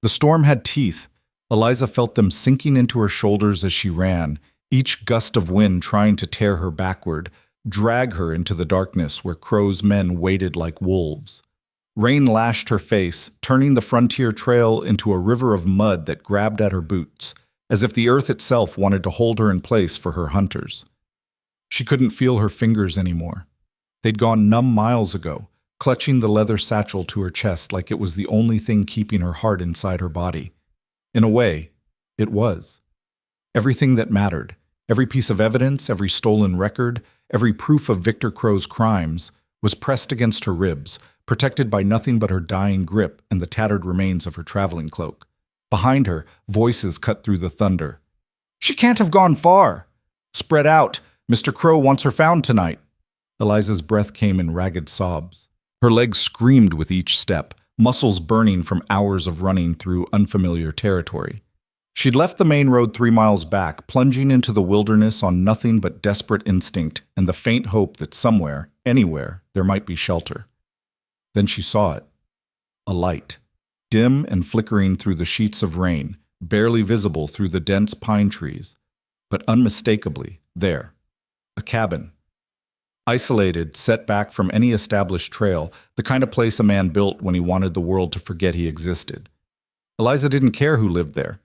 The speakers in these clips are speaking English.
The storm had teeth. Eliza felt them sinking into her shoulders as she ran, each gust of wind trying to tear her backward, drag her into the darkness where Crow's men waited like wolves. Rain lashed her face, turning the frontier trail into a river of mud that grabbed at her boots, as if the earth itself wanted to hold her in place for her hunters. She couldn't feel her fingers anymore. They'd gone numb miles ago, clutching the leather satchel to her chest like it was the only thing keeping her heart inside her body. In a way, it was. Everything that mattered, every piece of evidence, every stolen record, every proof of Victor Crow's crimes, was pressed against her ribs, protected by nothing but her dying grip and the tattered remains of her traveling cloak. Behind her, voices cut through the thunder. "She can't have gone far! Spread out! Mr. Crow wants her found tonight!" Eliza's breath came in ragged sobs. Her legs screamed with each step, muscles burning from hours of running through unfamiliar territory. She'd left the main road 3 miles back, plunging into the wilderness on nothing but desperate instinct and the faint hope that somewhere, anywhere, there might be shelter. Then she saw it. A light, dim and flickering through the sheets of rain, barely visible through the dense pine trees, but unmistakably there. A cabin. Isolated, set back from any established trail, the kind of place a man built when he wanted the world to forget he existed. Eliza didn't care who lived there.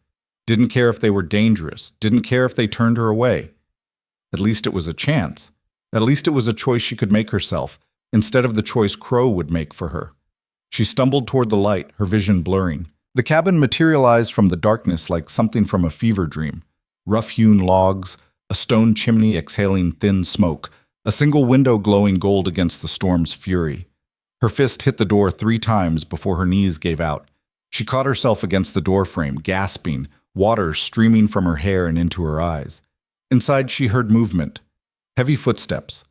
Didn't care if they were dangerous. Didn't care if they turned her away. At least it was a chance. At least it was a choice she could make herself, instead of the choice Crow would make for her. She stumbled toward the light, her vision blurring. The cabin materialized from the darkness like something from a fever dream. Rough-hewn logs, a stone chimney exhaling thin smoke, a single window glowing gold against the storm's fury. Her fist hit the door 3 times before her knees gave out. She caught herself against the doorframe, gasping, water streaming from her hair and into her eyes. Inside she heard movement. Heavy footsteps.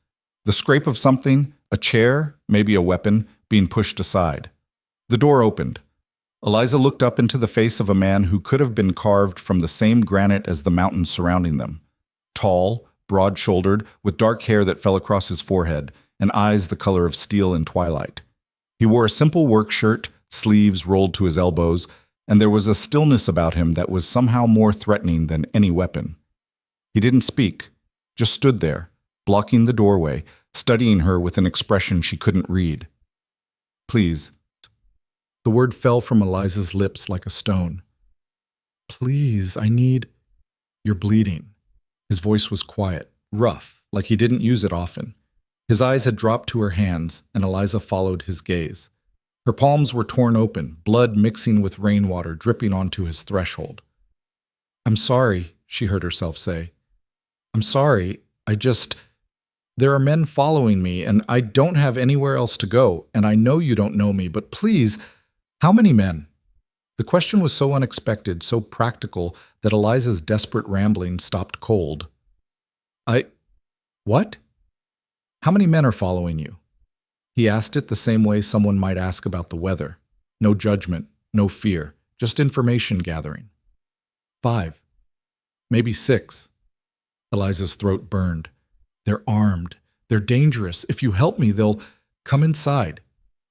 The scrape of something, a chair, maybe a weapon, being pushed aside. The door opened. Eliza looked up into the face of a man who could have been carved from the same granite as the mountains surrounding them. Tall, broad-shouldered, with dark hair that fell across his forehead, and eyes the color of steel in twilight. He wore a simple work shirt, sleeves rolled to his elbows, and there was a stillness about him that was somehow more threatening than any weapon. He didn't speak, just stood there, blocking the doorway, studying her with an expression she couldn't read. "Please." The word fell from Eliza's lips like a stone. "Please, I need—" "You're bleeding." His voice was quiet, rough, like he didn't use it often. His eyes had dropped to her hands, and Eliza followed his gaze. Her palms were torn open, blood mixing with rainwater dripping onto his threshold. "I'm sorry," she heard herself say. "I'm sorry, there are men following me, and I don't have anywhere else to go, and I know you don't know me, but please, how many men?" The question was so unexpected, so practical, that Eliza's desperate rambling stopped cold. What? How many men are following you?" He asked it the same way someone might ask about the weather. No judgment, no fear, just information gathering. 5. Maybe 6. Eliza's throat burned. "They're armed. They're dangerous. If you help me, they'll come inside."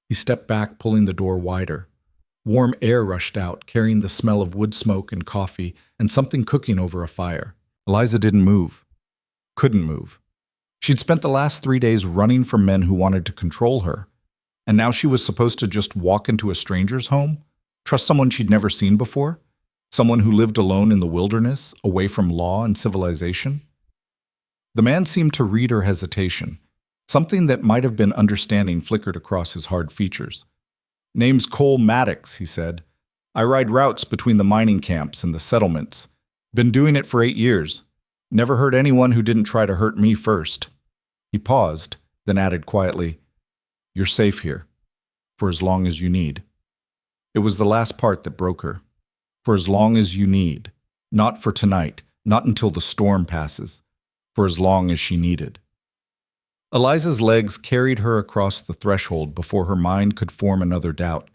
He stepped back, pulling the door wider. Warm air rushed out, carrying the smell of wood smoke and coffee and something cooking over a fire. Eliza didn't move. Couldn't move. She'd spent the last 3 days running from men who wanted to control her, and now she was supposed to just walk into a stranger's home? Trust someone she'd never seen before? Someone who lived alone in the wilderness, away from law and civilization? The man seemed to read her hesitation. Something that might have been understanding flickered across his hard features. "Name's Cole Maddox," he said. "I ride routes between the mining camps and the settlements. Been doing it for 8 years. Never hurt anyone who didn't try to hurt me first." He paused, then added quietly, "You're safe here, for as long as you need." It was the last part that broke her. For as long as you need. Not for tonight, not until the storm passes. For as long as she needed. Eliza's legs carried her across the threshold before her mind could form another doubt.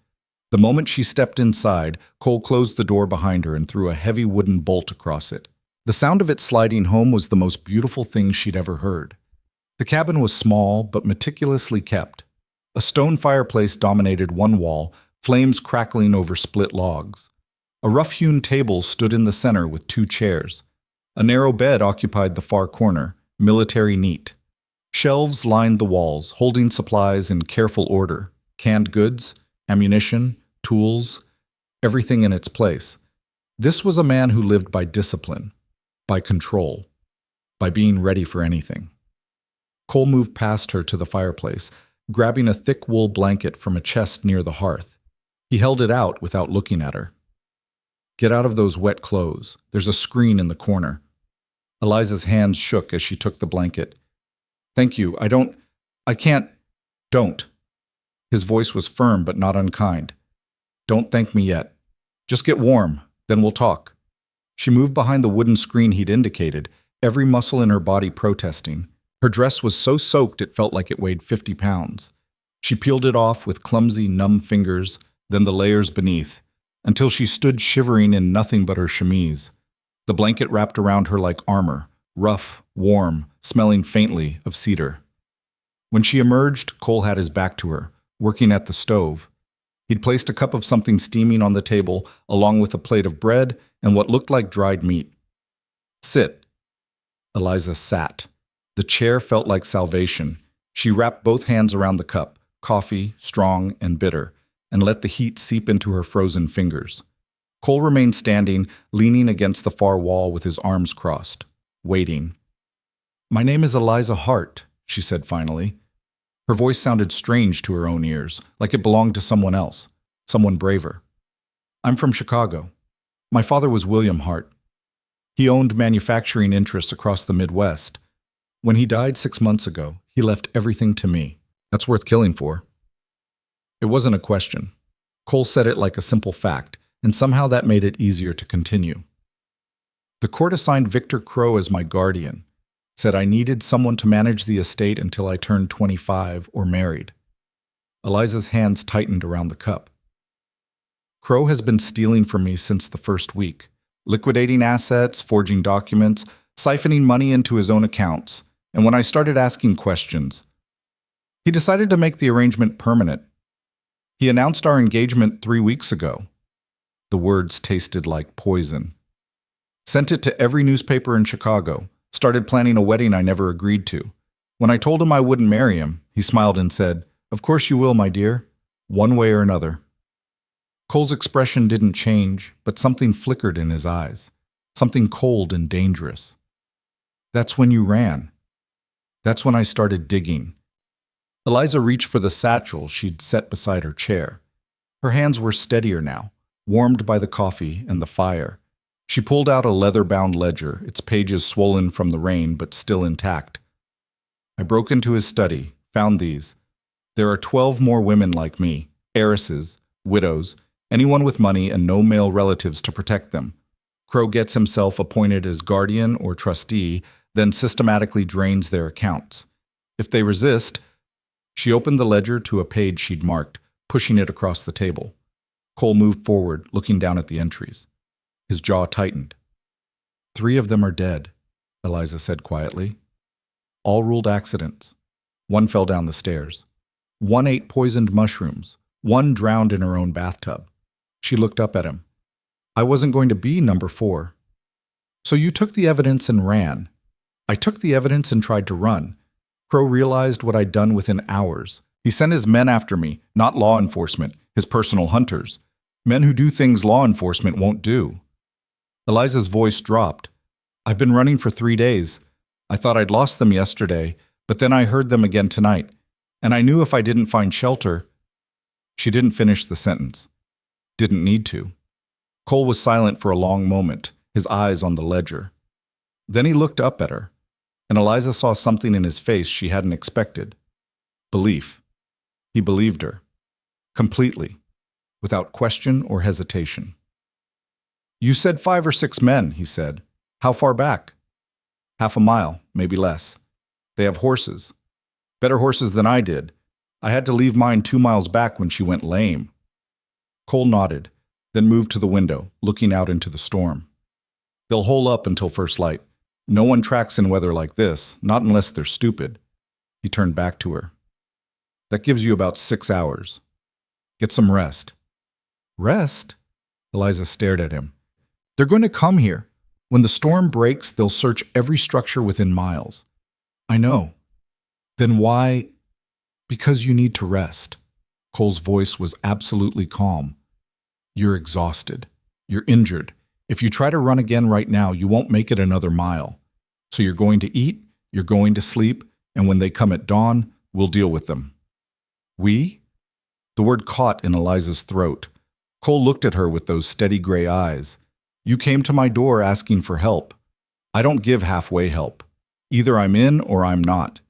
The moment she stepped inside, Cole closed the door behind her and threw a heavy wooden bolt across it. The sound of it sliding home was the most beautiful thing she'd ever heard. The cabin was small, but meticulously kept. A stone fireplace dominated one wall, flames crackling over split logs. A rough-hewn table stood in the center with 2 chairs. A narrow bed occupied the far corner, military neat. Shelves lined the walls, holding supplies in careful order. Canned goods, ammunition, tools, everything in its place. This was a man who lived by discipline, by control, by being ready for anything. Cole moved past her to the fireplace, grabbing a thick wool blanket from a chest near the hearth. He held it out without looking at her. Get out of those wet clothes. There's a screen in the corner. Eliza's hands shook as she took the blanket. Thank you. I can't. Don't. His voice was firm but not unkind. Don't thank me yet. Just get warm, then we'll talk. She moved behind the wooden screen he'd indicated, every muscle in her body protesting. Her dress was so soaked it felt like it weighed 50 pounds. She peeled it off with clumsy, numb fingers, then the layers beneath, until she stood shivering in nothing but her chemise. The blanket wrapped around her like armor, rough, warm, smelling faintly of cedar. When she emerged, Cole had his back to her, working at the stove. He'd placed a cup of something steaming on the table, along with a plate of bread and what looked like dried meat. Sit. Eliza sat. The chair felt like salvation. She wrapped both hands around the cup, coffee, strong and bitter, and let the heat seep into her frozen fingers. Cole remained standing, leaning against the far wall with his arms crossed, waiting. My name is Eliza Hart, she said finally. Her voice sounded strange to her own ears, like it belonged to someone else, someone braver. I'm from Chicago. My father was William Hart. He owned manufacturing interests across the Midwest. When he died 6 months ago, he left everything to me. That's worth killing for. It wasn't a question. Cole said it like a simple fact, and somehow that made it easier to continue. The court assigned Victor Crow as my guardian, said I needed someone to manage the estate until I turned 25 or married. Eliza's hands tightened around the cup. Crow has been stealing from me since the first week, liquidating assets, forging documents, siphoning money into his own accounts, and when I started asking questions, he decided to make the arrangement permanent. He announced our engagement 3 weeks ago. The words tasted like poison. Sent it to every newspaper in Chicago, started planning a wedding I never agreed to. When I told him I wouldn't marry him, he smiled and said, Of course you will, my dear, one way or another. Cole's expression didn't change, but something flickered in his eyes, something cold and dangerous. That's when you ran. That's when I started digging. Eliza reached for the satchel she'd set beside her chair. Her hands were steadier now, warmed by the coffee and the fire. She pulled out a leather-bound ledger, its pages swollen from the rain but still intact. I broke into his study, found these. There are 12 more women like me, heiresses, widows, anyone with money and no male relatives to protect them. Crow gets himself appointed as guardian or trustee, then systematically drains their accounts. If they resist, she opened the ledger to a page she'd marked, pushing it across the table. Cole moved forward, looking down at the entries. His jaw tightened. 3 of them are dead, Eliza said quietly. All ruled accidents. 1 fell down the stairs. 1 ate poisoned mushrooms. 1 drowned in her own bathtub. She looked up at him. I wasn't going to be number 4. So you took the evidence and ran. I took the evidence and tried to run. Crow realized what I'd done within hours. He sent his men after me, not law enforcement, his personal hunters. Men who do things law enforcement won't do. Eliza's voice dropped. I've been running for 3 days. I thought I'd lost them yesterday, but then I heard them again tonight. And I knew if I didn't find shelter... She didn't finish the sentence. Didn't need to. Cole was silent for a long moment, his eyes on the ledger. Then he looked up at her, and Eliza saw something in his face she hadn't expected. Belief. He believed her. Completely. Without question or hesitation. You said 5 or 6 men, he said. How far back? Half a mile, maybe less. They have horses. Better horses than I did. I had to leave mine 2 miles back when she went lame. Cole nodded, then moved to the window, looking out into the storm. They'll hole up until first light. No one tracks in weather like this, not unless they're stupid. He turned back to her. That gives you about 6 hours. Get some rest. Rest? Eliza stared at him. They're going to come here. When the storm breaks, they'll search every structure within miles. I know. Then why? Because you need to rest. Cole's voice was absolutely calm. You're exhausted. You're injured. If you try to run again right now, you won't make it another mile. So you're going to eat, you're going to sleep, and when they come at dawn, we'll deal with them. We? The word caught in Eliza's throat. Cole looked at her with those steady gray eyes. You came to my door asking for help. I don't give halfway help. Either I'm in or I'm not.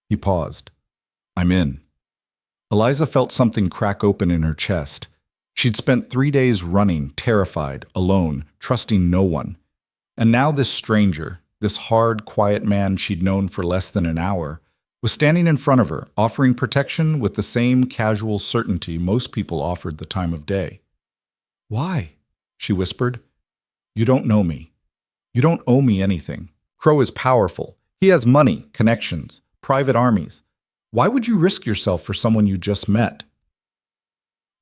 He paused. I'm in. Eliza felt something crack open in her chest. She'd spent 3 days running, terrified, alone, trusting no one. And now this stranger, this hard, quiet man she'd known for less than an hour, was standing in front of her, offering protection with the same casual certainty most people offered the time of day. Why? She whispered. You don't know me. You don't owe me anything. Crow is powerful. He has money, connections, private armies. Why would you risk yourself for someone you just met?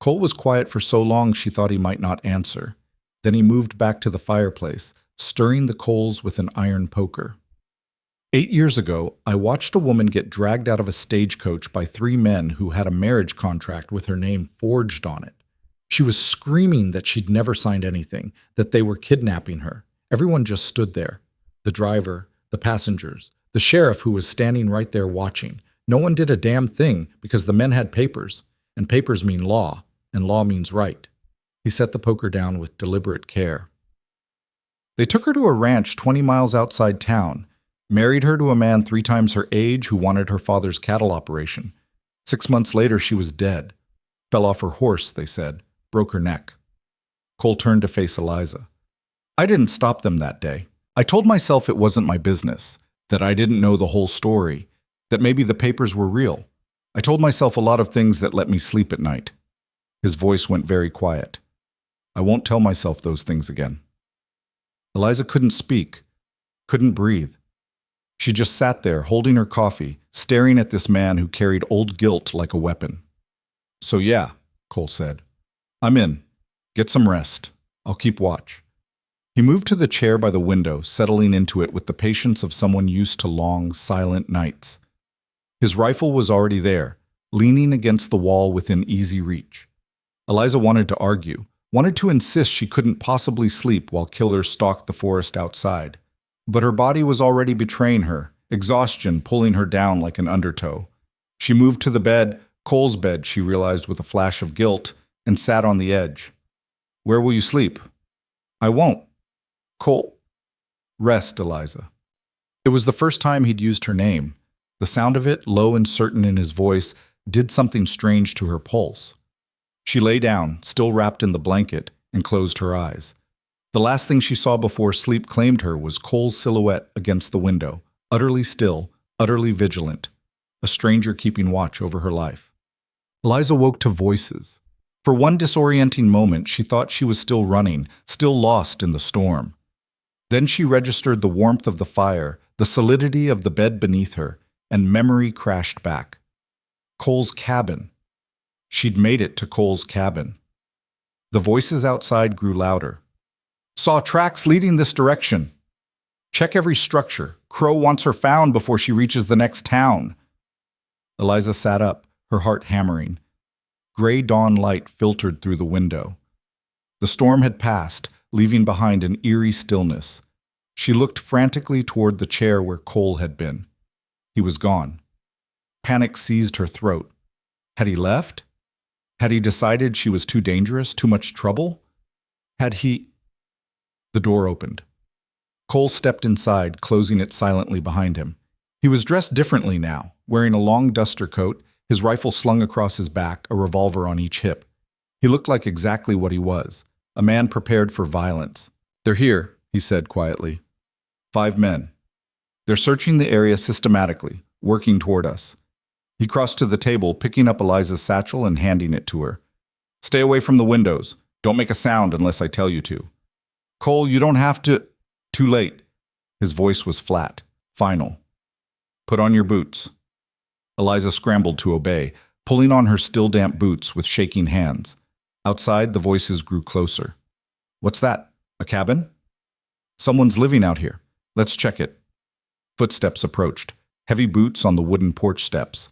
Cole was quiet for so long she thought he might not answer. Then he moved back to the fireplace, stirring the coals with an iron poker. 8 years ago, I watched a woman get dragged out of a stagecoach by 3 men who had a marriage contract with her name forged on it. She was screaming that she'd never signed anything, that they were kidnapping her. Everyone just stood there. The driver, the passengers, the sheriff who was standing right there watching. No one did a damn thing because the men had papers, and papers mean law, and law means right. He set the poker down with deliberate care. They took her to a ranch 20 miles outside town, married her to a man 3 times her age who wanted her father's cattle operation. 6 months later, she was dead. Fell off her horse, they said, broke her neck. Cole turned to face Eliza. I didn't stop them that day. I told myself it wasn't my business, that I didn't know the whole story, that maybe the papers were real. I told myself a lot of things that let me sleep at night. His voice went very quiet. I won't tell myself those things again. Eliza couldn't speak, couldn't breathe. She just sat there, holding her coffee, staring at this man who carried old guilt like a weapon. So yeah, Cole said. I'm in. Get some rest. I'll keep watch. He moved to the chair by the window, settling into it with the patience of someone used to long, silent nights. His rifle was already there, leaning against the wall within easy reach. Eliza wanted to argue, wanted to insist she couldn't possibly sleep while killers stalked the forest outside. But her body was already betraying her, exhaustion pulling her down like an undertow. She moved to the bed, Cole's bed, she realized with a flash of guilt, and sat on the edge. Where will you sleep? I won't. Cole. Rest, Eliza. It was the first time he'd used her name. The sound of it, low and certain in his voice, did something strange to her pulse. She lay down, still wrapped in the blanket, and closed her eyes. The last thing she saw before sleep claimed her was Cole's silhouette against the window, utterly still, utterly vigilant, a stranger keeping watch over her life. Eliza woke to voices. For one disorienting moment, she thought she was still running, still lost in the storm. Then she registered the warmth of the fire, the solidity of the bed beneath her, and memory crashed back. Cole's cabin. She'd made it to Cole's cabin. The voices outside grew louder. Saw tracks leading this direction. Check every structure. Crow wants her found before she reaches the next town. Eliza sat up, her heart hammering. Gray dawn light filtered through the window. The storm had passed, leaving behind an eerie stillness. She looked frantically toward the chair where Cole had been. He was gone. Panic seized her throat. Had he left? Had he decided she was too dangerous, too much trouble? Had he... The door opened. Cole stepped inside, closing it silently behind him. He was dressed differently now, wearing a long duster coat, his rifle slung across his back, a revolver on each hip. He looked like exactly what he was, a man prepared for violence. They're here, he said quietly. 5 men. They're searching the area systematically, working toward us. He crossed to the table, picking up Eliza's satchel and handing it to her. Stay away from the windows. Don't make a sound unless I tell you to. Cole, you don't have to... Too late. His voice was flat, final. Put on your boots. Eliza scrambled to obey, pulling on her still damp boots with shaking hands. Outside, the voices grew closer. What's that? A cabin? Someone's living out here. Let's check it. Footsteps approached, heavy boots on the wooden porch steps.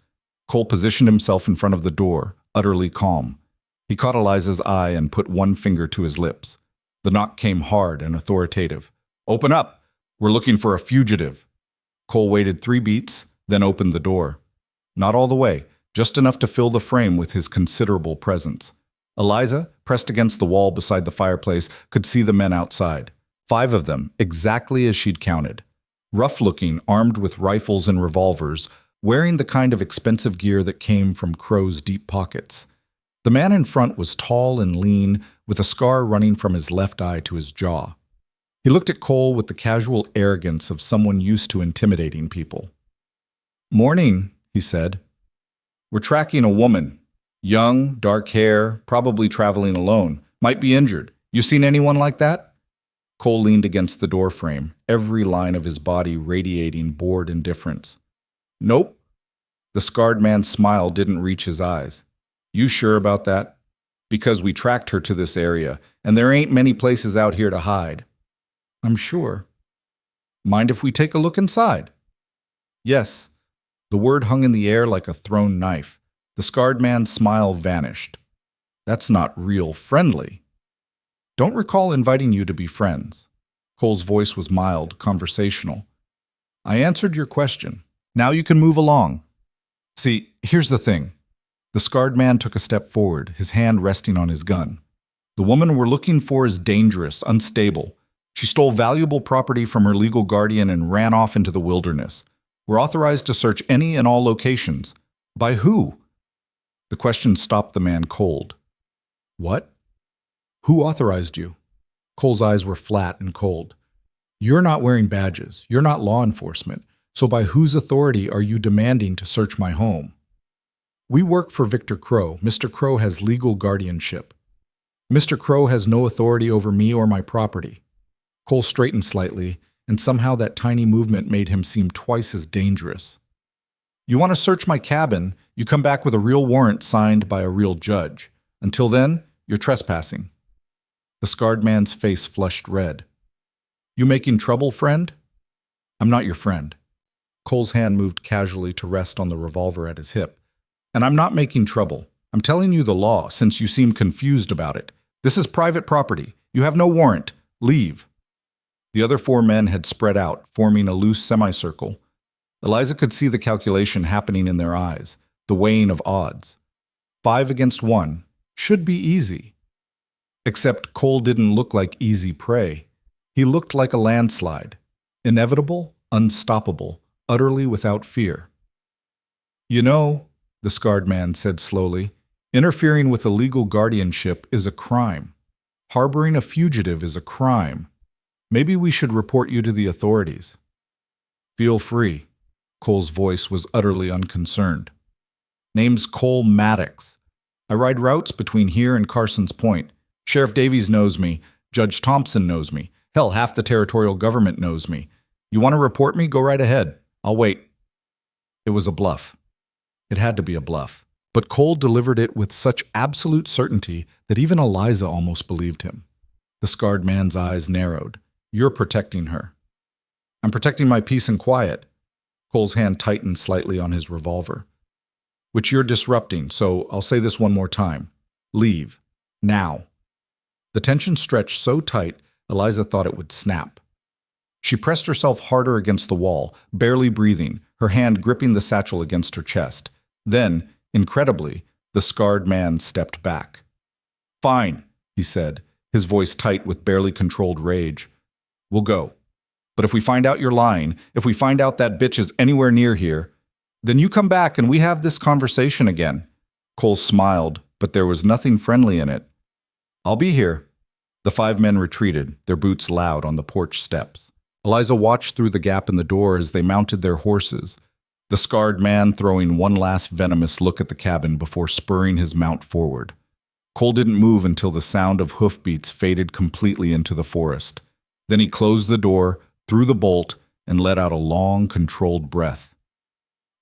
Cole positioned himself in front of the door, utterly calm. He caught Eliza's eye and put one finger to his lips. The knock came hard and authoritative. Open up! We're looking for a fugitive. Cole waited 3 beats, then opened the door. Not all the way, just enough to fill the frame with his considerable presence. Eliza, pressed against the wall beside the fireplace, could see the men outside. 5 of them, exactly as she'd counted. Rough-looking, armed with rifles and revolvers, wearing the kind of expensive gear that came from Crow's deep pockets. The man in front was tall and lean, with a scar running from his left eye to his jaw. He looked at Cole with the casual arrogance of someone used to intimidating people. "Morning," he said. "We're tracking a woman. Young, dark hair, probably traveling alone. Might be injured. You seen anyone like that?" Cole leaned against the doorframe, every line of his body radiating bored indifference. "Nope." The scarred man's smile didn't reach his eyes. "You sure about that? Because we tracked her to this area, and there ain't many places out here to hide." "I'm sure." "Mind if we take a look inside?" "Yes." The word hung in the air like a thrown knife. The scarred man's smile vanished. "That's not real friendly." "Don't recall inviting you to be friends." Cole's voice was mild, conversational. "I answered your question. Now you can move along." "See, here's the thing." The scarred man took a step forward, his hand resting on his gun. "The woman we're looking for is dangerous, unstable. She stole valuable property from her legal guardian and ran off into the wilderness. We're authorized to search any and all locations." "By who?" The question stopped the man cold. "What? Who authorized you?" Cole's eyes were flat and cold. "You're not wearing badges. You're not law enforcement. So by whose authority are you demanding to search my home?" "We work for Victor Crow. Mr. Crow has legal guardianship." "Mr. Crow has no authority over me or my property." Cole straightened slightly, and somehow that tiny movement made him seem twice as dangerous. "You want to search my cabin, you come back with a real warrant signed by a real judge. Until then, you're trespassing." The scarred man's face flushed red. "You making trouble, friend?" "I'm not your friend." Cole's hand moved casually to rest on the revolver at his hip. "And I'm not making trouble. I'm telling you the law, since you seem confused about it. This is private property. You have no warrant. Leave." The other 4 men had spread out, forming a loose semicircle. Eliza could see the calculation happening in their eyes, the weighing of odds. 5 against 1 should be easy. Except Cole didn't look like easy prey. He looked like a landslide. Inevitable, unstoppable, utterly without fear. "You know," the scarred man said slowly, "interfering with a legal guardianship is a crime. Harboring a fugitive is a crime. Maybe we should report you to the authorities." "Feel free." Cole's voice was utterly unconcerned. "Name's Cole Maddox. I ride routes between here and Carson's Point. Sheriff Davies knows me. Judge Thompson knows me. Hell, half the territorial government knows me. You want to report me? Go right ahead. I'll wait." It was a bluff. It had to be a bluff. But Cole delivered it with such absolute certainty that even Eliza almost believed him. The scarred man's eyes narrowed. "You're protecting her." "I'm protecting my peace and quiet." Cole's hand tightened slightly on his revolver. "Which you're disrupting, so I'll say this one more time. Leave. Now." The tension stretched so tight, Eliza thought it would snap. She pressed herself harder against the wall, barely breathing, her hand gripping the satchel against her chest. Then, incredibly, the scarred man stepped back. "Fine," he said, his voice tight with barely controlled rage. "We'll go. But if we find out you're lying, if we find out that bitch is anywhere near here, then you come back and we have this conversation again." Cole smiled, but there was nothing friendly in it. "I'll be here." The 5 men retreated, their boots loud on the porch steps. Eliza watched through the gap in the door as they mounted their horses, the scarred man throwing one last venomous look at the cabin before spurring his mount forward. Cole didn't move until the sound of hoofbeats faded completely into the forest. Then he closed the door, threw the bolt, and let out a long, controlled breath.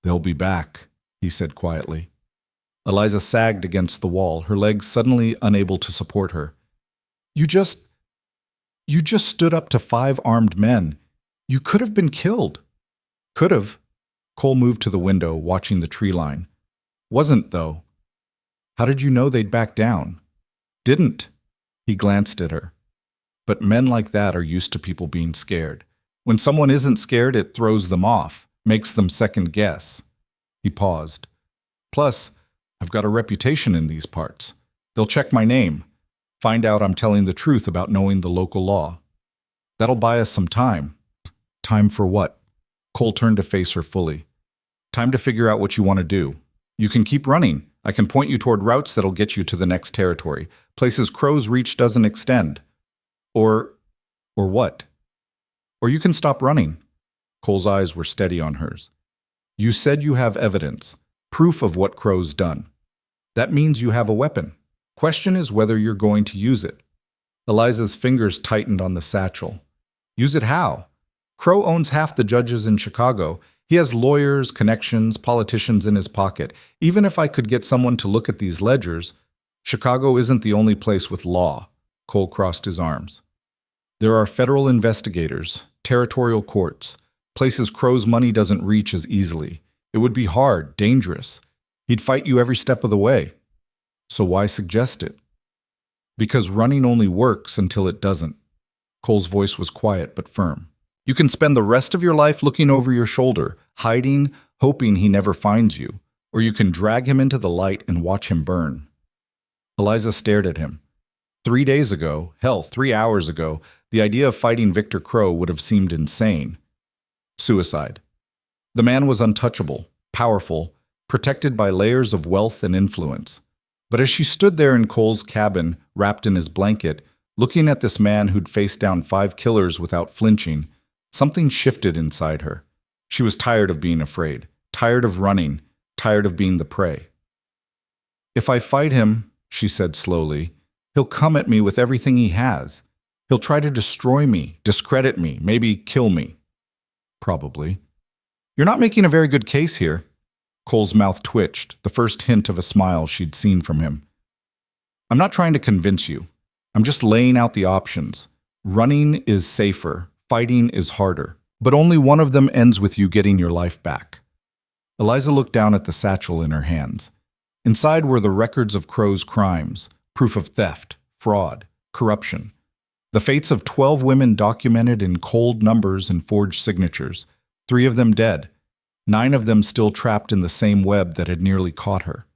"They'll be back," he said quietly. Eliza sagged against the wall, her legs suddenly unable to support her. "You just..." You just stood up to 5 armed men. You could have been killed. Could have. Cole moved to the window, watching the tree line. Wasn't, though. How did you know they'd back down? Didn't. He glanced at her. But men like that are used to people being scared. When someone isn't scared, it throws them off, makes them second guess. He paused. Plus, I've got a reputation in these parts. They'll check my name, find out I'm telling the truth about knowing the local law. That'll buy us some time. Time for what? Cole turned to face her fully. Time to figure out what you want to do. You can keep running. I can point you toward routes that'll get you to the next territory, places Crow's reach doesn't extend. Or what? Or you can stop running. Cole's eyes were steady on hers. You said you have evidence, proof of what Crow's done. That means you have a weapon. Question is whether you're going to use it. Eliza's fingers tightened on the satchel. Use it how? Crow owns half the judges in Chicago. He has lawyers, connections, politicians in his pocket. Even if I could get someone to look at these ledgers, Chicago isn't the only place with law. Cole crossed his arms. There are federal investigators, territorial courts, places Crow's money doesn't reach as easily. It would be hard, dangerous. He'd fight you every step of the way. So why suggest it? Because running only works until it doesn't. Cole's voice was quiet but firm. You can spend the rest of your life looking over your shoulder, hiding, hoping he never finds you, or you can drag him into the light and watch him burn. Eliza stared at him. 3 days ago, hell, 3 hours ago, the idea of fighting Victor Crow would have seemed insane. Suicide. The man was untouchable, powerful, protected by layers of wealth and influence. But as she stood there in Cole's cabin, wrapped in his blanket, looking at this man who'd faced down 5 killers without flinching, something shifted inside her. She was tired of being afraid, tired of running, tired of being the prey. If I fight him, she said slowly, he'll come at me with everything he has. He'll try to destroy me, discredit me, maybe kill me. Probably. You're not making a very good case here. Cole's mouth twitched, the first hint of a smile she'd seen from him. I'm not trying to convince you. I'm just laying out the options. Running is safer. Fighting is harder. But only one of them ends with you getting your life back. Eliza looked down at the satchel in her hands. Inside were the records of Crow's crimes, proof of theft, fraud, corruption. The fates of 12 women documented in cold numbers and forged signatures, 3 of them dead, 9 of them still trapped in the same web that had nearly caught her.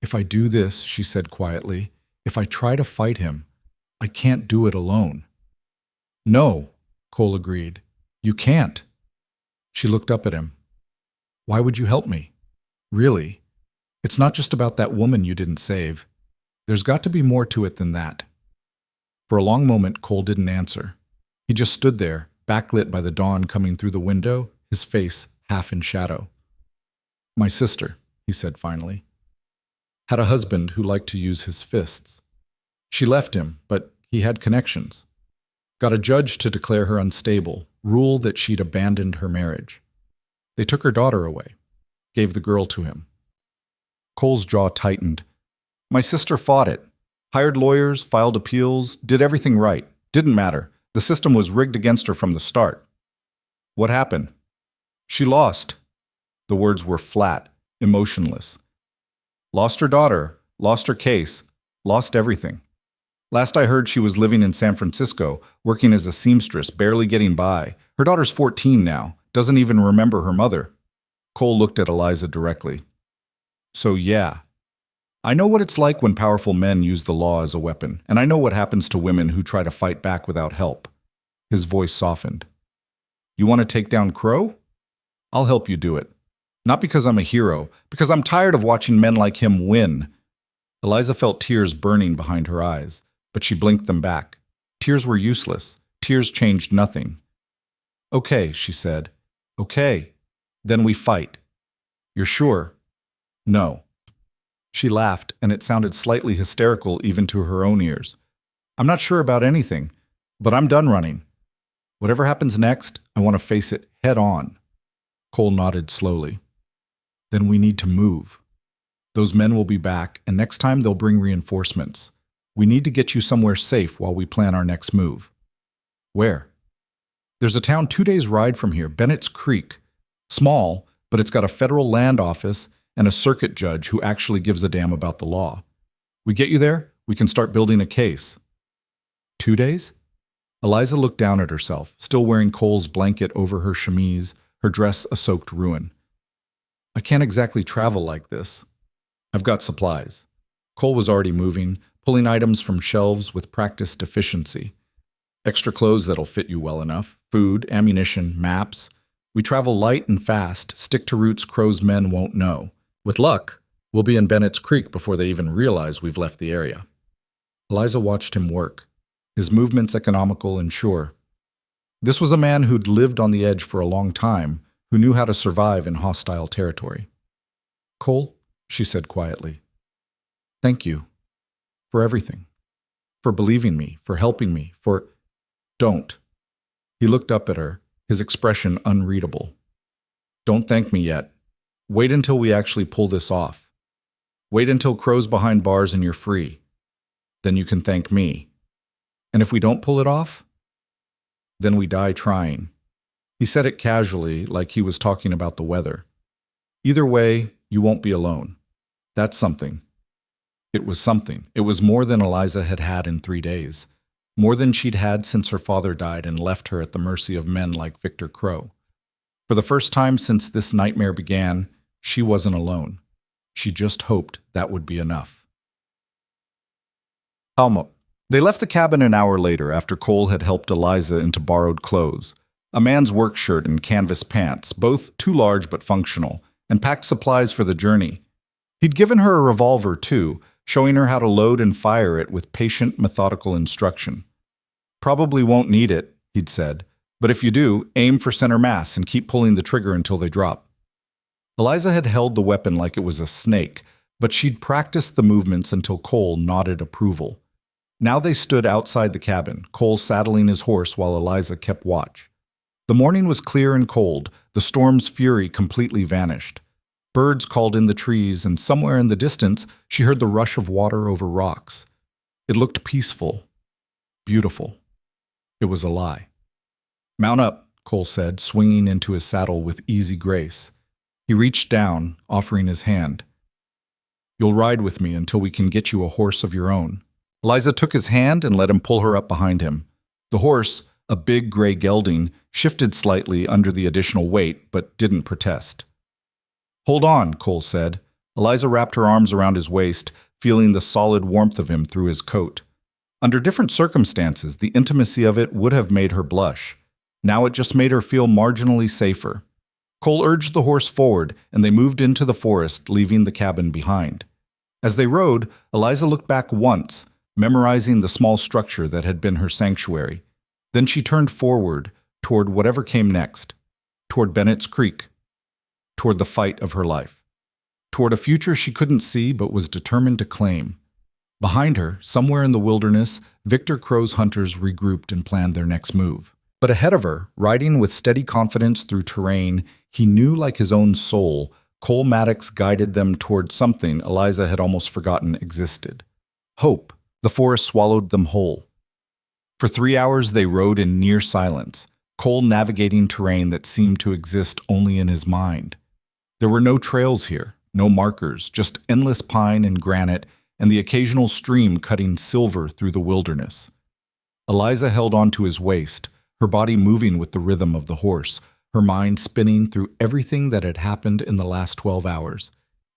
If I do this, she said quietly, if I try to fight him, I can't do it alone. No, Cole agreed. You can't. She looked up at him. Why would you help me? Really? It's not just about that woman you didn't save. There's got to be more to it than that. For a long moment, Cole didn't answer. He just stood there, backlit by the dawn coming through the window, his face half in shadow. My sister, he said finally, had a husband who liked to use his fists. She left him, but he had connections. Got a judge to declare her unstable, rule that she'd abandoned her marriage. They took her daughter away, gave the girl to him. Cole's jaw tightened. My sister fought it. Hired lawyers, filed appeals, did everything right. Didn't matter. The system was rigged against her from the start. What happened? She lost. The words were flat, emotionless. Lost her daughter, lost her case, lost everything. Last I heard, she was living in San Francisco, working as a seamstress, barely getting by. Her daughter's 14 now, doesn't even remember her mother. Cole looked at Eliza directly. So yeah, I know what it's like when powerful men use the law as a weapon, and I know what happens to women who try to fight back without help. His voice softened. You want to take down Crow? I'll help you do it. Not because I'm a hero, because I'm tired of watching men like him win. Eliza felt tears burning behind her eyes, but she blinked them back. Tears were useless. Tears changed nothing. Okay, she said. Okay. Then we fight. You're sure? No. She laughed, and it sounded slightly hysterical even to her own ears. I'm not sure about anything, but I'm done running. Whatever happens next, I want to face it head on. Cole nodded slowly. Then we need to move. Those men will be back, and next time they'll bring reinforcements. We need to get you somewhere safe while we plan our next move. Where? There's a town 2 days' ride from here, Bennett's Creek. Small, but it's got a federal land office and a circuit judge who actually gives a damn about the law. We get you there, we can start building a case. 2 days? Eliza looked down at herself, still wearing Cole's blanket over her chemise, her dress a soaked ruin. I can't exactly travel like this. I've got supplies. Cole was already moving, pulling items from shelves with practiced efficiency. Extra clothes that'll fit you well enough, food, ammunition, maps. We travel light and fast, stick to routes Crow's men won't know. With luck, we'll be in Bennett's Creek before they even realize we've left the area. Eliza watched him work, his movements economical and sure. This was a man who'd lived on the edge for a long time, who knew how to survive in hostile territory. Cole, she said quietly, thank you for everything, for believing me, for helping me, for... Don't. He looked up at her, his expression unreadable. Don't thank me yet. Wait until we actually pull this off. Wait until Crow's behind bars and you're free. Then you can thank me. And if we don't pull it off, then we die trying. He said it casually, like he was talking about the weather. Either way, you won't be alone. That's something. It was something. It was more than Eliza had had in 3 days. More than she'd had since her father died and left her at the mercy of men like Victor Crow. For the first time since this nightmare began, she wasn't alone. She just hoped that would be enough. Alma. They left the cabin an hour later after Cole had helped Eliza into borrowed clothes. A man's work shirt and canvas pants, both too large but functional, and packed supplies for the journey. He'd given her a revolver, too, showing her how to load and fire it with patient, methodical instruction. Probably won't need it, he'd said, but if you do, aim for center mass and keep pulling the trigger until they drop. Eliza had held the weapon like it was a snake, but she'd practiced the movements until Cole nodded approval. Now they stood outside the cabin, Cole saddling his horse while Eliza kept watch. The morning was clear and cold, the storm's fury completely vanished. Birds called in the trees, and somewhere in the distance, she heard the rush of water over rocks. It looked peaceful, beautiful. It was a lie. Mount up, Cole said, swinging into his saddle with easy grace. He reached down, offering his hand. You'll ride with me until we can get you a horse of your own. Eliza took his hand and let him pull her up behind him. The horse, a big gray gelding, shifted slightly under the additional weight, but didn't protest. Hold on, Cole said. Eliza wrapped her arms around his waist, feeling the solid warmth of him through his coat. Under different circumstances, the intimacy of it would have made her blush. Now it just made her feel marginally safer. Cole urged the horse forward, and they moved into the forest, leaving the cabin behind. As they rode, Eliza looked back once, memorizing the small structure that had been her sanctuary. Then she turned forward, toward whatever came next, toward Bennett's Creek, toward the fight of her life, toward a future she couldn't see but was determined to claim. Behind her, somewhere in the wilderness, Victor Crow's hunters regrouped and planned their next move. But ahead of her, riding with steady confidence through terrain he knew like his own soul, Cole Maddox guided them toward something Eliza had almost forgotten existed. Hope. The forest swallowed them whole. For 3 hours they rode in near silence, Cole navigating terrain that seemed to exist only in his mind. There were no trails here, no markers, just endless pine and granite and the occasional stream cutting silver through the wilderness. Eliza held onto his waist, her body moving with the rhythm of the horse, her mind spinning through everything that had happened in the last 12 hours.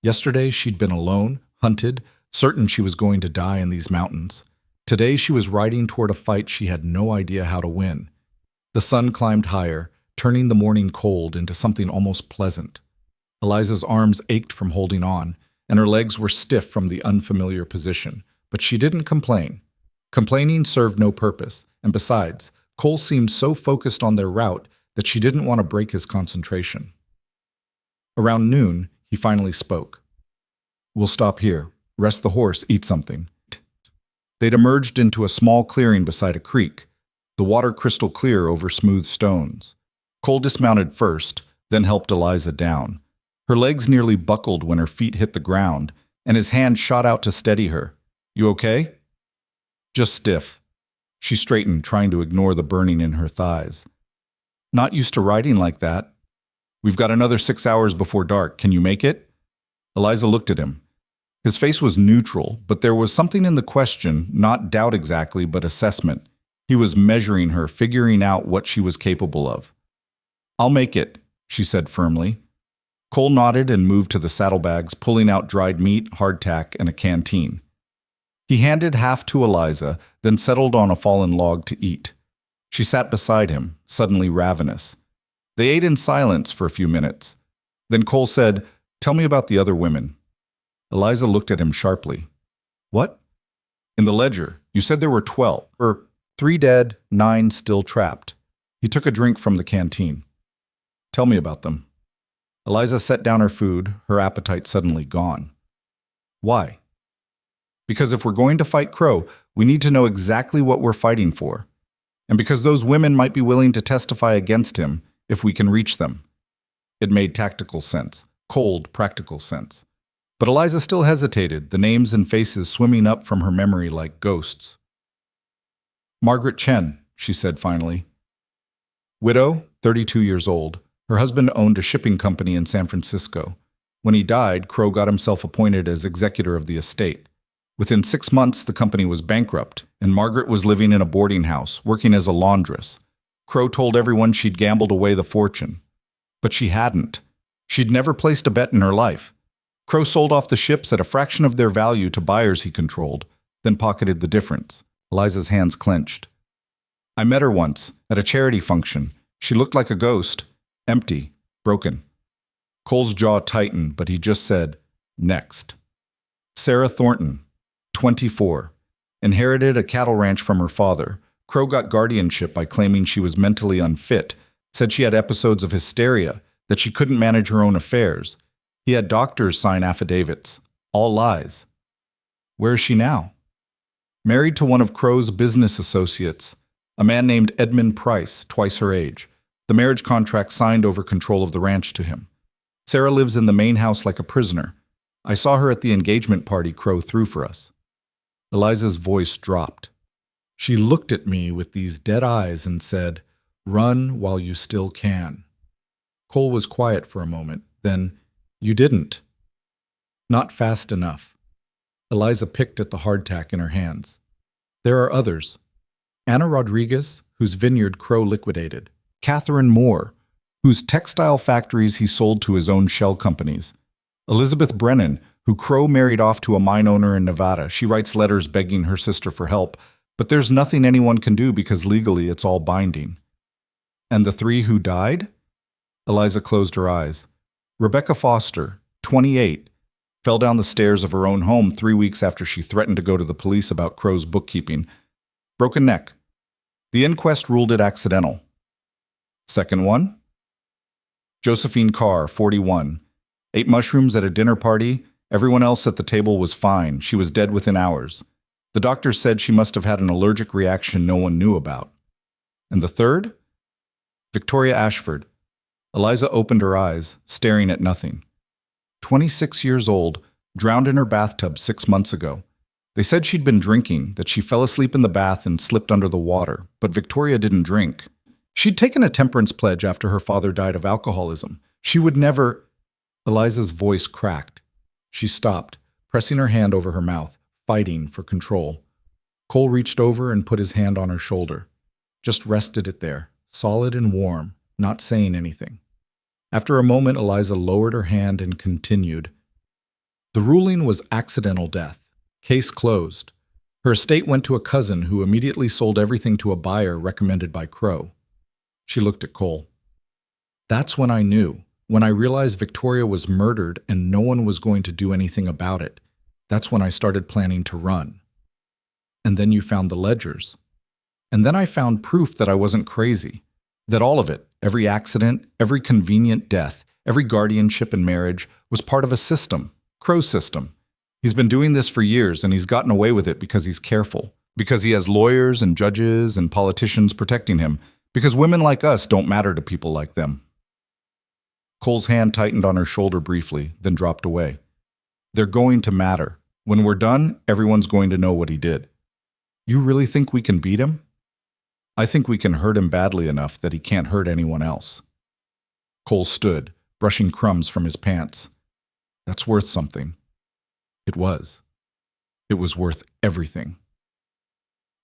Yesterday she'd been alone, hunted, certain she was going to die in these mountains. Today she was riding toward a fight she had no idea how to win. The sun climbed higher, turning the morning cold into something almost pleasant. Eliza's arms ached from holding on, and her legs were stiff from the unfamiliar position, but she didn't complain. Complaining served no purpose, and besides, Cole seemed so focused on their route that she didn't want to break his concentration. Around noon, he finally spoke. We'll stop here. Rest the horse, eat something. They'd emerged into a small clearing beside a creek, the water crystal clear over smooth stones. Cole dismounted first, then helped Eliza down. Her legs nearly buckled when her feet hit the ground, and his hand shot out to steady her. You okay? Just stiff. She straightened, trying to ignore the burning in her thighs. Not used to riding like that. We've got another 6 hours before dark. Can you make it? Eliza looked at him. His face was neutral, but there was something in the question, not doubt exactly, but assessment. He was measuring her, figuring out what she was capable of. I'll make it, she said firmly. Cole nodded and moved to the saddlebags, pulling out dried meat, hardtack, and a canteen. He handed half to Eliza, then settled on a fallen log to eat. She sat beside him, suddenly ravenous. They ate in silence for a few minutes. Then Cole said, "Tell me about the other women." Eliza looked at him sharply. What? In the ledger, you said there were 12, or 3 dead, 9 still trapped. He took a drink from the canteen. Tell me about them. Eliza set down her food, her appetite suddenly gone. Why? Because if we're going to fight Crow, we need to know exactly what we're fighting for. And because those women might be willing to testify against him if we can reach them. It made tactical sense, cold, practical sense. But Eliza still hesitated, the names and faces swimming up from her memory like ghosts. Margaret Chen, she said finally. Widow, 32 years old. Her husband owned a shipping company in San Francisco. When he died, Crow got himself appointed as executor of the estate. Within 6 months, the company was bankrupt, and Margaret was living in a boarding house, working as a laundress. Crow told everyone she'd gambled away the fortune. But she hadn't. She'd never placed a bet in her life. Crow sold off the ships at a fraction of their value to buyers he controlled, then pocketed the difference. Eliza's hands clenched. I met her once, at a charity function. She looked like a ghost, empty, broken. Cole's jaw tightened, but he just said, next. Sarah Thornton, 24, inherited a cattle ranch from her father. Crow got guardianship by claiming she was mentally unfit, said she had episodes of hysteria, that she couldn't manage her own affairs. He had doctors sign affidavits, all lies. Where is she now? Married to one of Crow's business associates, a man named Edmund Price, twice her age. The marriage contract signed over control of the ranch to him. Sarah lives in the main house like a prisoner. I saw her at the engagement party Crow threw for us. Eliza's voice dropped. She looked at me with these dead eyes and said, "Run while you still can." Cole was quiet for a moment. Then, "You didn't." Not fast enough. Eliza picked at the hardtack in her hands. There are others. Anna Rodriguez, whose vineyard Crow liquidated. Catherine Moore, whose textile factories he sold to his own shell companies. Elizabeth Brennan, who Crow married off to a mine owner in Nevada. She writes letters begging her sister for help, but there's nothing anyone can do because legally it's all binding. And the 3 who died? Eliza closed her eyes. Rebecca Foster, 28, fell down the stairs of her own home 3 weeks after she threatened to go to the police about Crow's bookkeeping. Broken neck. The inquest ruled it accidental. Second one? Josephine Carr, 41. Ate mushrooms at a dinner party. Everyone else at the table was fine. She was dead within hours. The doctors said she must have had an allergic reaction no one knew about. And the third? Victoria Ashford. Eliza opened her eyes, staring at nothing. 26 years old, drowned in her bathtub 6 months ago. They said she'd been drinking, that she fell asleep in the bath and slipped under the water, but Victoria didn't drink. She'd taken a temperance pledge after her father died of alcoholism. She would never... Eliza's voice cracked. She stopped, pressing her hand over her mouth, fighting for control. Cole reached over and put his hand on her shoulder. Just rested it there, solid and warm, not saying anything. After a moment, Eliza lowered her hand and continued. The ruling was accidental death. Case closed. Her estate went to a cousin who immediately sold everything to a buyer recommended by Crow. She looked at Cole. That's when I knew. When I realized Victoria was murdered and no one was going to do anything about it. That's when I started planning to run. And then you found the ledgers. And then I found proof that I wasn't crazy. That all of it, every accident, every convenient death, every guardianship and marriage, was part of a system, Crow's system. He's been doing this for years and he's gotten away with it because he's careful. Because he has lawyers and judges and politicians protecting him. Because women like us don't matter to people like them. Cole's hand tightened on her shoulder briefly, then dropped away. They're going to matter. When we're done, everyone's going to know what he did. You really think we can beat him? I think we can hurt him badly enough that he can't hurt anyone else. Cole stood, brushing crumbs from his pants. That's worth something. It was. It was worth everything.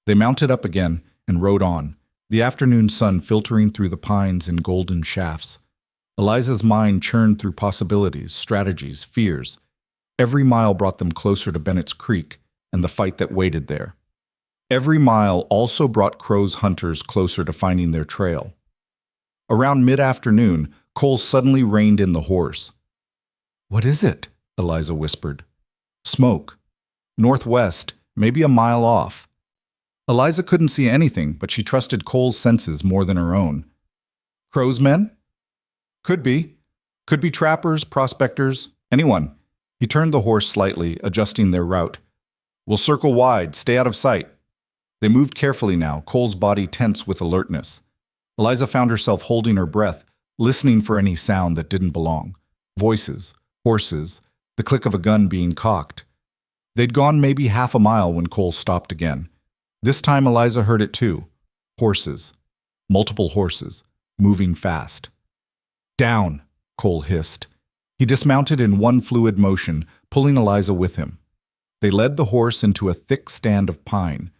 They mounted up again and rode on, the afternoon sun filtering through the pines in golden shafts. Eliza's mind churned through possibilities, strategies, fears. Every mile brought them closer to Bennett's Creek and the fight that waited there. Every mile also brought Crow's hunters closer to finding their trail. Around mid-afternoon, Cole suddenly reined in the horse. "What is it?" Eliza whispered. "Smoke. Northwest, maybe a mile off." Eliza couldn't see anything, but she trusted Cole's senses more than her own. "Crow's men?" "Could be. Could be trappers, prospectors, anyone." He turned the horse slightly, adjusting their route. "We'll circle wide, stay out of sight." They moved carefully now, Cole's body tense with alertness. Eliza found herself holding her breath, listening for any sound that didn't belong. Voices, horses, the click of a gun being cocked. They'd gone maybe half a mile when Cole stopped again. This time Eliza heard it too. Horses. Multiple horses, moving fast. "Down," Cole hissed. He dismounted in one fluid motion, pulling Eliza with him. They led the horse into a thick stand of pine,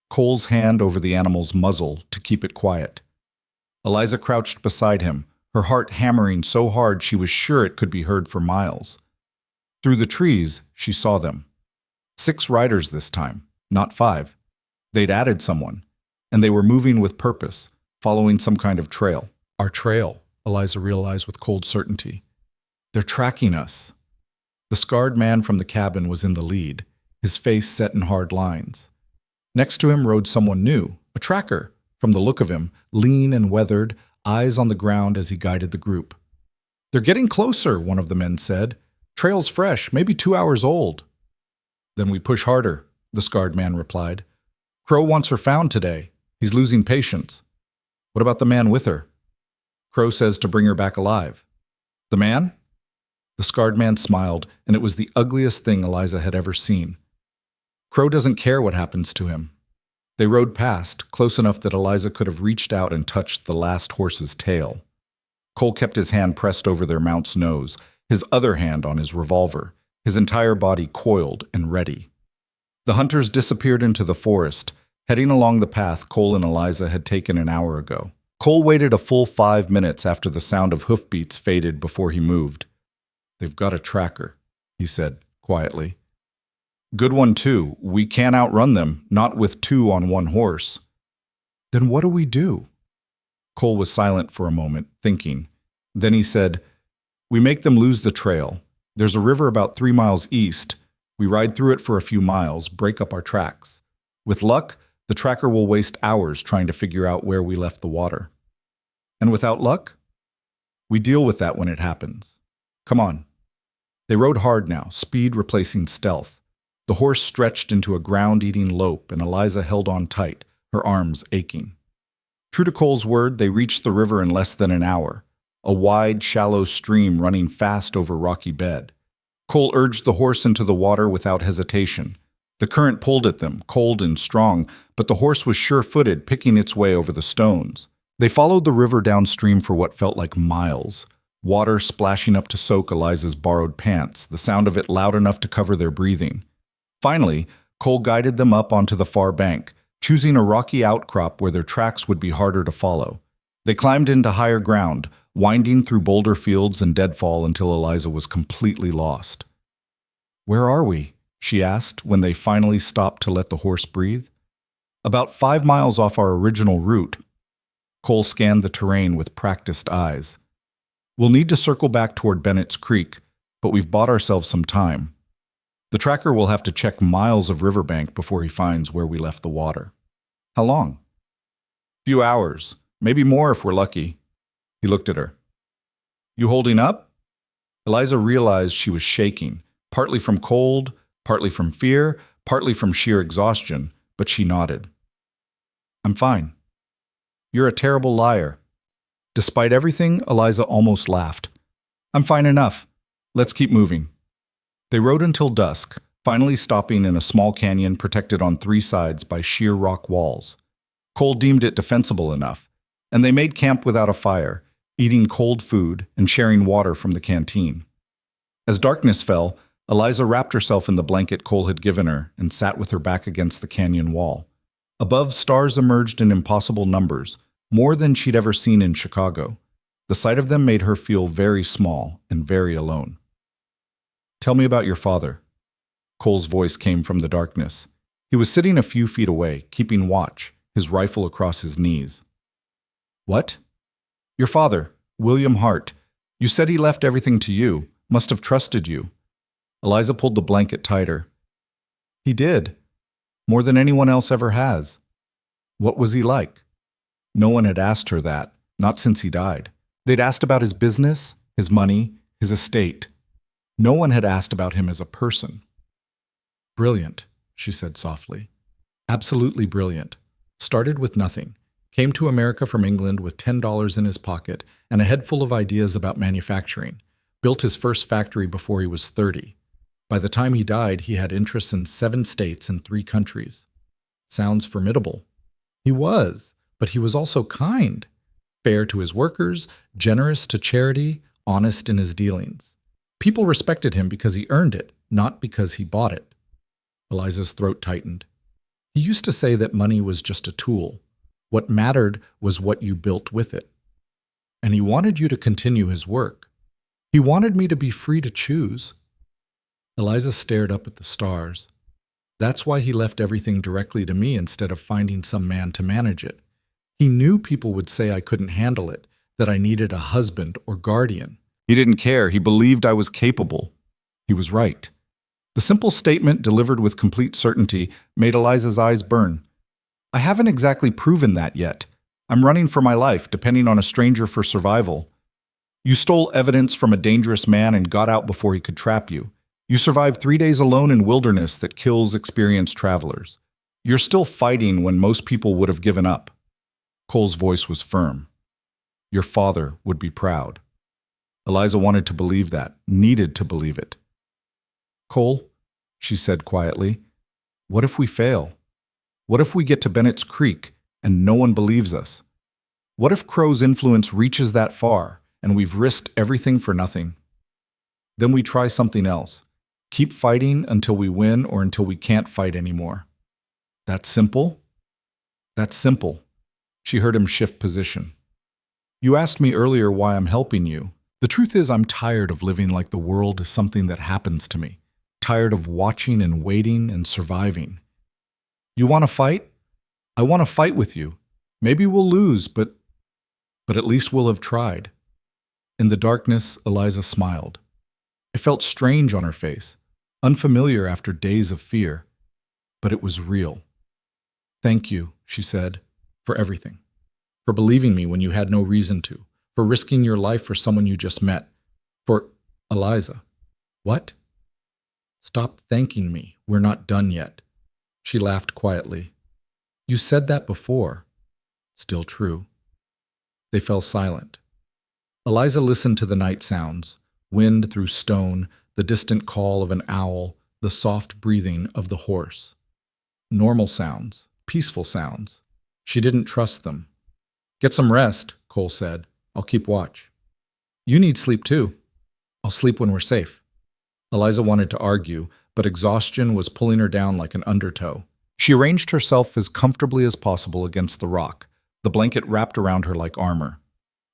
Cole's hand over the animal's muzzle to keep it quiet. Eliza crouched beside him, her heart hammering so hard she was sure it could be heard for miles. Through the trees, she saw them. 6 riders this time, not 5. They'd added someone, and they were moving with purpose, following some kind of trail. "Our trail," Eliza realized with cold certainty. "They're tracking us." The scarred man from the cabin was in the lead, his face set in hard lines. Next to him rode someone new, a tracker, from the look of him, lean and weathered, eyes on the ground as he guided the group. "They're getting closer," one of the men said. "Trail's fresh, maybe 2 hours old." "Then we push harder," the scarred man replied. "Crow wants her found today. He's losing patience." "What about the man with her?" "Crow says to bring her back alive." "The man?" The scarred man smiled, and it was the ugliest thing Eliza had ever seen. "Crow doesn't care what happens to him." They rode past, close enough that Eliza could have reached out and touched the last horse's tail. Cole kept his hand pressed over their mount's nose, his other hand on his revolver, his entire body coiled and ready. The hunters disappeared into the forest, heading along the path Cole and Eliza had taken an hour ago. Cole waited a full 5 minutes after the sound of hoofbeats faded before he moved. "They've got a tracker," he said quietly. "Good one, too. We can't outrun them, not with 2 on 1 horse." "Then what do we do?" Cole was silent for a moment, thinking. Then he said, "We make them lose the trail. There's a river about 3 miles east. We ride through it for a few miles, break up our tracks. With luck, the tracker will waste hours trying to figure out where we left the water. And without luck, we deal with that when it happens. Come on." They rode hard now, speed replacing stealth. The horse stretched into a ground-eating lope, and Eliza held on tight, her arms aching. True to Cole's word, they reached the river in less than an hour, a wide, shallow stream running fast over rocky bed. Cole urged the horse into the water without hesitation. The current pulled at them, cold and strong, but the horse was sure-footed, picking its way over the stones. They followed the river downstream for what felt like miles, water splashing up to soak Eliza's borrowed pants, the sound of it loud enough to cover their breathing. Finally, Cole guided them up onto the far bank, choosing a rocky outcrop where their tracks would be harder to follow. They climbed into higher ground, winding through boulder fields and deadfall until Eliza was completely lost. "Where are we?" she asked when they finally stopped to let the horse breathe. "About 5 miles off our original route." Cole scanned the terrain with practiced eyes. "We'll need to circle back toward Bennett's Creek, but we've bought ourselves some time. The tracker will have to check miles of riverbank before he finds where we left the water." "How long?" "Few hours, maybe more if we're lucky." He looked at her. "You holding up?" Eliza realized she was shaking, partly from cold, partly from fear, partly from sheer exhaustion, but she nodded. "I'm fine." "You're a terrible liar." Despite everything, Eliza almost laughed. "I'm fine enough. Let's keep moving." They rode until dusk, finally stopping in a small canyon protected on 3 sides by sheer rock walls. Cole deemed it defensible enough, and they made camp without a fire, eating cold food and sharing water from the canteen. As darkness fell, Eliza wrapped herself in the blanket Cole had given her and sat with her back against the canyon wall. Above, stars emerged in impossible numbers, more than she'd ever seen in Chicago. The sight of them made her feel very small and very alone. "Tell me about your father." Cole's voice came from the darkness. He was sitting a few feet away, keeping watch, his rifle across his knees. "What?" "Your father, William Hart. You said he left everything to you, must have trusted you." Eliza pulled the blanket tighter. "He did, more than anyone else ever has." "What was he like?" No one had asked her that, not since he died. They'd asked about his business, his money, his estate. No one had asked about him as a person. "Brilliant," she said softly. "Absolutely brilliant. Started with nothing. Came to America from England with $10 in his pocket and a head full of ideas about manufacturing. Built his first factory before he was 30. By the time he died, he had interests in 7 states and 3 countries. Sounds formidable. He was, but he was also kind. Fair to his workers, generous to charity, honest in his dealings. People respected him because he earned it, not because he bought it." Eliza's throat tightened. "He used to say that money was just a tool. What mattered was what you built with it. And he wanted you to continue his work. He wanted me to be free to choose." Eliza stared up at the stars. "That's why he left everything directly to me instead of finding some man to manage it. He knew people would say I couldn't handle it, that I needed a husband or guardian. He didn't care. He believed I was capable." He was right. The simple statement, delivered with complete certainty, made Eliza's eyes burn. "I haven't exactly proven that yet. I'm running for my life, depending on a stranger for survival. You stole evidence from a dangerous man and got out before he could trap you. You survived 3 days alone in wilderness that kills experienced travelers. You're still fighting when most people would have given up." Cole's voice was firm. "Your father would be proud." Eliza wanted to believe that, needed to believe it. "Cole," she said quietly, "what if we fail? What if we get to Bennett's Creek and no one believes us? What if Crow's influence reaches that far and we've risked everything for nothing? Then we try something else. Keep fighting until we win or until we can't fight anymore." "That's simple?" "That's simple." She heard him shift position. "You asked me earlier why I'm helping you. The truth is I'm tired of living like the world is something that happens to me. Tired of watching and waiting and surviving. You want to fight? I want to fight with you. Maybe we'll lose, but at least we'll have tried." In the darkness, Eliza smiled. It felt strange on her face, unfamiliar after days of fear, but it was real. "Thank you," she said, "for everything. For believing me when you had no reason to. For risking your life for someone you just met. For—" "Eliza." "What?" "Stop thanking me. We're not done yet." She laughed quietly. "You said that before." Still true. They fell silent. Eliza listened to the night sounds, wind through stone, the distant call of an owl, the soft breathing of the horse. Normal sounds, peaceful sounds. She didn't trust them. "Get some rest," Cole said. "I'll keep watch." "You need sleep too." "I'll sleep when we're safe." Eliza wanted to argue, but exhaustion was pulling her down like an undertow. She arranged herself as comfortably as possible against the rock, the blanket wrapped around her like armor.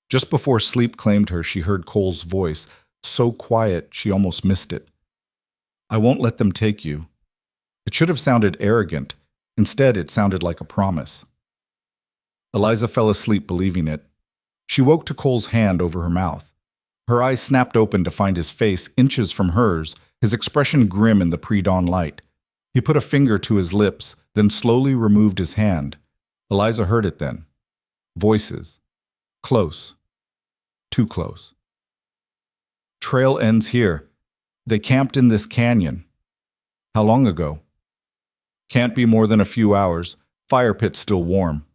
Just before sleep claimed her, she heard Cole's voice, so quiet she almost missed it. "I won't let them take you." It should have sounded arrogant. Instead, it sounded like a promise. Eliza fell asleep believing it. She woke to Cole's hand over her mouth. Her eyes snapped open to find his face inches from hers, his expression grim in the pre-dawn light. He put a finger to his lips, then slowly removed his hand. Eliza heard it then. Voices. Close. Too close. "Trail ends here. They camped in this canyon." "How long ago?" "Can't be more than a few hours. Fire pit's still warm."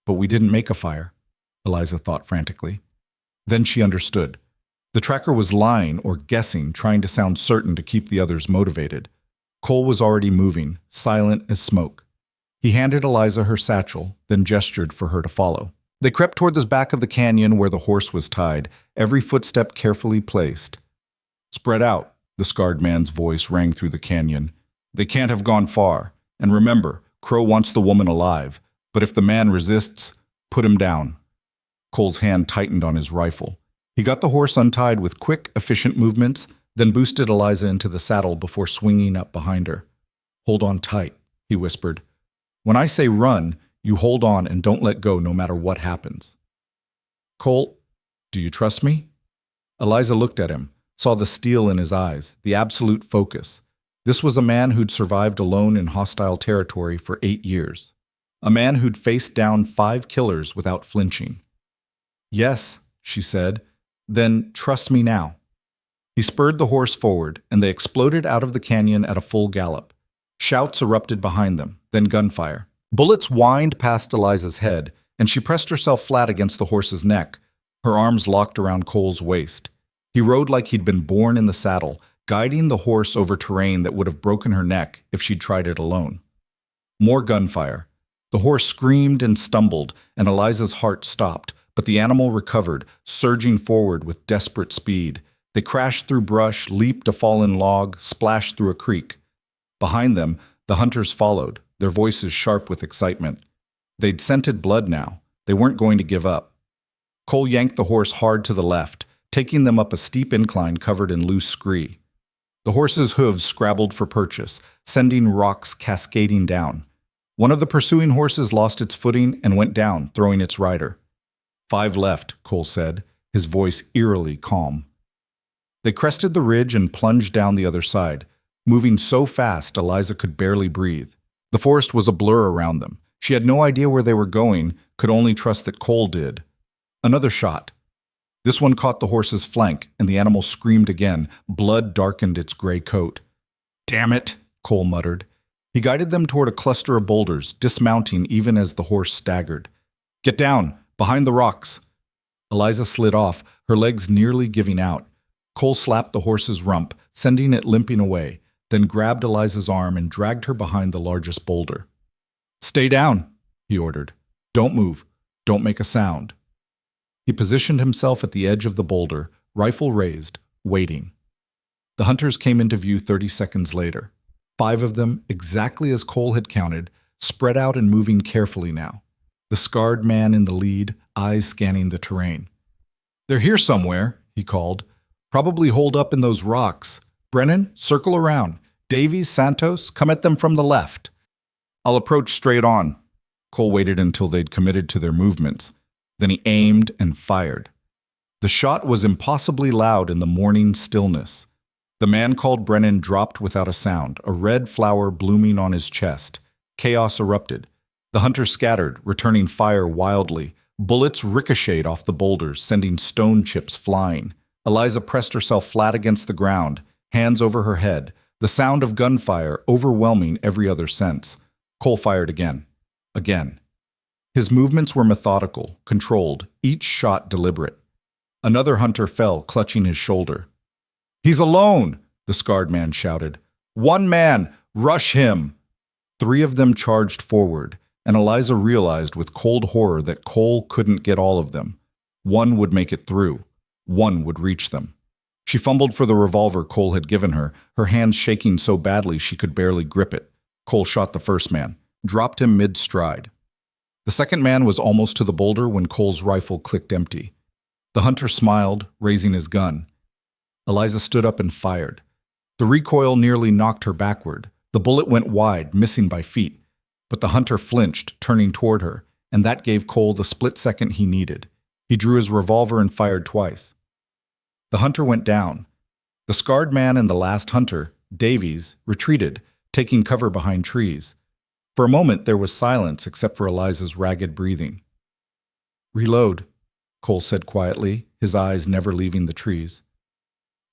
"But we didn't make a fire," Eliza thought frantically. Then she understood. The tracker was lying or guessing, trying to sound certain to keep the others motivated. Cole was already moving, silent as smoke. He handed Eliza her satchel, then gestured for her to follow. They crept toward the back of the canyon where the horse was tied, every footstep carefully placed. "Spread out," the scarred man's voice rang through the canyon. "They can't have gone far. And remember, Crow wants the woman alive, but if the man resists, put him down." Cole's hand tightened on his rifle. He got the horse untied with quick, efficient movements, then boosted Eliza into the saddle before swinging up behind her. "Hold on tight," he whispered. "When I say run, you hold on and don't let go no matter what happens." "Cole, do you trust me?" Eliza looked at him, saw the steel in his eyes, the absolute focus. This was a man who'd survived alone in hostile territory for 8 years. A man who'd faced down 5 killers without flinching. "Yes," she said. "Then trust me now." He spurred the horse forward, and they exploded out of the canyon at a full gallop. Shouts erupted behind them, then gunfire. Bullets whined past Eliza's head, and she pressed herself flat against the horse's neck, her arms locked around Cole's waist. He rode like he'd been born in the saddle, guiding the horse over terrain that would have broken her neck if she'd tried it alone. More gunfire. The horse screamed and stumbled, and Eliza's heart stopped, but the animal recovered, surging forward with desperate speed. They crashed through brush, leaped a fallen log, splashed through a creek. Behind them, the hunters followed, their voices sharp with excitement. They'd scented blood now. They weren't going to give up. Cole yanked the horse hard to the left, taking them up a steep incline covered in loose scree. The horse's hooves scrabbled for purchase, sending rocks cascading down. One of the pursuing horses lost its footing and went down, throwing its rider. 5 left, Cole said, his voice eerily calm. They crested the ridge and plunged down the other side, moving so fast Eliza could barely breathe. The forest was a blur around them. She had no idea where they were going, could only trust that Cole did. Another shot. This one caught the horse's flank, and the animal screamed again. Blood darkened its gray coat. "Damn it," Cole muttered. He guided them toward a cluster of boulders, dismounting even as the horse staggered. "Get down, behind the rocks." Eliza slid off, her legs nearly giving out. Cole slapped the horse's rump, sending it limping away, then grabbed Eliza's arm and dragged her behind the largest boulder. "Stay down," he ordered. "Don't move. Don't make a sound." He positioned himself at the edge of the boulder, rifle raised, waiting. The hunters came into view 30 seconds later. 5 of them, exactly as Cole had counted, spread out and moving carefully now. The scarred man in the lead, eyes scanning the terrain. "They're here somewhere," he called. "Probably holed up in those rocks. Brennan, circle around. Davies, Santos, come at them from the left." "I'll approach straight on." Cole waited until they'd committed to their movements. Then he aimed and fired. The shot was impossibly loud in the morning stillness. The man called Brennan dropped without a sound, a red flower blooming on his chest. Chaos erupted. The hunters scattered, returning fire wildly. Bullets ricocheted off the boulders, sending stone chips flying. Eliza pressed herself flat against the ground, hands over her head, the sound of gunfire overwhelming every other sense. Cole fired again. Again. His movements were methodical, controlled, each shot deliberate. Another hunter fell, clutching his shoulder. "He's alone!" the scarred man shouted. "One man! Rush him!" 3 of them charged forward, and Eliza realized with cold horror that Cole couldn't get all of them. One would make it through. One would reach them. She fumbled for the revolver Cole had given her, her hands shaking so badly she could barely grip it. Cole shot the first man, dropped him mid-stride. The second man was almost to the boulder when Cole's rifle clicked empty. The hunter smiled, raising his gun. Eliza stood up and fired. The recoil nearly knocked her backward. The bullet went wide, missing by feet. But the hunter flinched, turning toward her, and that gave Cole the split second he needed. He drew his revolver and fired twice. The hunter went down. The scarred man and the last hunter, Davies, retreated, taking cover behind trees. For a moment there was silence except for Eliza's ragged breathing. "Reload," Cole said quietly, his eyes never leaving the trees.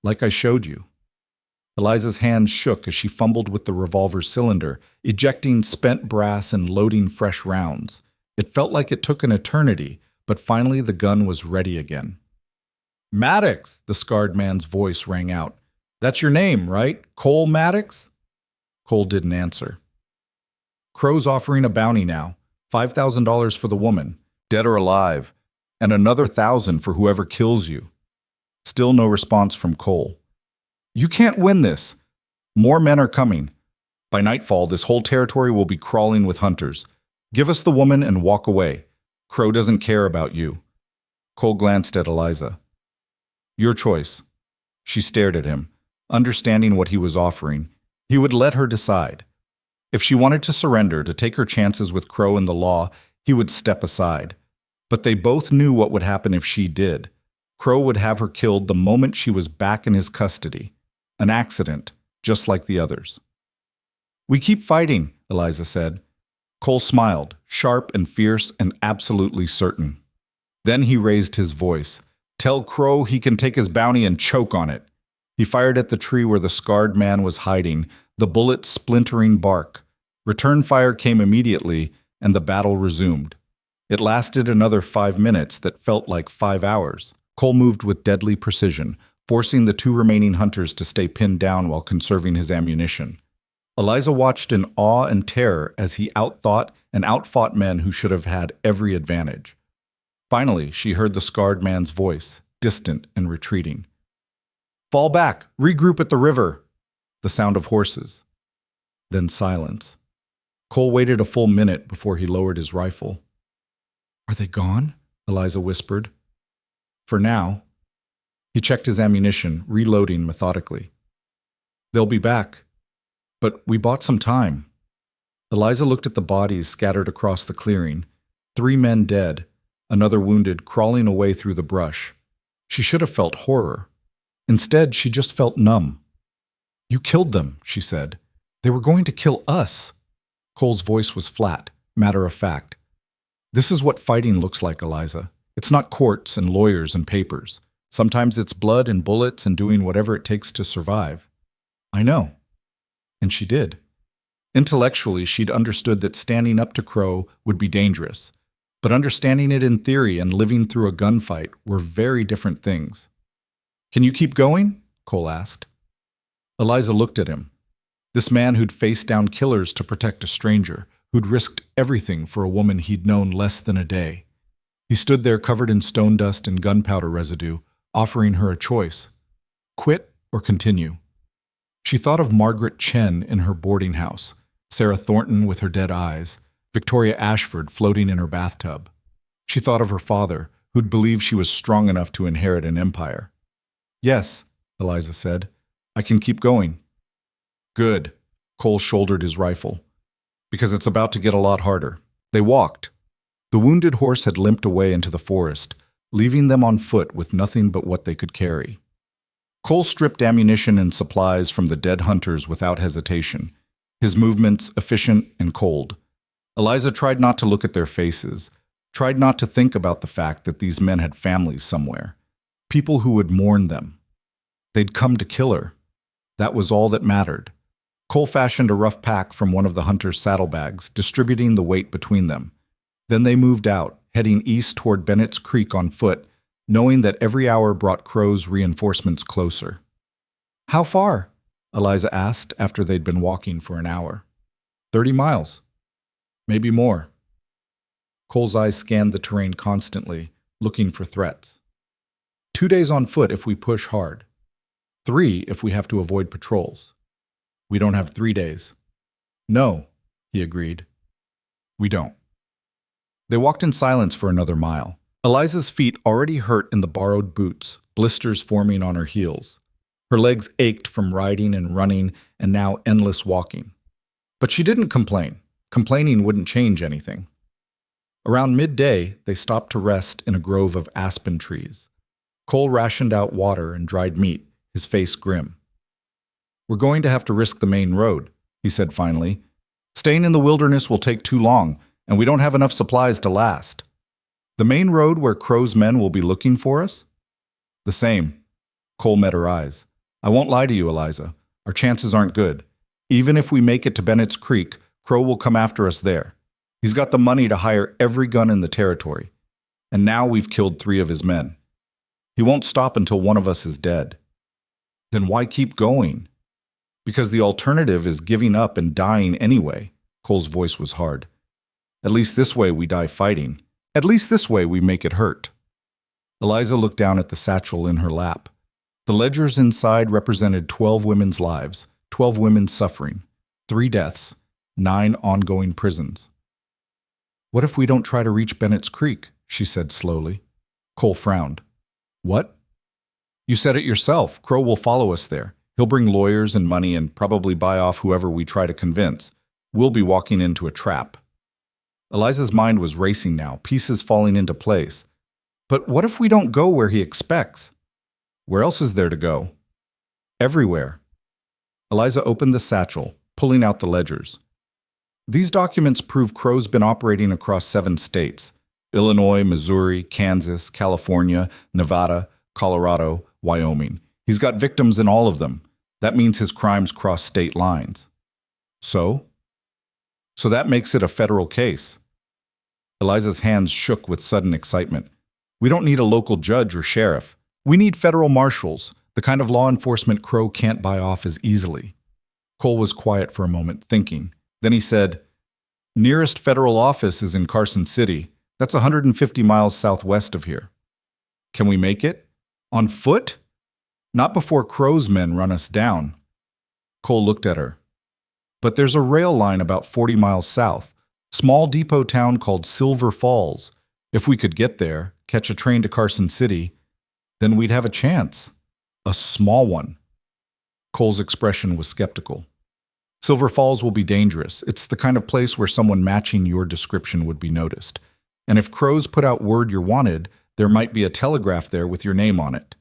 "Like I showed you." Eliza's hands shook as she fumbled with the revolver's cylinder, ejecting spent brass and loading fresh rounds. It felt like it took an eternity, but finally the gun was ready again. "Maddox," the scarred man's voice rang out. "That's your name, right? Cole Maddox?" Cole didn't answer. Crow's offering a bounty now, $5,000 for the woman, dead or alive, and another 1,000 for whoever kills you. Still no response from Cole. You can't win this. More men are coming. By nightfall, this whole territory will be crawling with hunters. Give us the woman and walk away. Crow doesn't care about you. Cole glanced at Eliza. Your choice. She stared at him, understanding what he was offering. He would let her decide. If she wanted to surrender, to take her chances with Crow and the law, he would step aside. But they both knew what would happen if she did. Crow would have her killed the moment she was back in his custody. An accident, just like the others. We keep fighting, Eliza said. Cole smiled, sharp and fierce and absolutely certain. Then he raised his voice. Tell Crow he can take his bounty and choke on it. He fired at the tree where the scarred man was hiding, the bullet splintering bark. Return fire came immediately, and the battle resumed. It lasted another 5 minutes that felt like 5 hours. Cole moved with deadly precision, forcing the 2 remaining hunters to stay pinned down while conserving his ammunition. Eliza watched in awe and terror as he outthought and outfought men who should have had every advantage. Finally, she heard the scarred man's voice, distant and retreating. Fall back! Regroup at the river! The sound of horses. Then silence. Cole waited a full minute before he lowered his rifle. Are they gone? Eliza whispered. For now. He checked his ammunition, reloading methodically. They'll be back. But we bought some time. Eliza looked at the bodies scattered across the clearing. 3 men dead, another wounded, crawling away through the brush. She should have felt horror. Instead, she just felt numb. You killed them, she said. They were going to kill us. Cole's voice was flat, matter of fact. This is what fighting looks like, Eliza. It's not courts and lawyers and papers. Sometimes it's blood and bullets and doing whatever it takes to survive. I know. And she did. Intellectually, she'd understood that standing up to Crow would be dangerous. But understanding it in theory and living through a gunfight were very different things. Can you keep going? Cole asked. Eliza looked at him. This man who'd faced down killers to protect a stranger, who'd risked everything for a woman he'd known less than a day. He stood there covered in stone dust and gunpowder residue, offering her a choice. Quit or continue. She thought of Margaret Chen in her boarding house, Sarah Thornton with her dead eyes, Victoria Ashford floating in her bathtub. She thought of her father, who'd believed she was strong enough to inherit an empire. Yes, Eliza said. I can keep going. Good. Cole shouldered his rifle. Because it's about to get a lot harder. They walked. The wounded horse had limped away into the forest, leaving them on foot with nothing but what they could carry. Cole stripped ammunition and supplies from the dead hunters without hesitation, his movements efficient and cold. Eliza tried not to look at their faces, tried not to think about the fact that these men had families somewhere, people who would mourn them. They'd come to kill her. That was all that mattered. Cole fashioned a rough pack from one of the hunters' saddlebags, distributing the weight between them. Then they moved out, heading east toward Bennett's Creek on foot, knowing that every hour brought Crow's reinforcements closer. How far? Eliza asked after they'd been walking for an hour. 30 miles. Maybe more. Cole's eyes scanned the terrain constantly, looking for threats. 2 days on foot if we push hard. 3 if we have to avoid patrols. We don't have 3 days. No, he agreed. We don't. They walked in silence for another mile. Eliza's feet already hurt in the borrowed boots, blisters forming on her heels. Her legs ached from riding and running and now endless walking. But she didn't complain. Complaining wouldn't change anything. Around midday, they stopped to rest in a grove of aspen trees. Cole rationed out water and dried meat, his face grim. We're going to have to risk the main road, he said finally. Staying in the wilderness will take too long, and we don't have enough supplies to last. The main road where Crow's men will be looking for us? The same. Cole met her eyes. I won't lie to you, Eliza. Our chances aren't good. Even if we make it to Bennett's Creek, Crow will come after us there. He's got the money to hire every gun in the territory. And now we've killed 3 of his men. He won't stop until one of us is dead. Then why keep going? Because the alternative is giving up and dying anyway. Cole's voice was hard. At least this way we die fighting. At least this way we make it hurt. Eliza looked down at the satchel in her lap. The ledgers inside represented 12 women's lives, 12 women's suffering, 3 deaths, 9 ongoing prisons. What if we don't try to reach Bennett's Creek? She said slowly. Cole frowned. What? You said it yourself. Crow will follow us there. He'll bring lawyers and money and probably buy off whoever we try to convince. We'll be walking into a trap. Eliza's mind was racing now, pieces falling into place. But what if we don't go where he expects? Where else is there to go? Everywhere. Eliza opened the satchel, pulling out the ledgers. These documents prove Crow's been operating across 7 states: Illinois, Missouri, Kansas, California, Nevada, Colorado, Wyoming. He's got victims in all of them. That means his crimes cross state lines. So that makes it a federal case. Eliza's hands shook with sudden excitement. We don't need a local judge or sheriff. We need federal marshals, the kind of law enforcement Crow can't buy off as easily. Cole was quiet for a moment, thinking. Then he said, Nearest federal office is in Carson City. That's 150 miles southwest of here. Can we make it? On foot? Not before Crow's men run us down. Cole looked at her. But there's a rail line about 40 miles south, small depot town called Silver Falls. If we could get there, catch a train to Carson City, then we'd have a chance. A small one. Cole's expression was skeptical. Silver Falls will be dangerous. It's the kind of place where someone matching your description would be noticed. And if Crows put out word you're wanted, there might be a telegraph there with your name on it.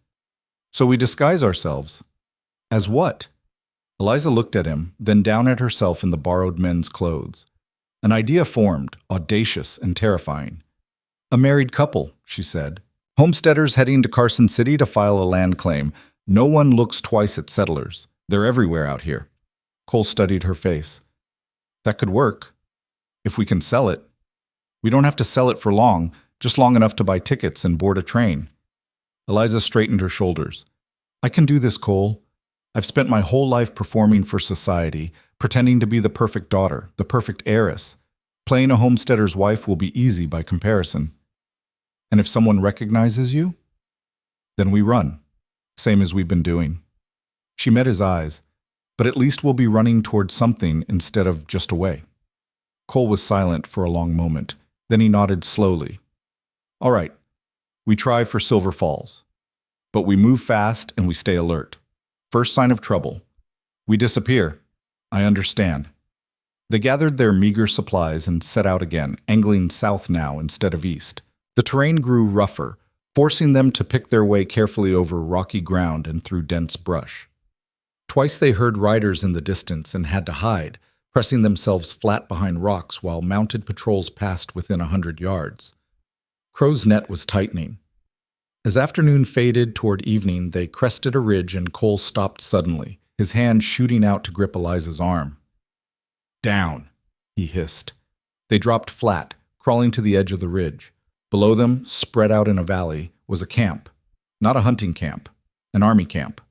So we disguise ourselves. As what? Eliza looked at him, then down at herself in the borrowed men's clothes. An idea formed, audacious and terrifying. A married couple, she said. Homesteaders heading to Carson City to file a land claim. No one looks twice at settlers. They're everywhere out here. Cole studied her face. That could work. If we can sell it. We don't have to sell it for long, just long enough to buy tickets and board a train. Eliza straightened her shoulders. I can do this, Cole. I've spent my whole life performing for society, pretending to be the perfect daughter, the perfect heiress. Playing a homesteader's wife will be easy by comparison. And if someone recognizes you, then we run, same as we've been doing. She met his eyes, but at least we'll be running towards something instead of just away. Cole was silent for a long moment. Then he nodded slowly. All right, we try for Silver Falls. But we move fast and we stay alert. First sign of trouble. We disappear. I understand. They gathered their meager supplies and set out again, angling south now instead of east. The terrain grew rougher, forcing them to pick their way carefully over rocky ground and through dense brush. Twice they heard riders in the distance and had to hide, pressing themselves flat behind rocks while mounted patrols passed within 100 yards. Crow's net was tightening. As afternoon faded toward evening, they crested a ridge and Cole stopped suddenly, his hand shooting out to grip Eliza's arm. Down, he hissed. They dropped flat, crawling to the edge of the ridge. Below them, spread out in a valley, was a camp. Not a hunting camp, an army camp.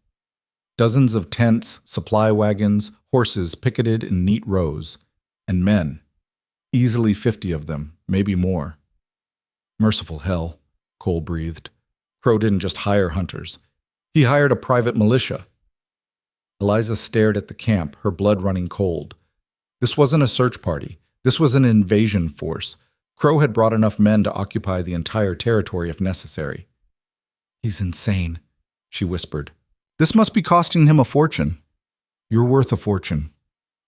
Dozens of tents, supply wagons, horses picketed in neat rows, and men. Easily 50 of them, maybe more. Merciful hell, Cole breathed. Crow didn't just hire hunters. He hired a private militia. Eliza stared at the camp, her blood running cold. This wasn't a search party. This was an invasion force. Crow had brought enough men to occupy the entire territory if necessary. He's insane, she whispered. This must be costing him a fortune. You're worth a fortune.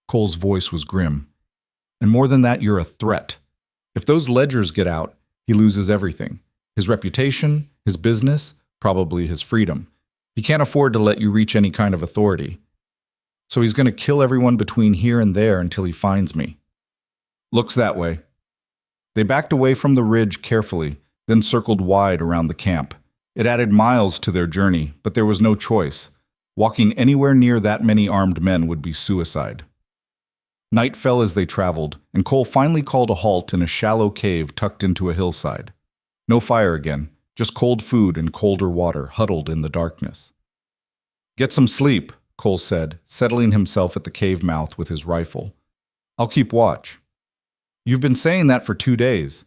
Cole's voice was grim. And more than that, you're a threat. If those ledgers get out, he loses everything. His reputation, his business, probably his freedom. He can't afford to let you reach any kind of authority. So he's going to kill everyone between here and there until he finds me. Looks that way. They backed away from the ridge carefully, then circled wide around the camp. It added miles to their journey, but there was no choice. Walking anywhere near that many armed men would be suicide. Night fell as they traveled, and Cole finally called a halt in a shallow cave tucked into a hillside. No fire again, just cold food and colder water huddled in the darkness. Get some sleep, Cole said, settling himself at the cave mouth with his rifle. I'll keep watch. You've been saying that for 2 days.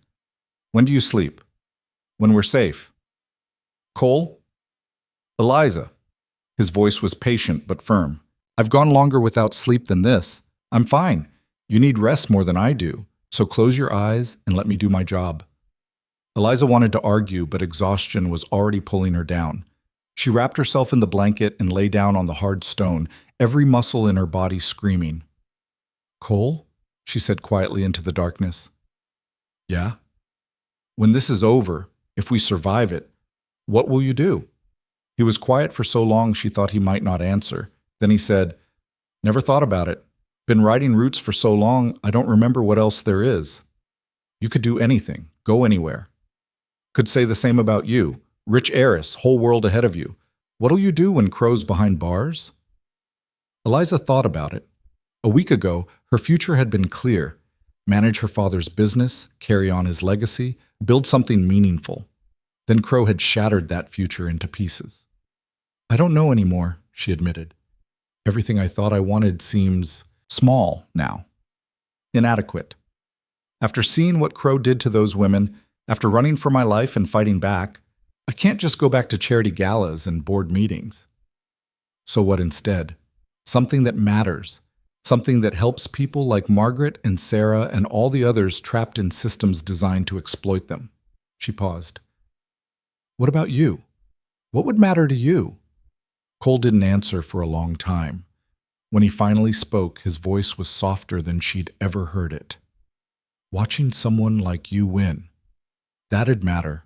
When do you sleep? When we're safe. Cole? Eliza. His voice was patient but firm. I've gone longer without sleep than this. I'm fine. You need rest more than I do, so close your eyes and let me do my job. Eliza wanted to argue, but exhaustion was already pulling her down. She wrapped herself in the blanket and lay down on the hard stone, every muscle in her body screaming. Cole? She said quietly into the darkness. Yeah? When this is over, if we survive it, what will you do? He was quiet for so long she thought he might not answer. Then he said, Never thought about it. Been riding routes for so long, I don't remember what else there is. You could do anything, go anywhere. Could say the same about you. Rich heiress, whole world ahead of you. What'll you do when Crow's behind bars? Eliza thought about it. A week ago, her future had been clear. Manage her father's business, carry on his legacy, build something meaningful. Then Crow had shattered that future into pieces. I don't know anymore, she admitted. Everything I thought I wanted seems small now. Inadequate. After seeing what Crow did to those women, after running for my life and fighting back, I can't just go back to charity galas and board meetings. So what instead? Something that matters. Something that helps people like Margaret and Sarah and all the others trapped in systems designed to exploit them. She paused. What about you? What would matter to you? Cole didn't answer for a long time. When he finally spoke, his voice was softer than she'd ever heard it. Watching someone like you win. That'd matter.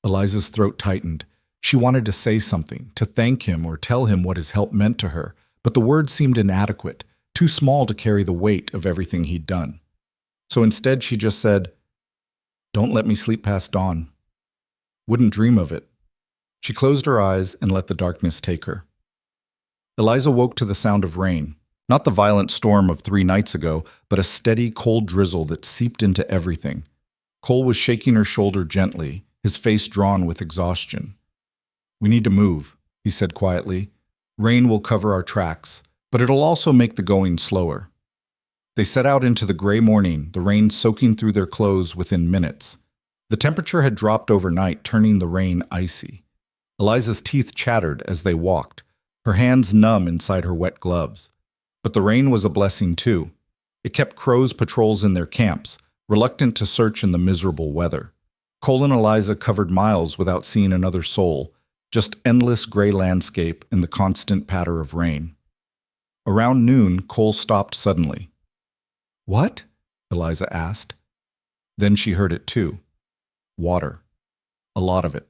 Eliza's throat tightened. She wanted to say something, to thank him or tell him what his help meant to her, but the words seemed inadequate, too small to carry the weight of everything he'd done. So instead she just said, Don't let me sleep past dawn. Wouldn't dream of it. She closed her eyes and let the darkness take her. Eliza woke to the sound of rain, not the violent storm of 3 nights ago, but a steady, cold drizzle that seeped into everything. Cole was shaking her shoulder gently, his face drawn with exhaustion. We need to move, he said quietly. Rain will cover our tracks, but it'll also make the going slower. They set out into the gray morning, the rain soaking through their clothes within minutes. The temperature had dropped overnight, turning the rain icy. Eliza's teeth chattered as they walked, her hands numb inside her wet gloves. But the rain was a blessing too. It kept Crow's patrols in their camps, reluctant to search in the miserable weather. Cole and Eliza covered miles without seeing another soul, just endless gray landscape and the constant patter of rain. Around noon, Cole stopped suddenly. What? Eliza asked. Then she heard it too. Water. A lot of it.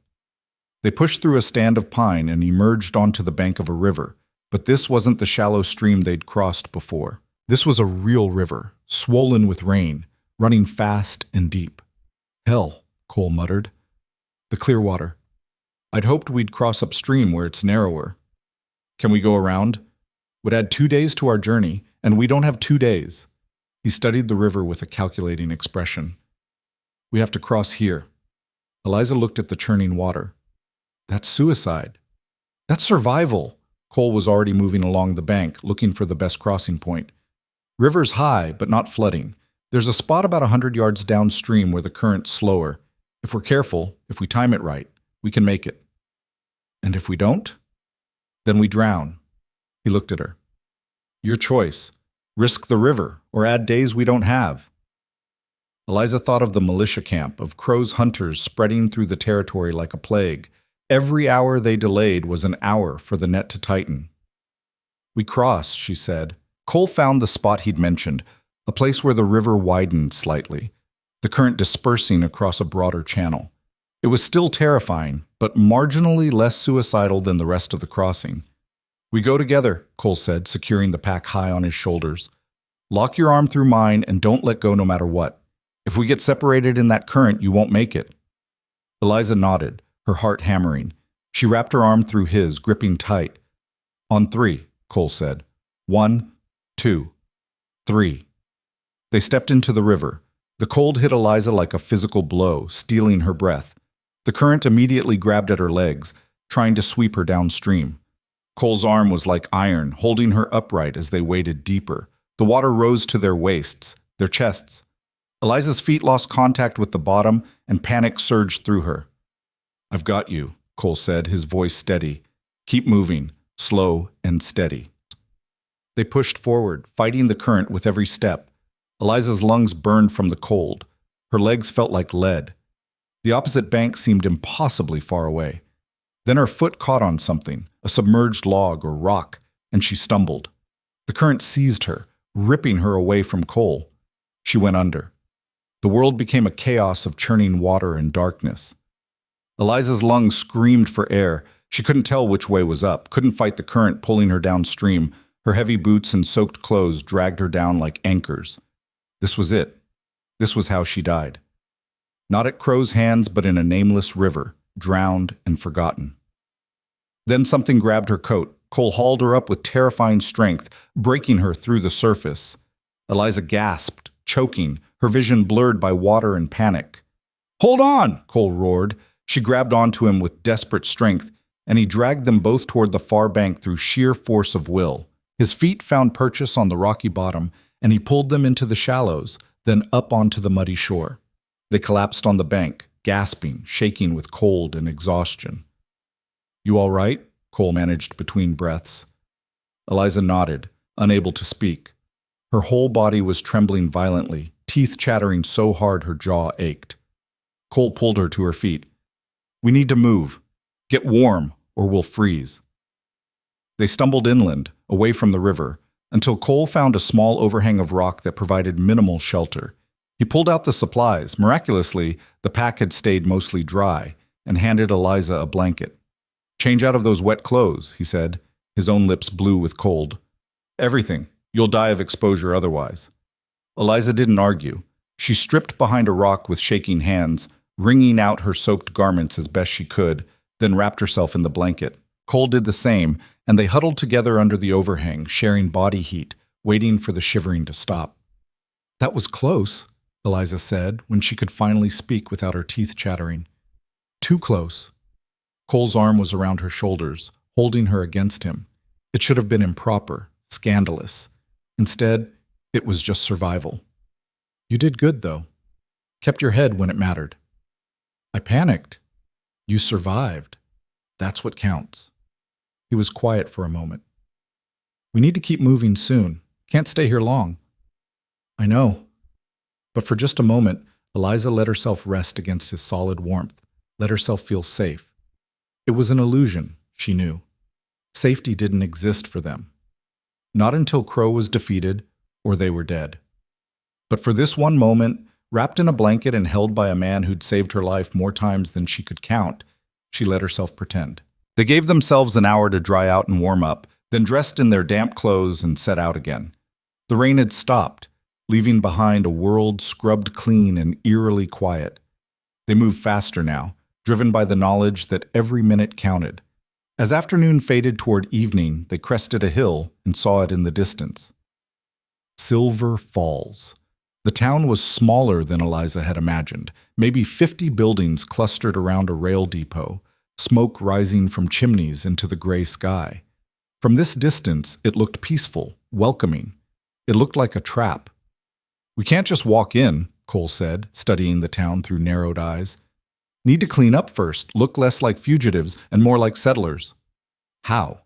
They pushed through a stand of pine and emerged onto the bank of a river, but this wasn't the shallow stream they'd crossed before. This was a real river, swollen with rain, running fast and deep. Hell, Cole muttered. The clear water. I'd hoped we'd cross upstream where it's narrower. Can we go around? Would add 2 days to our journey, and we don't have 2 days. He studied the river with a calculating expression. We have to cross here. Eliza looked at the churning water. That's suicide. That's survival. Cole was already moving along the bank, looking for the best crossing point. River's high, but not flooding. There's a spot about 100 yards downstream where the current's slower. If we're careful, if we time it right, we can make it. And if we don't? Then we drown. He looked at her. Your choice. Risk the river, or add days we don't have. Eliza thought of the militia camp, of Crow's hunters spreading through the territory like a plague. Every hour they delayed was an hour for the net to tighten. We cross, she said. Cole found the spot he'd mentioned, a place where the river widened slightly, the current dispersing across a broader channel. It was still terrifying, but marginally less suicidal than the rest of the crossing. We go together, Cole said, securing the pack high on his shoulders. Lock your arm through mine and don't let go no matter what. If we get separated in that current, you won't make it. Eliza nodded, her heart hammering. She wrapped her arm through his, gripping tight. On 3, Cole said. 1, 2, 3. They stepped into the river. The cold hit Eliza like a physical blow, stealing her breath. The current immediately grabbed at her legs, trying to sweep her downstream. Cole's arm was like iron, holding her upright as they waded deeper, The water rose to their waists, their chests. Eliza's feet lost contact with the bottom, and panic surged through her. "I've got you," Cole said, his voice steady. "Keep moving, slow and steady." They pushed forward, fighting the current with every step. Eliza's lungs burned from the cold. Her legs felt like lead. The opposite bank seemed impossibly far away. Then her foot caught on something, a submerged log or rock, and she stumbled. The current seized her, ripping her away from Cole. She went under. The world became a chaos of churning water and darkness. Eliza's lungs screamed for air. She couldn't tell which way was up, couldn't fight the current pulling her downstream. Her heavy boots and soaked clothes dragged her down like anchors. This was it. This was how she died. Not at Crow's hands, but in a nameless river, drowned and forgotten. Then something grabbed her coat. Cole hauled her up with terrifying strength, breaking her through the surface. Eliza gasped, choking, her vision blurred by water and panic. "Hold on!" Cole roared. She grabbed onto him with desperate strength, and he dragged them both toward the far bank through sheer force of will. His feet found purchase on the rocky bottom, and he pulled them into the shallows, then up onto the muddy shore. They collapsed on the bank, gasping, shaking with cold and exhaustion. "You all right?" Cole managed between breaths. Eliza nodded, unable to speak. Her whole body was trembling violently, teeth chattering so hard her jaw ached. Cole pulled her to her feet. "We need to move. Get warm, or we'll freeze." They stumbled inland, away from the river, until Cole found a small overhang of rock that provided minimal shelter. He pulled out the supplies. Miraculously, the pack had stayed mostly dry, and handed Eliza a blanket. "Change out of those wet clothes," he said, his own lips blue with cold. "Everything. You'll die of exposure otherwise." Eliza didn't argue. She stripped behind a rock with shaking hands, wringing out her soaked garments as best she could, then wrapped herself in the blanket. Cole did the same, and they huddled together under the overhang, sharing body heat, waiting for the shivering to stop. "That was close," Eliza said, when she could finally speak without her teeth chattering. "Too close." Cole's arm was around her shoulders, holding her against him. It should have been improper, scandalous. Instead, it was just survival. "You did good, though. Kept your head when it mattered." "I panicked." "You survived. That's what counts." He was quiet for a moment. "We need to keep moving soon. Can't stay here long." "I know." But for just a moment, Eliza let herself rest against his solid warmth, let herself feel safe. It was an illusion, she knew. Safety didn't exist for them. Not until Crow was defeated or they were dead. But for this one moment, wrapped in a blanket and held by a man who'd saved her life more times than she could count, she let herself pretend. They gave themselves an hour to dry out and warm up, then dressed in their damp clothes and set out again. The rain had stopped, leaving behind a world scrubbed clean and eerily quiet. They moved faster now, driven by the knowledge that every minute counted. As afternoon faded toward evening, they crested a hill and saw it in the distance. Silver Falls. The town was smaller than Eliza had imagined, maybe 50 buildings clustered around a rail depot, smoke rising from chimneys into the gray sky. From this distance, it looked peaceful, welcoming. It looked like a trap. "We can't just walk in," Cole said, studying the town through narrowed eyes. "Need to clean up first, look less like fugitives and more like settlers." "How?"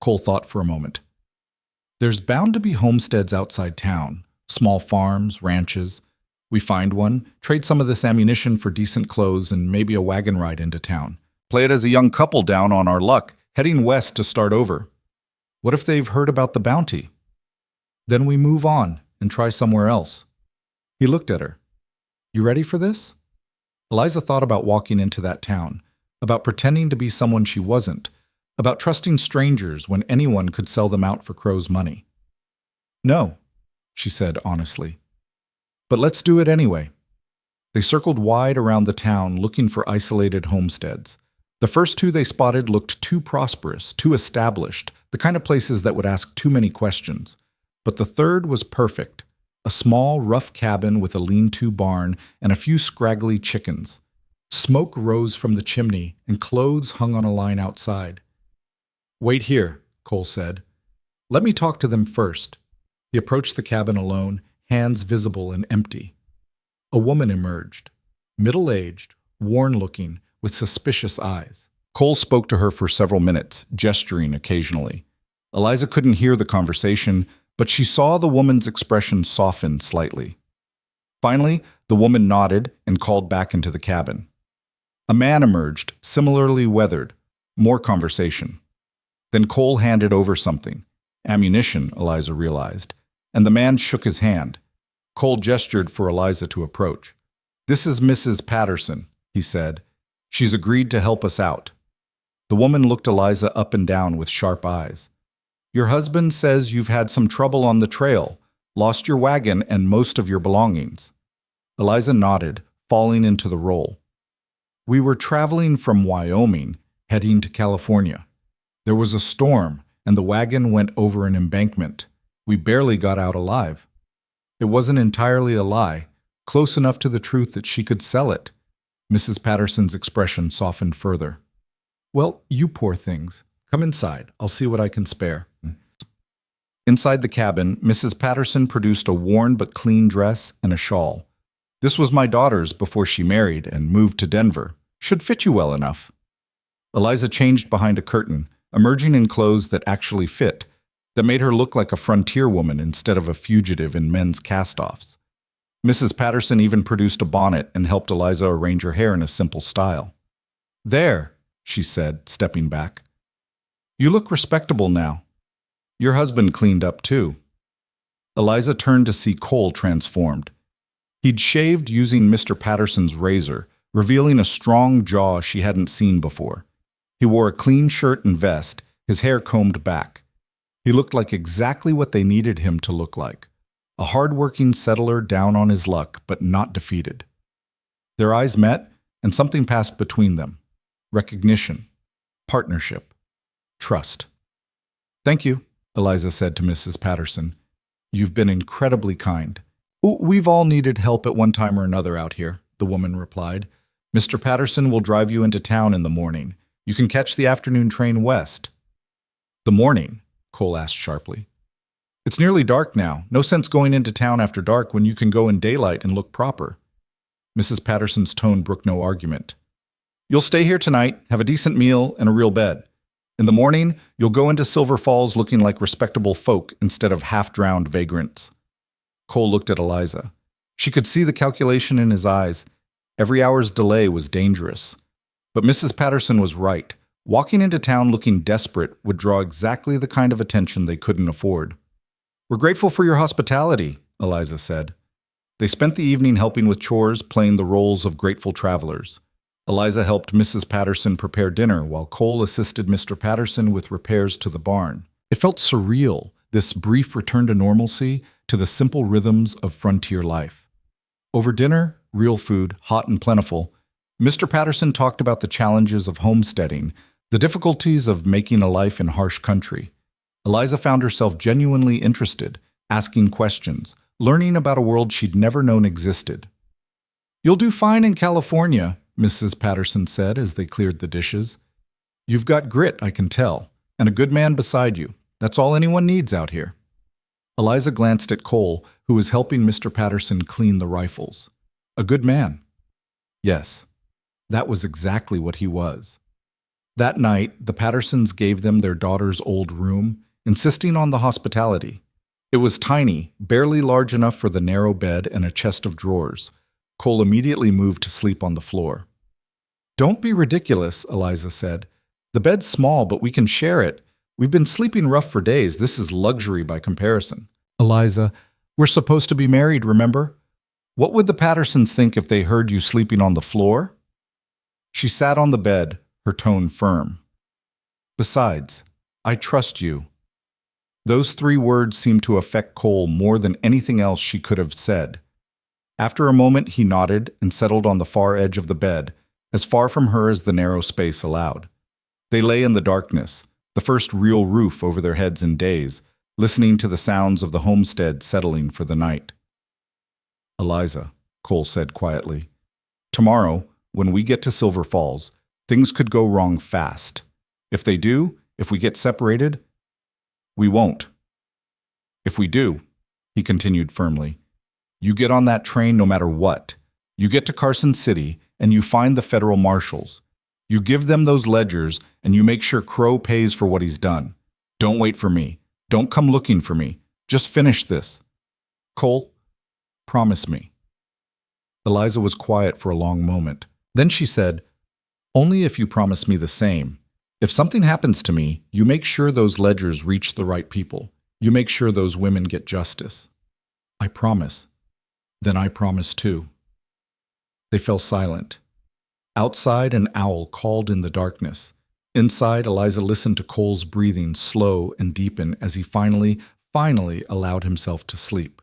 Cole thought for a moment. "There's bound to be homesteads outside town, small farms, ranches. We find one, trade some of this ammunition for decent clothes and maybe a wagon ride into town. Play it as a young couple down on our luck, heading west to start over. What if they've heard about the bounty? Then we move on and try somewhere else." He looked at her. "You ready for this?" Eliza thought about walking into that town, about pretending to be someone she wasn't, about trusting strangers when anyone could sell them out for Crow's money. "No," she said honestly. "But let's do it anyway." They circled wide around the town looking for isolated homesteads. The first two they spotted looked too prosperous, too established, the kind of places that would ask too many questions. But the third was perfect. A small, rough cabin with a lean-to barn and a few scraggly chickens. Smoke rose from the chimney, and clothes hung on a line outside. "Wait here," Cole said. "Let me talk to them first." He approached the cabin alone, hands visible and empty. A woman emerged, middle-aged, worn-looking, with suspicious eyes. Cole spoke to her for several minutes, gesturing occasionally. Eliza couldn't hear the conversation, but she saw the woman's expression soften slightly. Finally, the woman nodded and called back into the cabin. A man emerged, similarly weathered. More conversation. Then Cole handed over something. Ammunition, Eliza realized, and the man shook his hand. Cole gestured for Eliza to approach. "This is Mrs. Patterson," he said. "She's agreed to help us out." The woman looked Eliza up and down with sharp eyes. "Your husband says you've had some trouble on the trail, lost your wagon and most of your belongings." Eliza nodded, falling into the role. "We were traveling from Wyoming, heading to California. There was a storm, and the wagon went over an embankment. We barely got out alive." It wasn't entirely a lie, close enough to the truth that she could sell it. Mrs. Patterson's expression softened further. "Well, you poor things. Come inside. I'll see what I can spare." Inside the cabin, Mrs. Patterson produced a worn but clean dress and a shawl. "This was my daughter's before she married and moved to Denver. Should fit you well enough." Eliza changed behind a curtain, emerging in clothes that actually fit, that made her look like a frontier woman instead of a fugitive in men's cast-offs. Mrs. Patterson even produced a bonnet and helped Eliza arrange her hair in a simple style. "There," she said, stepping back. "You look respectable now. Your husband cleaned up too." Eliza turned to see Cole transformed. He'd shaved using Mr. Patterson's razor, revealing a strong jaw she hadn't seen before. He wore a clean shirt and vest, his hair combed back. He looked like exactly what they needed him to look like. A hard-working settler down on his luck, but not defeated. Their eyes met, and something passed between them. Recognition. Partnership. Trust. "Thank you," Eliza said to Mrs. Patterson. "You've been incredibly kind." "We've all needed help at one time or another out here," the woman replied. "Mr. Patterson will drive you into town in the morning. You can catch the afternoon train west." "The morning?" Cole asked sharply. "It's nearly dark now. No sense going into town after dark when you can go in daylight and look proper." Mrs. Patterson's tone brooked no argument. "You'll stay here tonight, have a decent meal, and a real bed. In the morning, you'll go into Silver Falls looking like respectable folk instead of half-drowned vagrants." Cole looked at Eliza. She could see the calculation in his eyes. Every hour's delay was dangerous. But Mrs. Patterson was right. Walking into town looking desperate would draw exactly the kind of attention they couldn't afford. "We're grateful for your hospitality," Eliza said. They spent the evening helping with chores, playing the roles of grateful travelers. Eliza helped Mrs. Patterson prepare dinner while Cole assisted Mr. Patterson with repairs to the barn. It felt surreal, this brief return to normalcy, to the simple rhythms of frontier life. Over dinner, real food, hot and plentiful, Mr. Patterson talked about the challenges of homesteading, the difficulties of making a life in harsh country. Eliza found herself genuinely interested, asking questions, learning about a world she'd never known existed. "You'll do fine in California," Mrs. Patterson said as they cleared the dishes. "You've got grit, I can tell, and a good man beside you. That's all anyone needs out here." Eliza glanced at Cole, who was helping Mr. Patterson clean the rifles. A good man. Yes, that was exactly what he was. That night, the Pattersons gave them their daughter's old room, insisting on the hospitality. It was tiny, barely large enough for the narrow bed and a chest of drawers. Cole immediately moved to sleep on the floor. "Don't be ridiculous," Eliza said. "The bed's small, but we can share it. We've been sleeping rough for days. This is luxury by comparison." "Eliza, we're supposed to be married, remember? What would the Pattersons think if they heard you sleeping on the floor?" She sat on the bed, her tone firm. "Besides, I trust you." Those 3 words seemed to affect Cole more than anything else she could have said. After a moment, he nodded and settled on the far edge of the bed, as far from her as the narrow space allowed. They lay in the darkness, the first real roof over their heads in days, listening to the sounds of the homestead settling for the night. "Eliza," Cole said quietly, "tomorrow, when we get to Silver Falls, things could go wrong fast. If they do, if we get separated, we won't. If we do, he continued firmly. You get on that train no matter what. You get to Carson City, and you find the federal marshals. You give them those ledgers, and you make sure Crow pays for what he's done. Don't wait for me. Don't come looking for me. Just finish this. Cole, promise me. Eliza was quiet for a long moment. Then she said, only if you promise me the same. If something happens to me, you make sure those ledgers reach the right people. You make sure those women get justice. I promise. Then I promise too. They fell silent. Outside, an owl called in the darkness. Inside, Eliza listened to Cole's breathing slow and deepen as he finally allowed himself to sleep.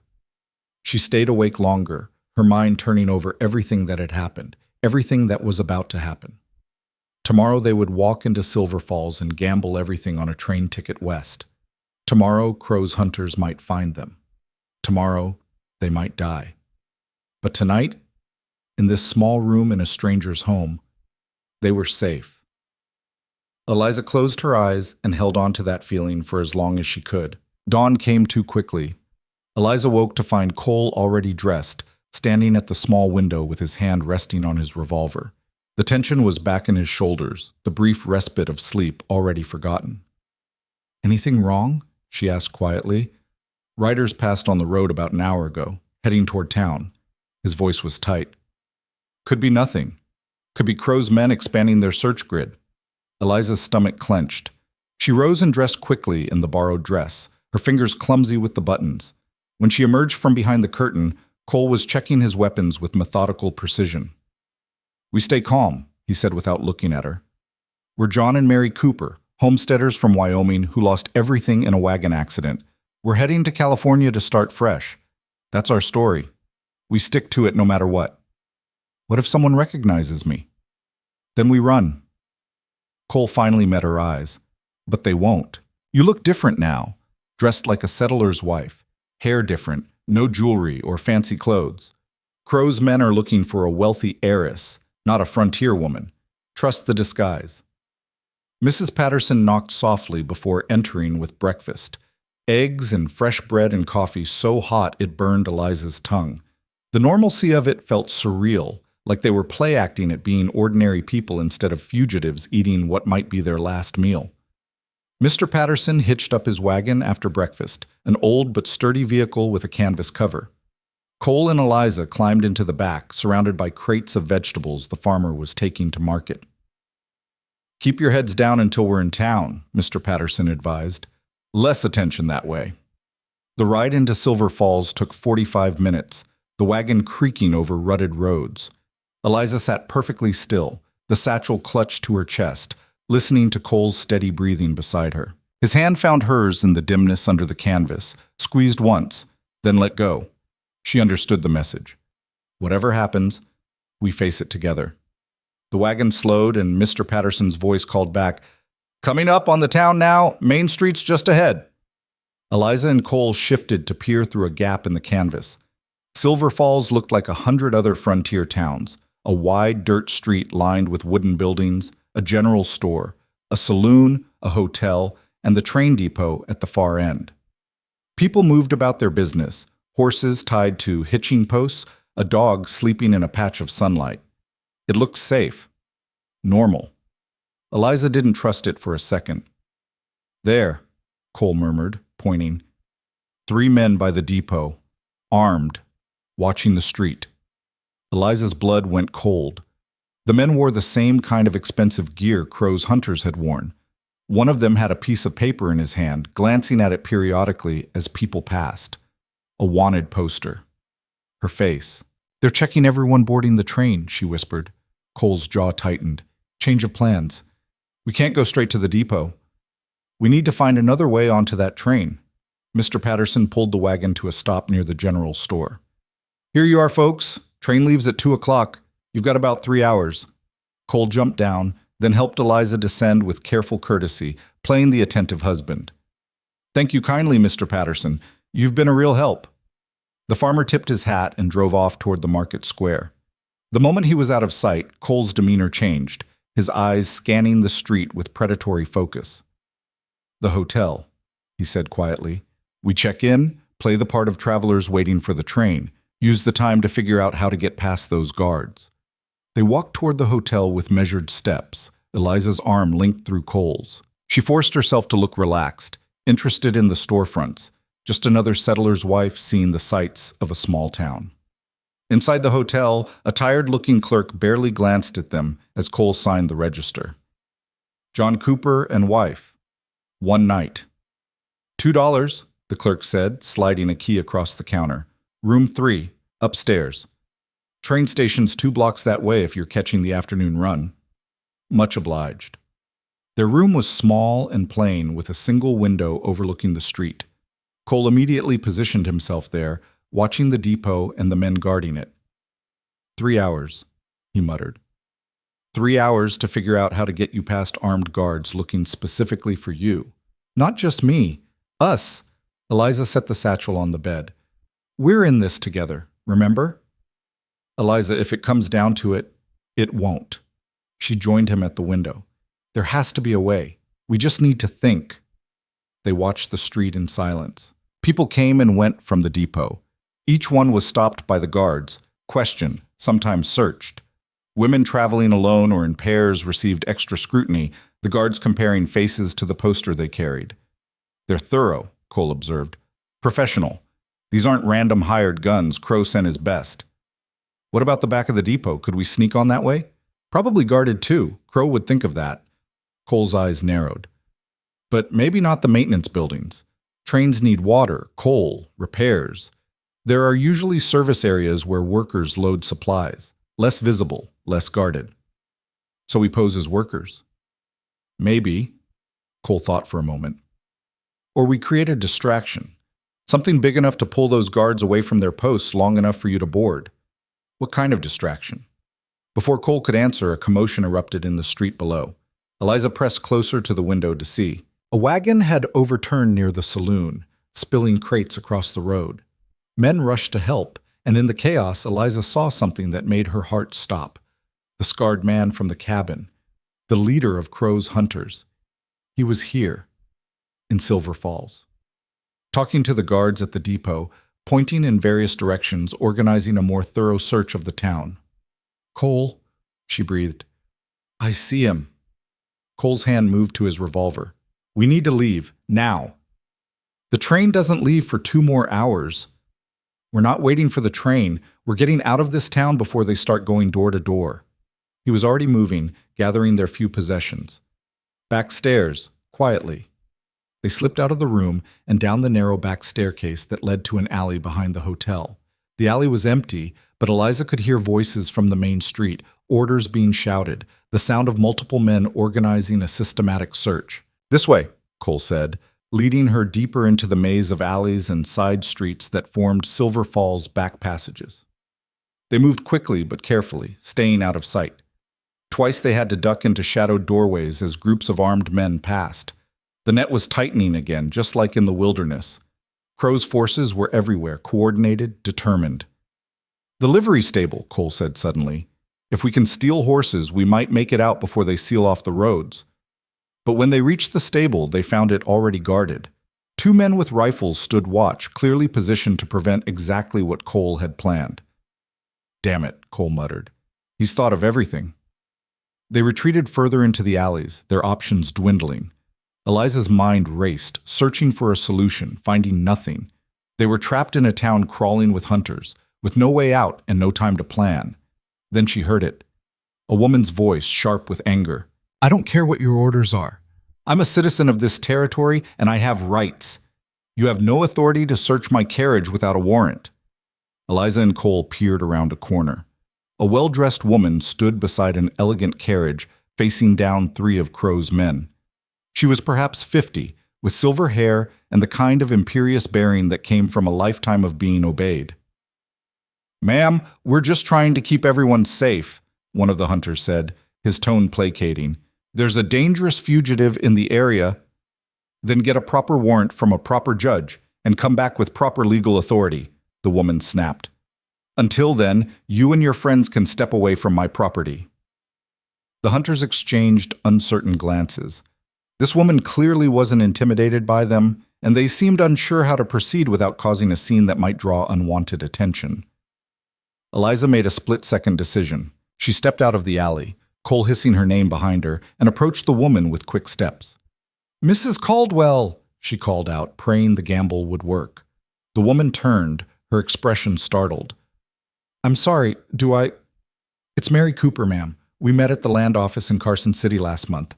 She stayed awake longer, her mind turning over everything that had happened, everything that was about to happen. Tomorrow they would walk into Silver Falls and gamble everything on a train ticket west. Tomorrow, Crow's hunters might find them. Tomorrow, they might die. But tonight, in this small room in a stranger's home, they were safe. Eliza closed her eyes and held on to that feeling for as long as she could. Dawn came too quickly. Eliza woke to find Cole already dressed, standing at the small window with his hand resting on his revolver. The tension was back in his shoulders, the brief respite of sleep already forgotten. Anything wrong? She asked quietly. Riders passed on the road about an hour ago, heading toward town. His voice was tight. Could be nothing. Could be Crow's men expanding their search grid. Eliza's stomach clenched. She rose and dressed quickly in the borrowed dress, her fingers clumsy with the buttons. When she emerged from behind the curtain, Cole was checking his weapons with methodical precision. We stay calm, he said without looking at her. We're John and Mary Cooper, homesteaders from Wyoming who lost everything in a wagon accident. We're heading to California to start fresh. That's our story. We stick to it no matter what. What if someone recognizes me? Then we run. Cole finally met her eyes. But they won't. You look different now, dressed like a settler's wife. Hair different, no jewelry or fancy clothes. Crow's men are looking for a wealthy heiress, not a frontier woman. Trust the disguise. Mrs. Patterson knocked softly before entering with breakfast. Eggs and fresh bread and coffee so hot it burned Eliza's tongue. The normalcy of it felt surreal, like they were play acting at being ordinary people instead of fugitives eating what might be their last meal. Mr. Patterson hitched up his wagon after breakfast, an old but sturdy vehicle with a canvas cover. Cole and Eliza climbed into the back, surrounded by crates of vegetables the farmer was taking to market. Keep your heads down until we're in town, Mr. Patterson advised. Less attention that way. The ride into Silver Falls took 45 minutes, the wagon creaking over rutted roads. Eliza sat perfectly still, the satchel clutched to her chest, listening to Cole's steady breathing beside her. His hand found hers in the dimness under the canvas, squeezed once, then let go. She understood the message. Whatever happens, we face it together. The wagon slowed and Mr. Patterson's voice called back, Coming up on the town now, Main Street's just ahead. Eliza and Cole shifted to peer through a gap in the canvas. Silver Falls looked like 100 other frontier towns, a wide dirt street lined with wooden buildings, a general store, a saloon, a hotel, and the train depot at the far end. People moved about their business, horses tied to hitching posts, a dog sleeping in a patch of sunlight. It looked safe. Normal. Eliza didn't trust it for a second. There, Cole murmured, pointing. 3 men by the depot, armed, watching the street. Eliza's blood went cold. The men wore the same kind of expensive gear Crow's hunters had worn. One of them had a piece of paper in his hand, glancing at it periodically as people passed. A wanted poster. Her face. They're checking everyone boarding the train, she whispered. Cole's jaw tightened. Change of plans. We can't go straight to the depot. We need to find another way onto that train. Mr. Patterson pulled the wagon to a stop near the general store. Here you are, folks. Train leaves at 2 o'clock. You've got about 3 hours. Cole jumped down, then helped Eliza descend with careful courtesy, playing the attentive husband. Thank you kindly, Mr. Patterson. You've been a real help. The farmer tipped his hat and drove off toward the market square. The moment he was out of sight, Cole's demeanor changed, his eyes scanning the street with predatory focus. The hotel, he said quietly. We check in, Play the part of travelers waiting for the train. Use the time to figure out how to get past those guards. They walked toward the hotel with measured steps, Eliza's arm linked through Cole's. She forced herself to look relaxed, interested in the storefronts, just another settler's wife seeing the sights of a small town. Inside the hotel, a tired-looking clerk barely glanced at them as Cole signed the register. John Cooper and wife. 1 night. $2, the clerk said, sliding a key across the counter. Room 3, upstairs. Train station's 2 blocks that way if you're catching the afternoon run. Much obliged. Their room was small and plain with a single window overlooking the street. Cole immediately positioned himself there, watching the depot and the men guarding it. 3 hours, he muttered. 3 hours to figure out how to get you past armed guards looking specifically for you. Not just me, us. Eliza set the satchel on the bed. We're in this together, remember? Eliza, if it comes down to it, it won't. She joined him at the window. There has to be a way. We just need to think. They watched the street in silence. People came and went from the depot. Each one was stopped by the guards, questioned, sometimes searched. Women traveling alone or in pairs received extra scrutiny, the guards comparing faces to the poster they carried. They're thorough, Cole observed. Professional. These aren't random hired guns. Crow sent his best. What about the back of the depot? Could we sneak on that way? Probably guarded too. Crow would think of that. Cole's eyes narrowed. But maybe not the maintenance buildings. Trains need water, coal, repairs. There are usually service areas where workers load supplies. Less visible, less guarded. So we pose as workers. Maybe, Cole thought for a moment. Or we create a distraction. Something big enough to pull those guards away from their posts long enough for you to board. What kind of distraction? Before Cole could answer, a commotion erupted in the street below. Eliza pressed closer to the window to see. A wagon had overturned near the saloon, spilling crates across the road. Men rushed to help, and in the chaos, Eliza saw something that made her heart stop. The scarred man from the cabin, the leader of Crow's hunters. He was here, in Silver Falls. Talking to the guards at the depot, pointing in various directions, organizing a more thorough search of the town. Cole, she breathed. I see him. Cole's hand moved to his revolver. We need to leave, now. The train doesn't leave for 2 more hours. We're not waiting for the train. We're getting out of this town before they start going door to door. He was already moving, gathering their few possessions. Backstairs, quietly. They slipped out of the room and down the narrow back staircase that led to an alley behind the hotel. The alley was empty, but Eliza could hear voices from the main street, orders being shouted, the sound of multiple men organizing a systematic search. This way, Cole said, leading her deeper into the maze of alleys and side streets that formed Silver Falls' back passages. They moved quickly but carefully, staying out of sight. Twice they had to duck into shadowed doorways as groups of armed men passed. The net was tightening again, just like in the wilderness. Crow's forces were everywhere, coordinated, determined. The livery stable, Cole said suddenly. If we can steal horses, we might make it out before they seal off the roads. But when they reached the stable, they found it already guarded. 2 men with rifles stood watch, clearly positioned to prevent exactly what Cole had planned. Damn it, Cole muttered. He's thought of everything. They retreated further into the alleys, their options dwindling. Eliza's mind raced, searching for a solution, finding nothing. They were trapped in a town crawling with hunters, with no way out and no time to plan. Then she heard it. A woman's voice, sharp with anger. I don't care what your orders are. I'm a citizen of this territory, and I have rights. You have no authority to search my carriage without a warrant. Eliza and Cole peered around a corner. A well-dressed woman stood beside an elegant carriage, facing down 3 of Crow's men. She was perhaps 50, with silver hair and the kind of imperious bearing that came from a lifetime of being obeyed. Ma'am, we're just trying to keep everyone safe, one of the hunters said, his tone placating. There's a dangerous fugitive in the area. Then get a proper warrant from a proper judge and come back with proper legal authority, the woman snapped. Until then, you and your friends can step away from my property. The hunters exchanged uncertain glances. This woman clearly wasn't intimidated by them, and they seemed unsure how to proceed without causing a scene that might draw unwanted attention. Eliza made a split-second decision. She stepped out of the alley, Cole hissing her name behind her, and approached the woman with quick steps. "Mrs. Caldwell!" she called out, praying the gamble would work. The woman turned, her expression startled. "I'm sorry, It's Mary Cooper, ma'am. We met at the land office in Carson City last month.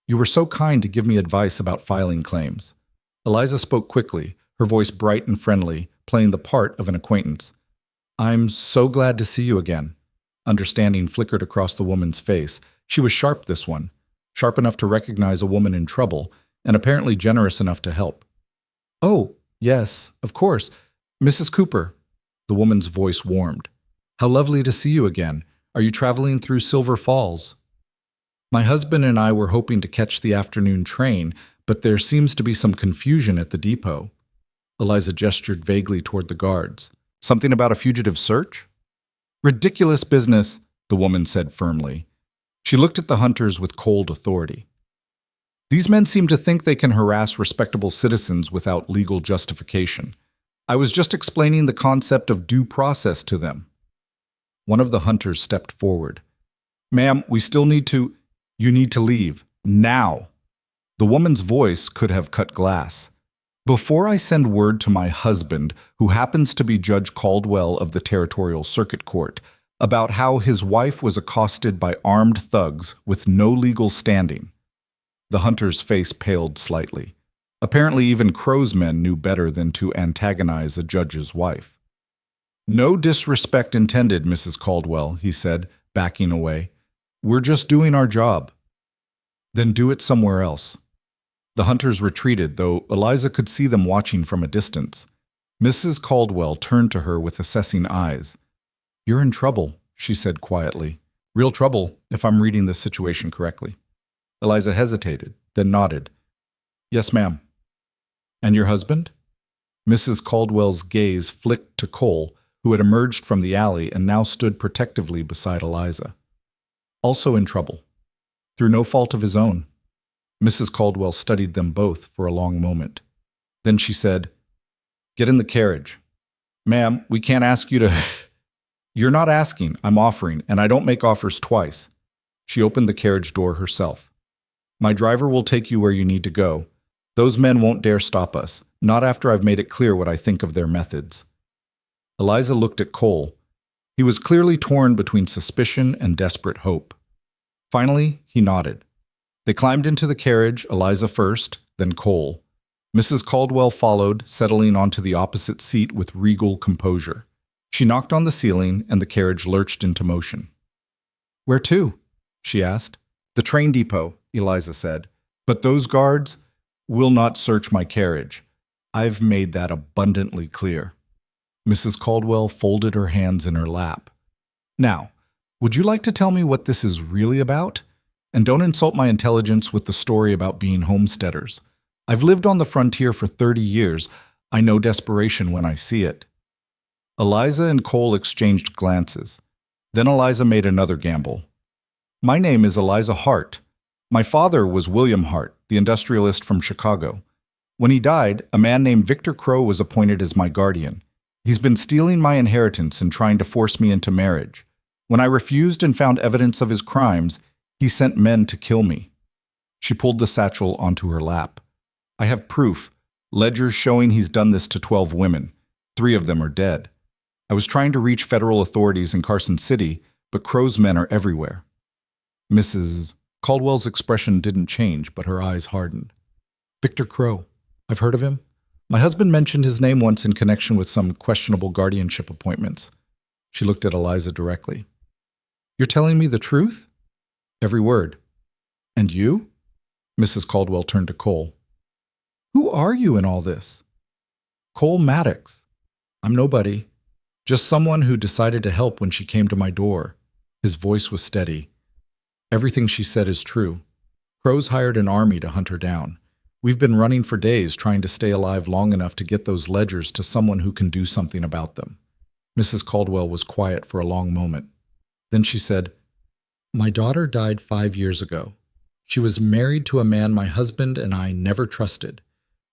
You were so kind to give me advice about filing claims." Eliza spoke quickly, her voice bright and friendly, playing the part of an acquaintance. "I'm so glad to see you again." Understanding flickered across the woman's face. She was sharp, this one. Sharp enough to recognize a woman in trouble, and apparently generous enough to help. "Oh, yes, of course. Mrs. Cooper." The woman's voice warmed. "How lovely to see you again. Are you traveling through Silver Falls?" "My husband and I were hoping to catch the afternoon train, but there seems to be some confusion at the depot." Eliza gestured vaguely toward the guards. "Something about a fugitive search?" "Ridiculous business," the woman said firmly. She looked at the hunters with cold authority. "These men seem to think they can harass respectable citizens without legal justification. I was just explaining the concept of due process to them." One of the hunters stepped forward. "Ma'am, we still need to— You need to leave. Now." The woman's voice could have cut glass. "Before I send word to my husband, who happens to be Judge Caldwell of the Territorial Circuit Court, about how his wife was accosted by armed thugs with no legal standing." The hunter's face paled slightly. Apparently even Crow's men knew better than to antagonize a judge's wife. "No disrespect intended, Mrs. Caldwell," he said, backing away. "We're just doing our job." "Then do it somewhere else." The hunters retreated, though Eliza could see them watching from a distance. Mrs. Caldwell turned to her with assessing eyes. "You're in trouble," she said quietly. "Real trouble, if I'm reading this situation correctly." Eliza hesitated, then nodded. "Yes, ma'am." "And your husband?" Mrs. Caldwell's gaze flicked to Cole, who had emerged from the alley and now stood protectively beside Eliza. "Also in trouble. Through no fault of his own." Mrs. Caldwell studied them both for a long moment. Then she said, "Get in the carriage." "Ma'am, we can't ask you to—" "You're not asking, I'm offering, and I don't make offers twice." She opened the carriage door herself. "My driver will take you where you need to go. Those men won't dare stop us, not after I've made it clear what I think of their methods." Eliza looked at Cole. He was clearly torn between suspicion and desperate hope. Finally, he nodded. They climbed into the carriage, Eliza first, then Cole. Mrs. Caldwell followed, settling onto the opposite seat with regal composure. She knocked on the ceiling, and the carriage lurched into motion. "Where to?" she asked. "The train depot," Eliza said. "But those guards will not search my carriage. I've made that abundantly clear." Mrs. Caldwell folded her hands in her lap. "Now, would you like to tell me what this is really about? And don't insult my intelligence with the story about being homesteaders. I've lived on the frontier for 30 years. I know desperation when I see it." Eliza and Cole exchanged glances. Then Eliza made another gamble. "My name is Eliza Hart. My father was William Hart, the industrialist from Chicago. When he died, a man named Victor Crow was appointed as my guardian. He's been stealing my inheritance and trying to force me into marriage. When I refused and found evidence of his crimes, he sent men to kill me." She pulled the satchel onto her lap. "I have proof, ledgers showing he's done this to 12 women. 3 of them are dead. I was trying to reach federal authorities in Carson City, but Crow's men are everywhere." Mrs. Caldwell's expression didn't change, but her eyes hardened. "Victor Crow. I've heard of him. My husband mentioned his name once in connection with some questionable guardianship appointments." She looked at Eliza directly. "You're telling me the truth?" "Every word." "And you?" Mrs. Caldwell turned to Cole. "Who are you in all this?" "Cole Maddox. I'm nobody. Just someone who decided to help when she came to my door." His voice was steady. "Everything she said is true. Crow's hired an army to hunt her down. We've been running for days trying to stay alive long enough to get those ledgers to someone who can do something about them." Mrs. Caldwell was quiet for a long moment. Then she said, "My daughter died 5 years ago. She was married to a man my husband and I never trusted.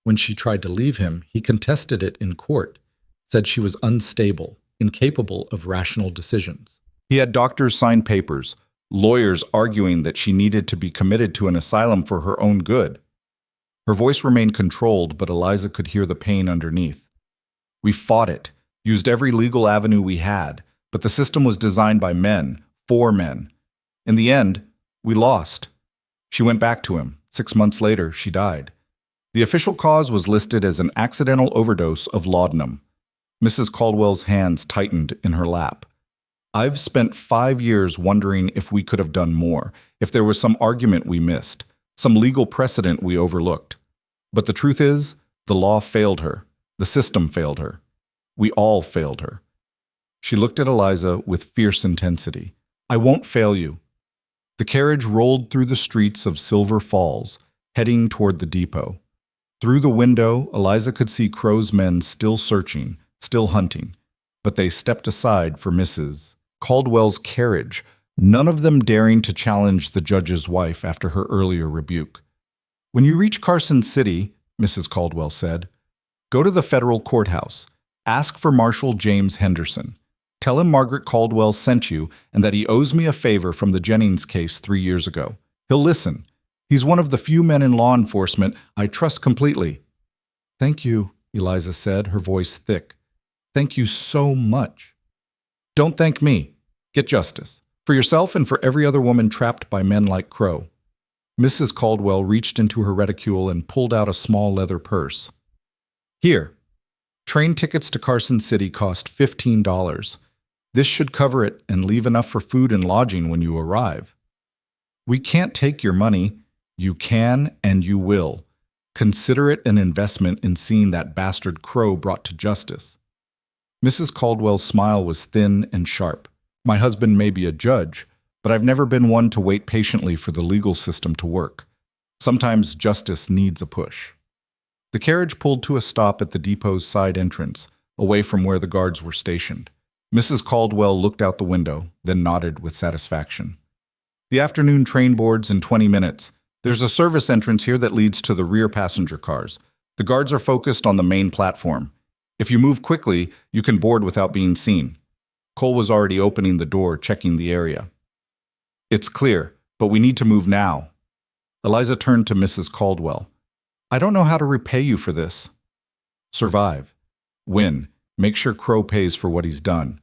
When she tried to leave him, he contested it in court, said she was unstable, incapable of rational decisions. He had doctors sign papers, lawyers arguing that she needed to be committed to an asylum for her own good. Her voice remained controlled, but Eliza could hear the pain underneath. We fought it, used every legal avenue we had, but the system was designed by men, for men. In the end, we lost. She went back to him. 6 months later, she died. The official cause was listed as an accidental overdose of laudanum. Mrs. Caldwell's hands tightened in her lap. I've spent 5 years wondering if we could have done more, if there was some argument we missed, some legal precedent we overlooked. But the truth is, the law failed her. The system failed her. We all failed her. She looked at Eliza with fierce intensity. I won't fail you. The carriage rolled through the streets of Silver Falls, heading toward the depot. Through the window, Eliza could see Crow's men still searching, still hunting, but they stepped aside for Mrs. Caldwell's carriage, none of them daring to challenge the judge's wife after her earlier rebuke. When you reach Carson City, Mrs. Caldwell said, go to the federal courthouse. Ask for Marshal James Henderson. Tell him Margaret Caldwell sent you and that he owes me a favor from the Jennings case 3 years ago. He'll listen. He's one of the few men in law enforcement I trust completely. Thank you, Eliza said, her voice thick. Thank you so much. Don't thank me. Get justice. For yourself and for every other woman trapped by men like Crow. Mrs. Caldwell reached into her reticule and pulled out a small leather purse. Here. Train tickets to Carson City cost $15. This should cover it and leave enough for food and lodging when you arrive. We can't take your money. You can and you will. Consider it an investment in seeing that bastard Crow brought to justice. Mrs. Caldwell's smile was thin and sharp. My husband may be a judge, but I've never been one to wait patiently for the legal system to work. Sometimes justice needs a push. The carriage pulled to a stop at the depot's side entrance, away from where the guards were stationed. Mrs. Caldwell looked out the window, then nodded with satisfaction. The afternoon train boards in 20 minutes. There's a service entrance here that leads to the rear passenger cars. The guards are focused on the main platform. If you move quickly, you can board without being seen. Cole was already opening the door, checking the area. It's clear, but we need to move now. Eliza turned to Mrs. Caldwell. I don't know how to repay you for this. Survive. Win. Make sure Crow pays for what he's done.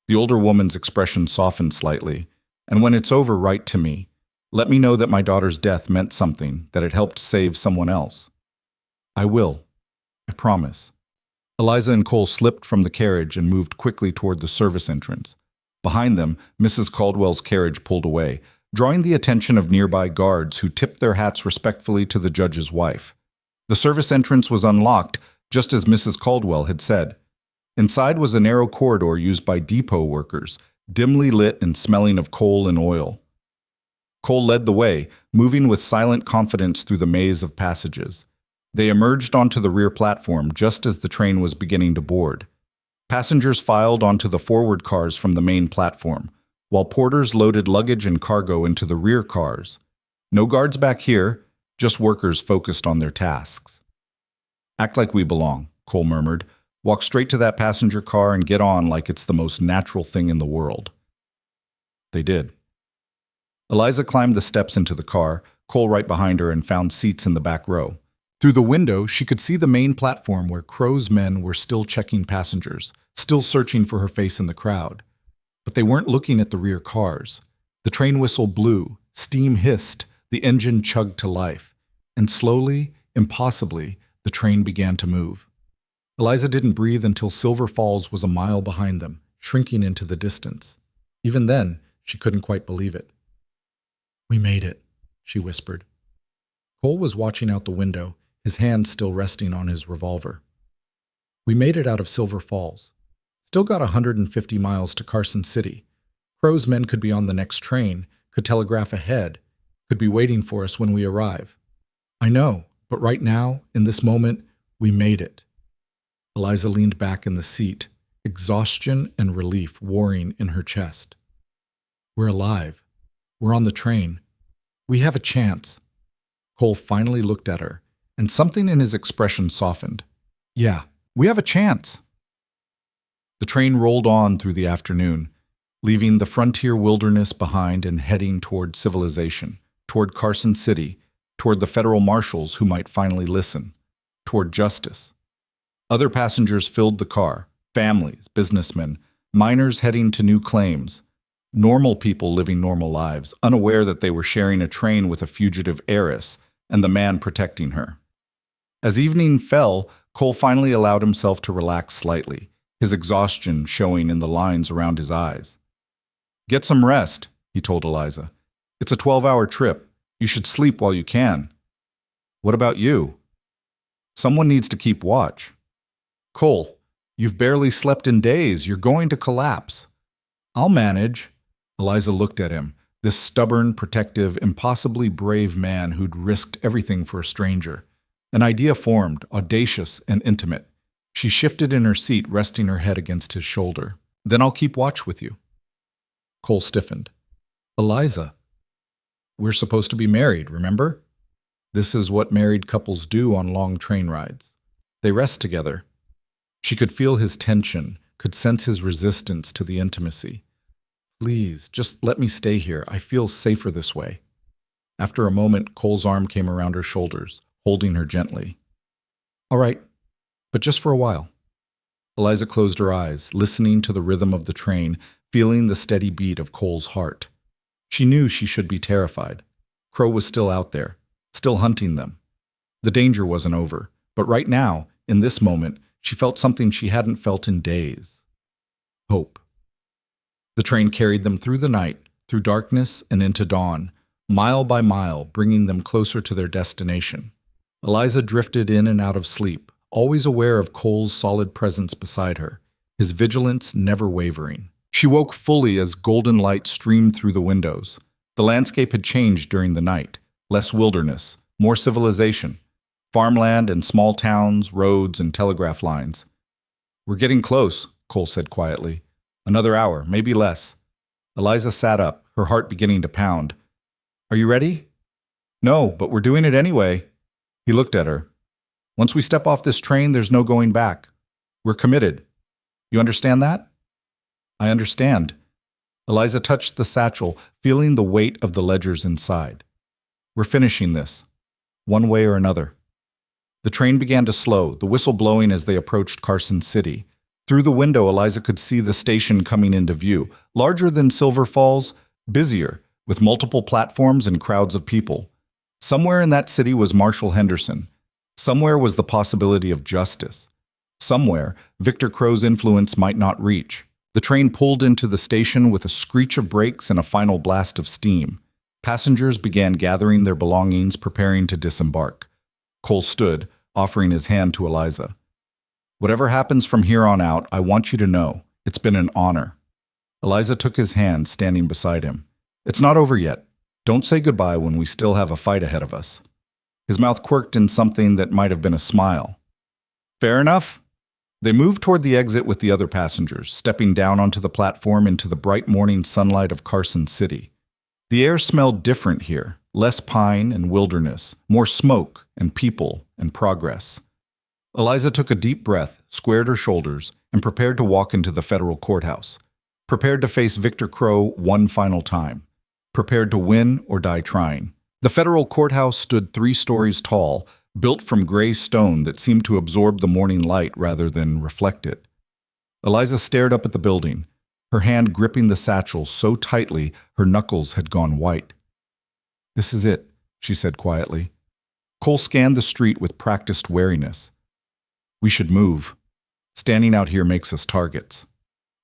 The older woman's expression softened slightly. And when it's over, write to me. Let me know that my daughter's death meant something, that it helped save someone else. I will. I promise. Eliza and Cole slipped from the carriage and moved quickly toward the service entrance. Behind them, Mrs. Caldwell's carriage pulled away, drawing the attention of nearby guards who tipped their hats respectfully to the judge's wife. The service entrance was unlocked, just as Mrs. Caldwell had said. Inside was a narrow corridor used by depot workers, dimly lit and smelling of coal and oil. Cole led the way, moving with silent confidence through the maze of passages. They emerged onto the rear platform just as the train was beginning to board. Passengers filed onto the forward cars from the main platform, while porters loaded luggage and cargo into the rear cars. No guards back here, just workers focused on their tasks. Act like we belong, Cole murmured. Walk straight to that passenger car and get on like it's the most natural thing in the world. They did. Eliza climbed the steps into the car, Cole right behind her, and found seats in the back row. Through the window, she could see the main platform where Crow's men were still checking passengers, still searching for her face in the crowd. But they weren't looking at the rear cars. The train whistle blew, steam hissed, the engine chugged to life. And slowly, impossibly, the train began to move. Eliza didn't breathe until Silver Falls was a mile behind them, shrinking into the distance. Even then, she couldn't quite believe it. We made it, she whispered. Cole was watching out the window, his hand still resting on his revolver. We made it out of Silver Falls. Still got 150 miles to Carson City. Crow's men could be on the next train, could telegraph ahead, could be waiting for us when we arrive. I know, but right now, in this moment, we made it. Eliza leaned back in the seat, exhaustion and relief warring in her chest. We're alive. We're on the train. We have a chance. Cole finally looked at her, and something in his expression softened. Yeah, we have a chance. The train rolled on through the afternoon, leaving the frontier wilderness behind and heading toward civilization, toward Carson City, toward the federal marshals who might finally listen, toward justice. Other passengers filled the car, families, businessmen, miners heading to new claims, normal people living normal lives, unaware that they were sharing a train with a fugitive heiress and the man protecting her. As evening fell, Cole finally allowed himself to relax slightly, his exhaustion showing in the lines around his eyes. Get some rest, he told Eliza. It's a 12-hour trip. You should sleep while you can. What about you? Someone needs to keep watch. Cole, you've barely slept in days. You're going to collapse. I'll manage. Eliza looked at him, this stubborn, protective, impossibly brave man who'd risked everything for a stranger. An idea formed, audacious and intimate. She shifted in her seat, resting her head against his shoulder. Then I'll keep watch with you. Cole stiffened. Eliza, we're supposed to be married, remember? This is what married couples do on long train rides. They rest together. She could feel his tension, could sense his resistance to the intimacy. Please, just let me stay here. I feel safer this way. After a moment, Cole's arm came around her shoulders, holding her gently. All right, but just for a while. Eliza closed her eyes, listening to the rhythm of the train, feeling the steady beat of Cole's heart. She knew she should be terrified. Crow was still out there, still hunting them. The danger wasn't over, but right now, in this moment, she felt something she hadn't felt in days. Hope. The train carried them through the night, through darkness and into dawn, mile by mile, bringing them closer to their destination. Eliza drifted in and out of sleep, always aware of Cole's solid presence beside her, his vigilance never wavering. She woke fully as golden light streamed through the windows. The landscape had changed during the night. Less wilderness, more civilization. Farmland and small towns, roads and telegraph lines. We're getting close, Cole said quietly. Another hour, maybe less. Eliza sat up, her heart beginning to pound. Are you ready? No, but we're doing it anyway. He looked at her. Once we step off this train, there's no going back. We're committed. You understand that? I understand. Eliza touched the satchel, feeling the weight of the ledgers inside. We're finishing this, one way or another. The train began to slow, the whistle blowing as they approached Carson City. Through the window, Eliza could see the station coming into view, larger than Silver Falls, busier, with multiple platforms and crowds of people. Somewhere in that city was Marshal Henderson. Somewhere was the possibility of justice. Somewhere, Victor Crow's influence might not reach. The train pulled into the station with a screech of brakes and a final blast of steam. Passengers began gathering their belongings, preparing to disembark. Cole stood, offering his hand to Eliza. Whatever happens from here on out, I want you to know, it's been an honor. Eliza took his hand, standing beside him. It's not over yet. Don't say goodbye when we still have a fight ahead of us. His mouth quirked in something that might have been a smile. Fair enough? They moved toward the exit with the other passengers, stepping down onto the platform into the bright morning sunlight of Carson City. The air smelled different here, less pine and wilderness, more smoke and people and progress. Eliza took a deep breath, squared her shoulders, and prepared to walk into the federal courthouse. Prepared to face Victor Crow one final time. Prepared to win or die trying. The federal courthouse stood 3 stories tall, built from gray stone that seemed to absorb the morning light rather than reflect it. Eliza stared up at the building, her hand gripping the satchel so tightly her knuckles had gone white. This is it, she said quietly. Cole scanned the street with practiced wariness. We should move. Standing out here makes us targets.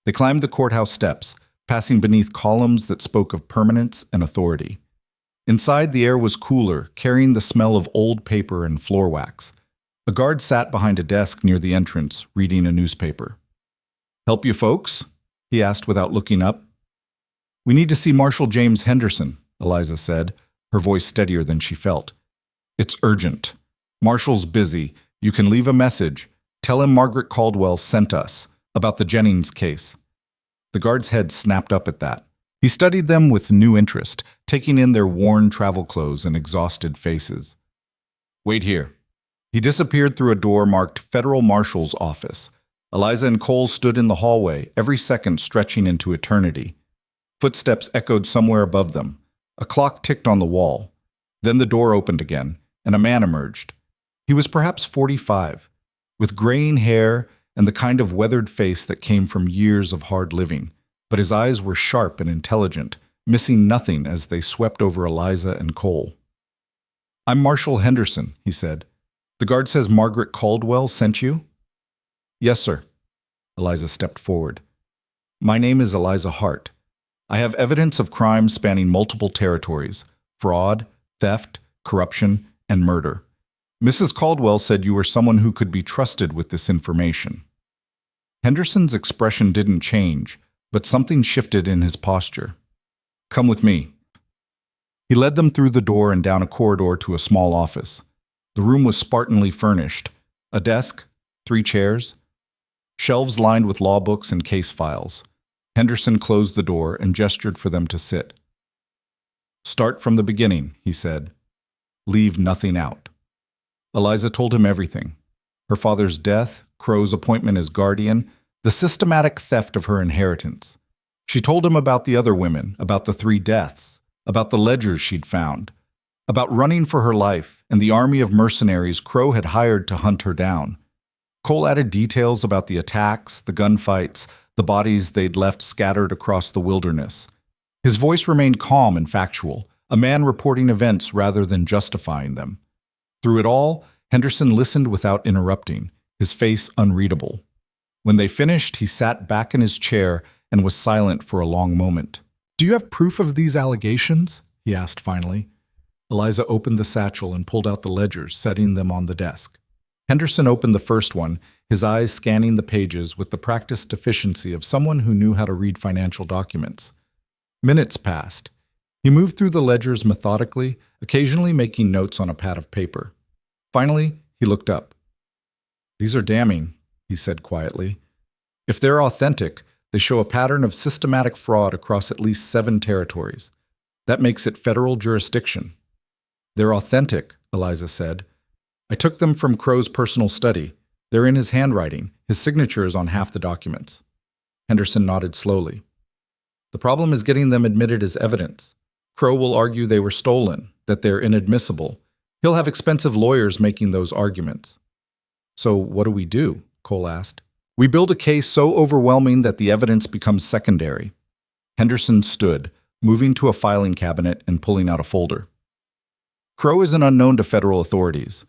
They climbed the courthouse steps, passing beneath columns that spoke of permanence and authority. Inside, the air was cooler, carrying the smell of old paper and floor wax. A guard sat behind a desk near the entrance, reading a newspaper. Help you folks? He asked without looking up. We need to see Marshal James Henderson, Eliza said, her voice steadier than she felt. It's urgent. Marshal's busy. You can leave a message. Tell him Margaret Caldwell sent us, about the Jennings case. The guard's head snapped up at that. He studied them with new interest, taking in their worn travel clothes and exhausted faces. Wait here. He disappeared through a door marked Federal Marshal's Office. Eliza and Cole stood in the hallway, every second stretching into eternity. Footsteps echoed somewhere above them. A clock ticked on the wall. Then the door opened again, and a man emerged. He was perhaps 45, with graying hair and the kind of weathered face that came from years of hard living. But his eyes were sharp and intelligent, missing nothing as they swept over Eliza and Cole. "I'm Marshal Henderson," he said. "The guard says Margaret Caldwell sent you?" "Yes, sir." Eliza stepped forward. "My name is Eliza Hart. I have evidence of crimes spanning multiple territories: fraud, theft, corruption, and murder. Mrs. Caldwell said you were someone who could be trusted with this information." Henderson's expression didn't change, but something shifted in his posture. "Come with me." He led them through the door and down a corridor to a small office. The room was spartanly furnished: a desk, 3 chairs, shelves lined with law books and case files. Henderson closed the door and gestured for them to sit. "Start from the beginning," he said. "Leave nothing out." Eliza told him everything: her father's death, Crow's appointment as guardian, the systematic theft of her inheritance. She told him about the other women, about the 3 deaths, about the ledgers she'd found, about running for her life and the army of mercenaries Crow had hired to hunt her down. Cole added details about the attacks, the gunfights, the bodies they'd left scattered across the wilderness. His voice remained calm and factual, a man reporting events rather than justifying them. Through it all, Henderson listened without interrupting, his face unreadable. When they finished, he sat back in his chair and was silent for a long moment. "Do you have proof of these allegations?" he asked finally. Eliza opened the satchel and pulled out the ledgers, setting them on the desk. Henderson opened the first one, his eyes scanning the pages with the practiced efficiency of someone who knew how to read financial documents. Minutes passed. He moved through the ledgers methodically, occasionally making notes on a pad of paper. Finally, he looked up. "These are damning," he said quietly. "If they're authentic, they show a pattern of systematic fraud across at least 7 territories. That makes it federal jurisdiction." "They're authentic," Eliza said. "I took them from Crow's personal study. They're in his handwriting. His signature is on half the documents." Henderson nodded slowly. "The problem is getting them admitted as evidence. Crow will argue they were stolen, that they're inadmissible. He'll have expensive lawyers making those arguments." "So what do we do?" Cole asked. "We build a case so overwhelming that the evidence becomes secondary." Henderson stood, moving to a filing cabinet and pulling out a folder. "Crow is an unknown to federal authorities.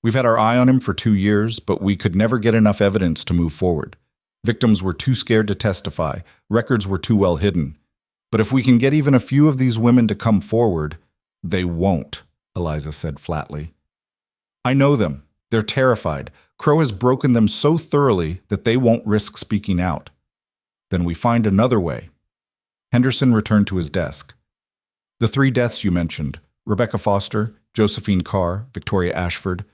We've had our eye on him for 2 years, but we could never get enough evidence to move forward. Victims were too scared to testify. Records were too well hidden. But if we can get even a few of these women to come forward—" "They won't," Eliza said flatly. "I know them. They're terrified. Crow has broken them so thoroughly that they won't risk speaking out." "Then we find another way." Henderson returned to his desk. "The 3 deaths you mentioned, Rebecca Foster, Josephine Carr, Victoria Ashford.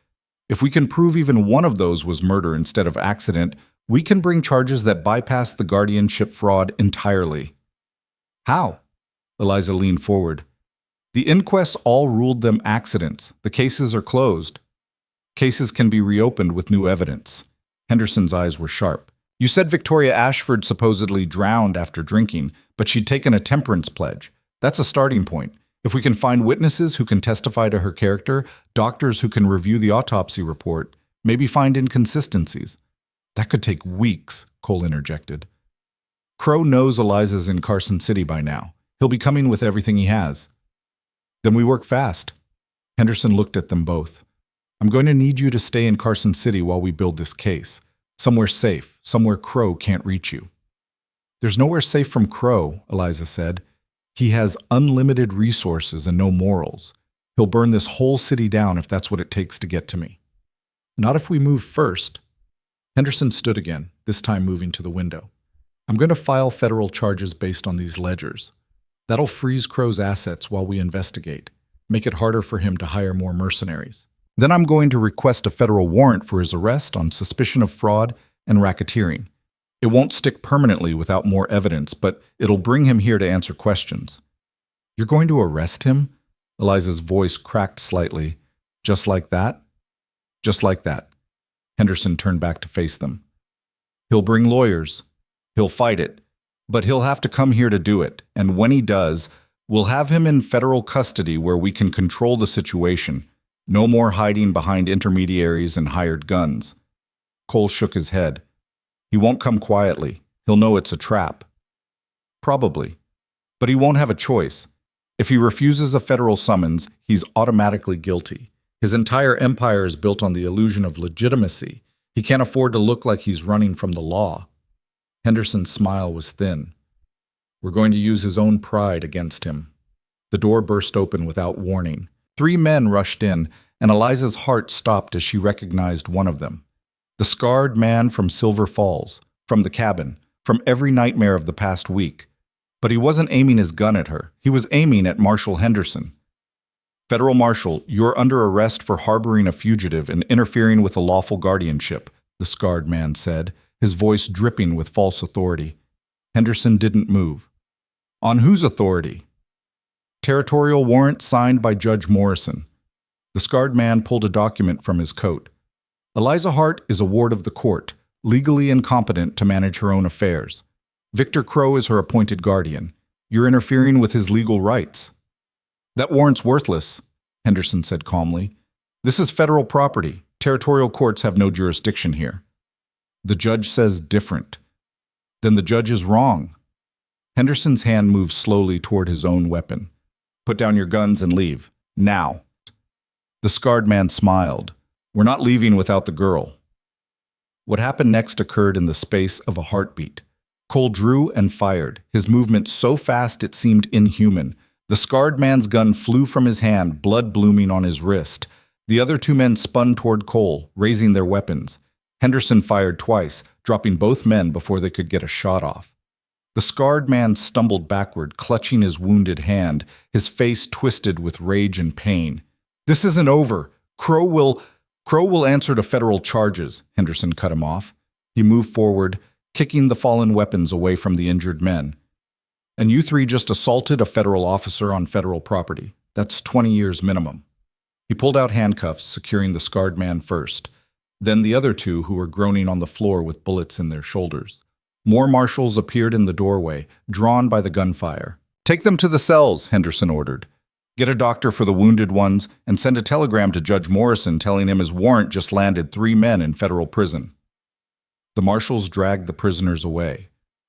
If we can prove even one of those was murder instead of accident, we can bring charges that bypass the guardianship fraud entirely." "How?" Eliza leaned forward. "The inquests all ruled them accidents. The cases are closed." "Cases can be reopened with new evidence." Henderson's eyes were sharp. "You said Victoria Ashford supposedly drowned after drinking, but she'd taken a temperance pledge. That's a starting point. If we can find witnesses who can testify to her character, doctors who can review the autopsy report, maybe find inconsistencies." "That could take weeks," Cole interjected. "Crow knows Eliza's in Carson City by now. He'll be coming with everything he has." "Then we work fast." Henderson looked at them both. "I'm going to need you to stay in Carson City while we build this case. Somewhere safe, somewhere Crow can't reach you." "There's nowhere safe from Crow," Eliza said. "He has unlimited resources and no morals. He'll burn this whole city down if that's what it takes to get to me." "Not if we move first." Henderson stood again, this time moving to the window. "I'm going to file federal charges based on these ledgers. That'll freeze Crow's assets while we investigate, make it harder for him to hire more mercenaries. Then I'm going to request a federal warrant for his arrest on suspicion of fraud and racketeering. It won't stick permanently without more evidence, but it'll bring him here to answer questions." "You're going to arrest him?" Eliza's voice cracked slightly. "Just like that?" just like that. Henderson turned back to face them. He'll bring lawyers. He'll fight it. But he'll have to come here to do it, and when he does, we'll have him in federal custody where we can control the situation. No more hiding behind intermediaries and hired guns. Cole shook his head. He won't come quietly. He'll know it's a trap. Probably. But he won't have a choice. If he refuses a federal summons, he's automatically guilty. His entire empire is built on the illusion of legitimacy. He can't afford to look like he's running from the law. Henderson's smile was thin. We're going to use his own pride against him. The door burst open without warning. 3 men rushed in, and Eliza's heart stopped as she recognized one of them. The scarred man from Silver Falls, from the cabin, from every nightmare of the past week. But he wasn't aiming his gun at her. He was aiming at Marshal Henderson. Federal Marshal, you're under arrest for harboring a fugitive and interfering with a lawful guardianship, the scarred man said, his voice dripping with false authority. Henderson didn't move. On whose authority? Territorial warrant signed by Judge Morrison. The scarred man pulled a document from his coat. Eliza Hart is a ward of the court, legally incompetent to manage her own affairs. Victor Crow is her appointed guardian. You're interfering with his legal rights. That warrant's worthless, Henderson said calmly. This is federal property. Territorial courts have no jurisdiction here. The judge says different. Then the judge is wrong. Henderson's hand moved slowly toward his own weapon. Put down your guns and leave. Now. The scarred man smiled. We're not leaving without the girl. What happened next occurred in the space of a heartbeat. Cole drew and fired, his movement so fast it seemed inhuman. The scarred man's gun flew from his hand, blood blooming on his wrist. The other 2 men spun toward Cole, raising their weapons. Henderson fired twice, dropping both men before they could get a shot off. The scarred man stumbled backward, clutching his wounded hand, his face twisted with rage and pain. This isn't over. Crow will answer to federal charges, Henderson cut him off. He moved forward, kicking the fallen weapons away from the injured men. And you 3 just assaulted a federal officer on federal property. That's 20 years minimum. He pulled out handcuffs, securing the scarred man first, then the other 2 who were groaning on the floor with bullets in their shoulders. More marshals appeared in the doorway, drawn by the gunfire. Take them to the cells, Henderson ordered. Get a doctor for the wounded ones, and send a telegram to Judge Morrison telling him his warrant just landed 3 men in federal prison. The marshals dragged the prisoners away.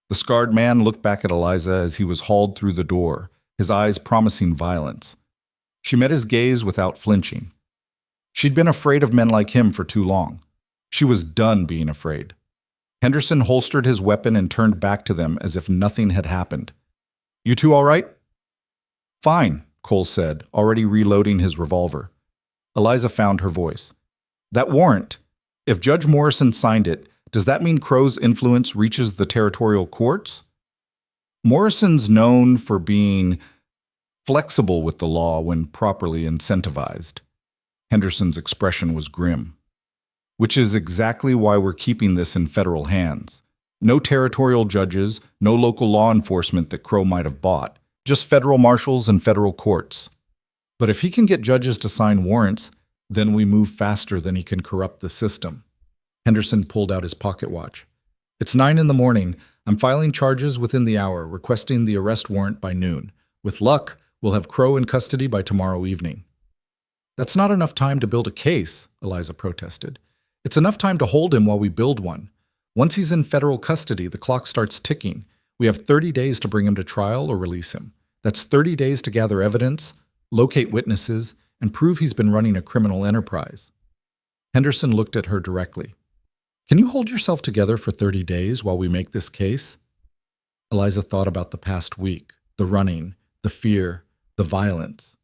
The scarred man looked back at Eliza as he was hauled through the door, his eyes promising violence. She met his gaze without flinching. She'd been afraid of men like him for too long. She was done being afraid. Henderson holstered his weapon and turned back to them as if nothing had happened. You 2 all right? Fine, Cole said, already reloading his revolver. Eliza found her voice. That warrant, if Judge Morrison signed it, does that mean Crow's influence reaches the territorial courts? Morrison's known for being flexible with the law when properly incentivized. Henderson's expression was grim. Which is exactly why we're keeping this in federal hands. No territorial judges, no local law enforcement that Crow might have bought. Just federal marshals and federal courts. But if he can get judges to sign warrants, then we move faster than he can corrupt the system. Henderson pulled out his pocket watch. It's 9 in the morning. I'm filing charges within the hour, requesting the arrest warrant by noon. With luck, we'll have Crow in custody by tomorrow evening. That's not enough time to build a case, Eliza protested. It's enough time to hold him while we build one. Once he's in federal custody, the clock starts ticking. We have 30 days to bring him to trial or release him. That's 30 days to gather evidence, locate witnesses, and prove he's been running a criminal enterprise. Henderson looked at her directly. Can you hold yourself together for 30 days while we make this case? Eliza thought about the past week, the running, the fear, the violence.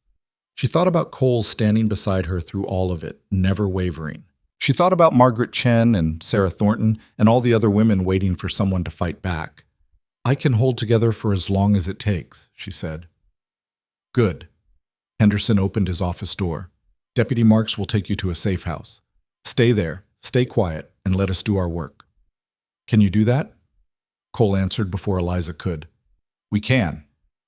She thought about Cole standing beside her through all of it, never wavering. She thought about Margaret Chen and Sarah Thornton and all the other women waiting for someone to fight back. I can hold together for as long as it takes, she said. Good. Henderson opened his office door. Deputy Marks will take you to a safe house. Stay there, stay quiet, and let us do our work. Can you do that? Cole answered before Eliza could. We can,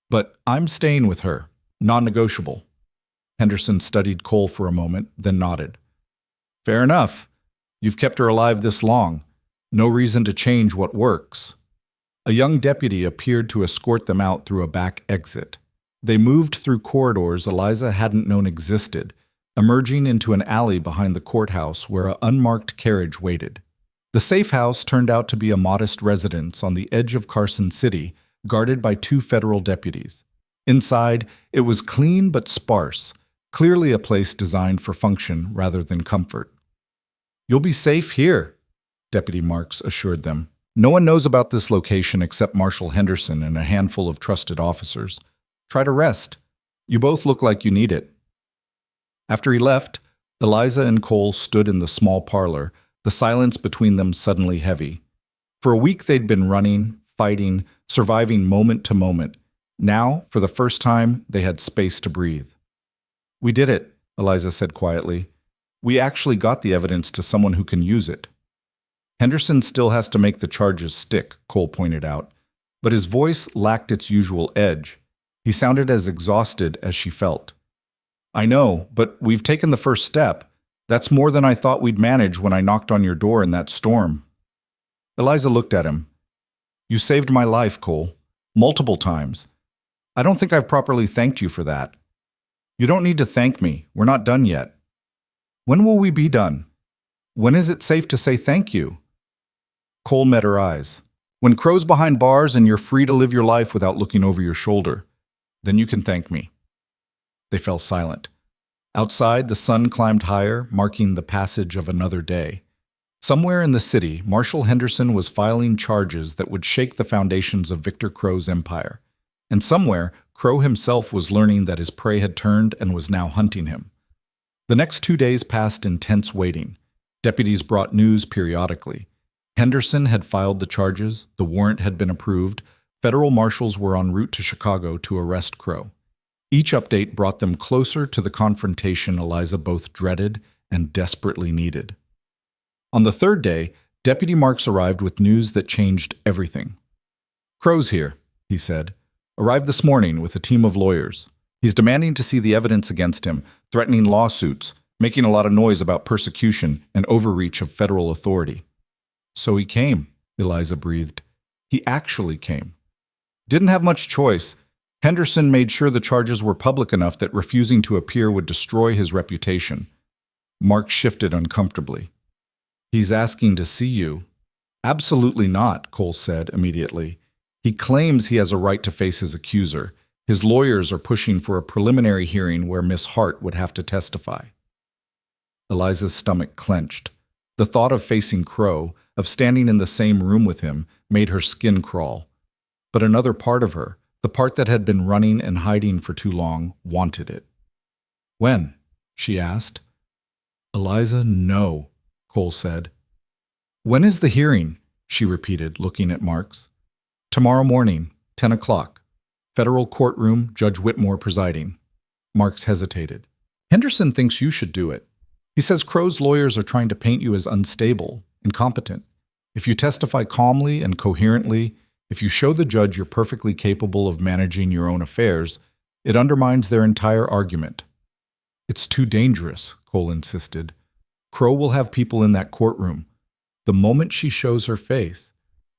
but I'm staying with her. Non-negotiable. Henderson studied Cole for a moment, then nodded. Fair enough. You've kept her alive this long. No reason to change what works. A young deputy appeared to escort them out through a back exit. They moved through corridors Eliza hadn't known existed, emerging into an alley behind the courthouse where an unmarked carriage waited. The safe house turned out to be a modest residence on the edge of Carson City, guarded by 2 federal deputies. Inside, it was clean but sparse, clearly a place designed for function rather than comfort. "You'll be safe here," Deputy Marks assured them. "No one knows about this location except Marshal Henderson and a handful of trusted officers. Try to rest. You both look like you need it." After he left, Eliza and Cole stood in the small parlor, the silence between them suddenly heavy. For a week they'd been running, fighting, surviving moment to moment. Now, for the first time, they had space to breathe. "We did it," Eliza said quietly. "We actually got the evidence to someone who can use it." "Henderson still has to make the charges stick," Cole pointed out, but his voice lacked its usual edge. He sounded as exhausted as she felt. "I know, but we've taken the first step. That's more than I thought we'd manage when I knocked on your door in that storm." Eliza looked at him. "You saved my life, Cole. Multiple times. I don't think I've properly thanked you for that." "You don't need to thank me. We're not done yet." "When will we be done? When is it safe to say thank you?" Cole met her eyes. "When Crow's behind bars and you're free to live your life without looking over your shoulder, then you can thank me." They fell silent. Outside, the sun climbed higher, marking the passage of another day. Somewhere in the city, Marshal Henderson was filing charges that would shake the foundations of Victor Crow's empire. And somewhere, Crow himself was learning that his prey had turned and was now hunting him. The next 2 days passed in tense waiting. Deputies brought news periodically. Henderson had filed the charges, the warrant had been approved, federal marshals were en route to Chicago to arrest Crow. Each update brought them closer to the confrontation Eliza both dreaded and desperately needed. On the 3rd day, Deputy Marks arrived with news that changed everything. "Crow's here," he said. "Arrived this morning with a team of lawyers. He's demanding to see the evidence against him, threatening lawsuits, making a lot of noise about persecution and overreach of federal authority." "So he came," Eliza breathed. "He actually came. Didn't have much choice. Henderson made sure the charges were public enough that refusing to appear would destroy his reputation." Mark shifted uncomfortably. "He's asking to see you." "Absolutely not," Cole said immediately. "He claims he has a right to face his accuser. His lawyers are pushing for a preliminary hearing where Miss Hart would have to testify." Eliza's stomach clenched. The thought of facing Crow, of standing in the same room with him, made her skin crawl. But another part of her, the part that had been running and hiding for too long, wanted it. "When?" she asked. "Eliza, no," Cole said. "When is the hearing?" she repeated, looking at Marks. "Tomorrow morning, 10 o'clock. Federal courtroom, Judge Whitmore presiding." Marks hesitated. "Henderson thinks you should do it. He says Crow's lawyers are trying to paint you as unstable, incompetent. If you testify calmly and coherently, if you show the judge you're perfectly capable of managing your own affairs, it undermines their entire argument." "It's too dangerous," Cole insisted. "Crow will have people in that courtroom. The moment she shows her face,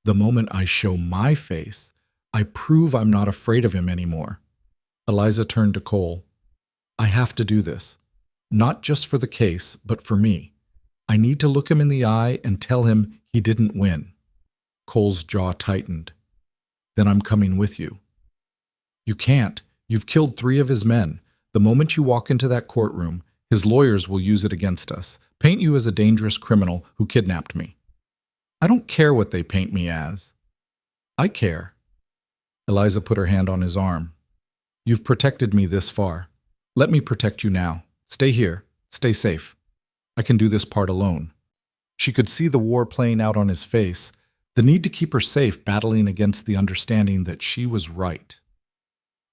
the moment I show my face, I prove I'm not afraid of him anymore." Eliza turned to Cole. "I have to do this. Not just for the case, but for me. I need to look him in the eye and tell him he didn't win." Cole's jaw tightened. "Then I'm coming with you." "You can't. You've killed 3 of his men. The moment you walk into that courtroom, his lawyers will use it against us, paint you as a dangerous criminal who kidnapped me." "I don't care what they paint me as." "I care." Eliza put her hand on his arm. "You've protected me this far. Let me protect you now. Stay here. Stay safe. I can do this part alone." She could see the war playing out on his face, the need to keep her safe battling against the understanding that she was right.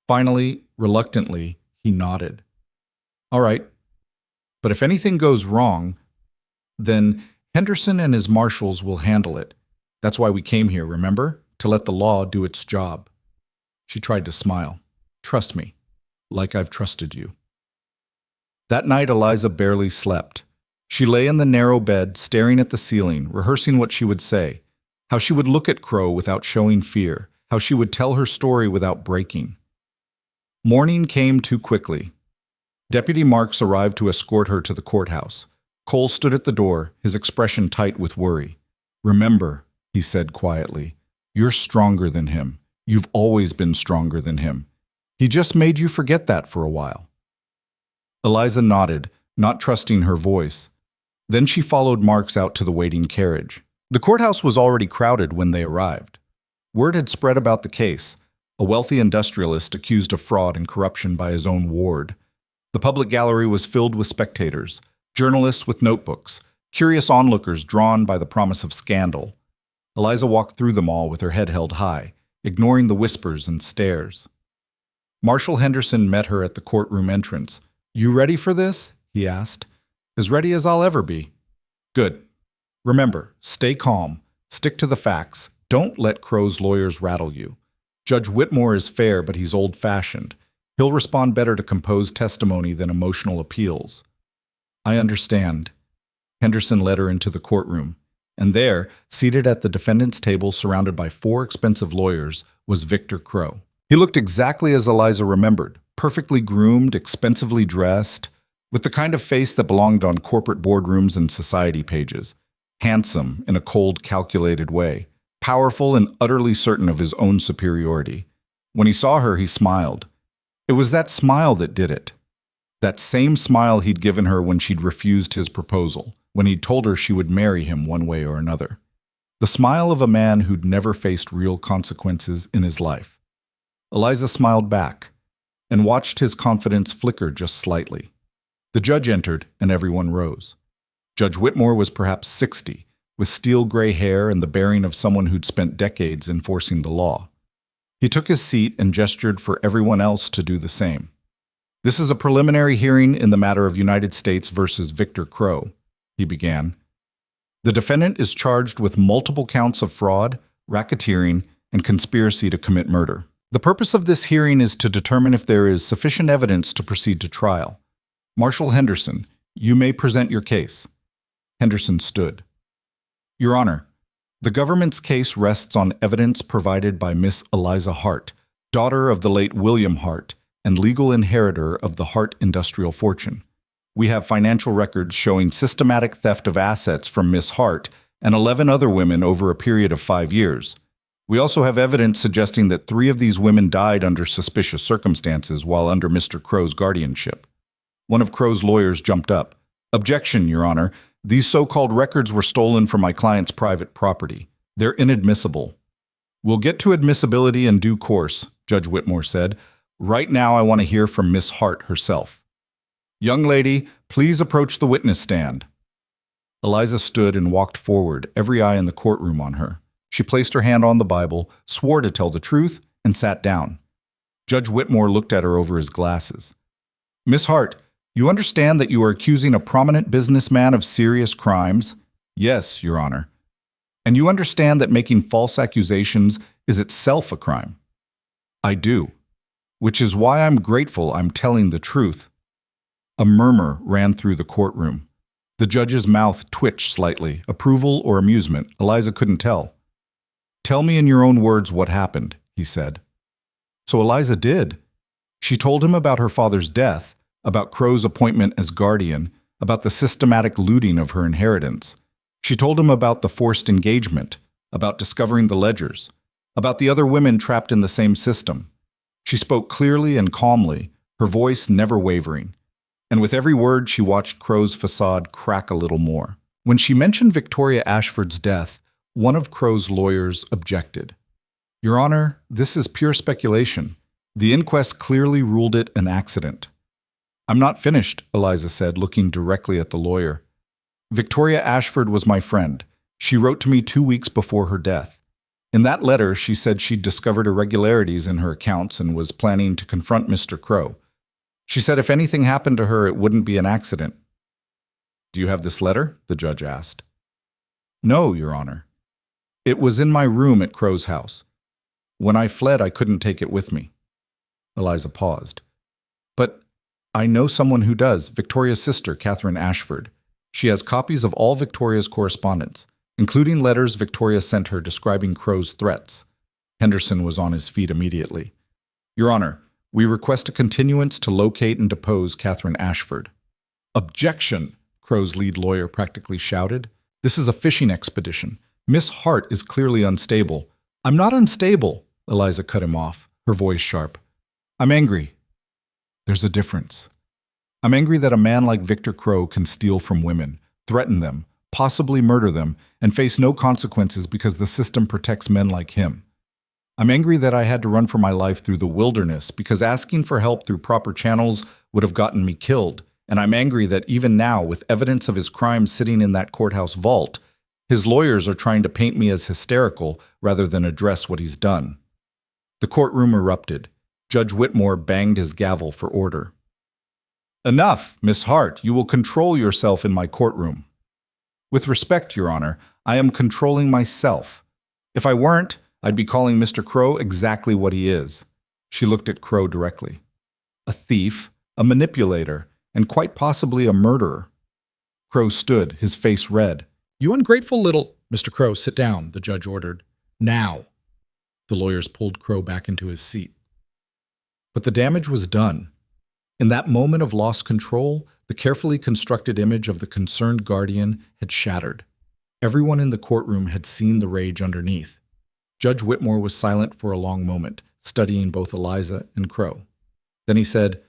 Finally, reluctantly, he nodded. "All right. But if anything goes wrong, then Henderson and his marshals will handle it. That's why we came here, remember? To let the law do its job." She tried to smile. "Trust me, like I've trusted you." That night, Eliza barely slept. She lay in the narrow bed, staring at the ceiling, rehearsing what she would say, how she would look at Crow without showing fear, how she would tell her story without breaking. Morning came too quickly. Deputy Marks arrived to escort her to the courthouse. Cole stood at the door, his expression tight with worry. "Remember," he said quietly, "you're stronger than him. You've always been stronger than him. He just made you forget that for a while." Eliza nodded, not trusting her voice. Then she followed Marks out to the waiting carriage. The courthouse was already crowded when they arrived. Word had spread about the case, a wealthy industrialist accused of fraud and corruption by his own ward. The public gallery was filled with spectators, journalists with notebooks, curious onlookers drawn by the promise of scandal. Eliza walked through them all with her head held high, ignoring the whispers and stares. Marshal Henderson met her at the courtroom entrance. "You ready for this?" he asked. "As ready as I'll ever be." "Good. Remember, stay calm, stick to the facts, don't let Crow's lawyers rattle you. Judge Whitmore is fair, but he's old-fashioned. He'll respond better to composed testimony than emotional appeals." "I understand." Henderson led her into the courtroom, and there, seated at the defendant's table surrounded by 4 expensive lawyers, was Victor Crow. He looked exactly as Eliza remembered, perfectly groomed, expensively dressed, with the kind of face that belonged on corporate boardrooms and society pages. Handsome in a cold, calculated way, powerful and utterly certain of his own superiority. When he saw her, he smiled. It was that smile that did it. That same smile he'd given her when she'd refused his proposal, when he'd told her she would marry him one way or another. The smile of a man who'd never faced real consequences in his life. Eliza smiled back and watched his confidence flicker just slightly. The judge entered, and everyone rose. Judge Whitmore was perhaps 60, with steel-gray hair and the bearing of someone who'd spent decades enforcing the law. He took his seat and gestured for everyone else to do the same. "This is a preliminary hearing in the matter of United States versus Victor Crow," he began. "The defendant is charged with multiple counts of fraud, racketeering, and conspiracy to commit murder. The purpose of this hearing is to determine if there is sufficient evidence to proceed to trial. Marshal Henderson, you may present your case." Henderson stood. "Your Honor, the government's case rests on evidence provided by Miss Eliza Hart, daughter of the late William Hart and legal inheritor of the Hart industrial fortune. We have financial records showing systematic theft of assets from Miss Hart and 11 other women over a period of 5 years. We also have evidence suggesting that 3 of these women died under suspicious circumstances while under Mr. Crow's guardianship." One of Crow's lawyers jumped up. "Objection, Your Honor. These so-called records were stolen from my client's private property. They're inadmissible." "We'll get to admissibility in due course," Judge Whitmore said. "Right now I want to hear from Miss Hart herself. Young lady, please approach the witness stand." Eliza stood and walked forward, every eye in the courtroom on her. She placed her hand on the Bible, swore to tell the truth, and sat down. Judge Whitmore looked at her over his glasses. "Miss Hart, you understand that you are accusing a prominent businessman of serious crimes?" "Yes, Your Honor." "And you understand that making false accusations is itself a crime?" "I do. Which is why I'm grateful I'm telling the truth." A murmur ran through the courtroom. The judge's mouth twitched slightly, approval or amusement, Eliza couldn't tell. "Tell me in your own words what happened," he said. So Eliza did. She told him about her father's death, about Crow's appointment as guardian, about the systematic looting of her inheritance. She told him about the forced engagement, about discovering the ledgers, about the other women trapped in the same system. She spoke clearly and calmly, her voice never wavering. And with every word, she watched Crow's facade crack a little more. When she mentioned Victoria Ashford's death, one of Crow's lawyers objected. "Your Honor, this is pure speculation. The inquest clearly ruled it an accident." "I'm not finished," Eliza said, looking directly at the lawyer. "Victoria Ashford was my friend. She wrote to me 2 weeks before her death. In that letter, she said she'd discovered irregularities in her accounts and was planning to confront Mr. Crow. She said if anything happened to her, it wouldn't be an accident." "Do you have this letter?" the judge asked. "No, Your Honor. It was in my room at Crow's house. When I fled, I couldn't take it with me." Eliza paused. "But I know someone who does, Victoria's sister, Catherine Ashford. She has copies of all Victoria's correspondence, including letters Victoria sent her describing Crow's threats. Henderson was on his feet immediately. Your Honor, we request a continuance to locate and depose Catherine Ashford. Objection! Crow's lead lawyer practically shouted. This is a fishing expedition. Miss Hart is clearly unstable. I'm not unstable, Eliza cut him off, her voice sharp. I'm angry. There's a difference. I'm angry that a man like Victor Crow can steal from women, threaten them, possibly murder them, and face no consequences because the system protects men like him. I'm angry that I had to run for my life through the wilderness because asking for help through proper channels would have gotten me killed. And I'm angry that even now, with evidence of his crimes sitting in that courthouse vault, his lawyers are trying to paint me as hysterical rather than address what he's done. The courtroom erupted. Judge Whitmore banged his gavel for order. Enough, Miss Hart. You will control yourself in my courtroom. With respect, Your Honor, I am controlling myself. If I weren't, I'd be calling Mr. Crow exactly what he is. She looked at Crow directly. A thief, a manipulator, and quite possibly a murderer. Crow stood, his face red. You ungrateful little— Mr. Crow, sit down, the judge ordered. Now. The lawyers pulled Crow back into his seat. But the damage was done. In that moment of lost control, the carefully constructed image of the concerned guardian had shattered. Everyone in the courtroom had seen the rage underneath. Judge Whitmore was silent for a long moment, studying both Eliza and Crow. Then he said,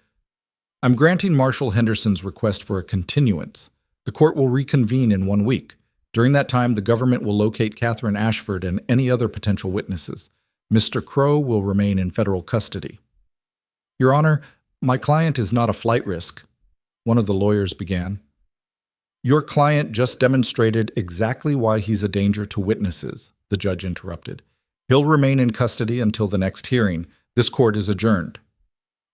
I'm granting Marshal Henderson's request for a continuance. The court will reconvene in 1 week. During that time, the government will locate Catherine Ashford and any other potential witnesses. Mr. Crow will remain in federal custody. Your Honor, my client is not a flight risk, one of the lawyers began. Your client just demonstrated exactly why he's a danger to witnesses, the judge interrupted. He'll remain in custody until the next hearing. This court is adjourned.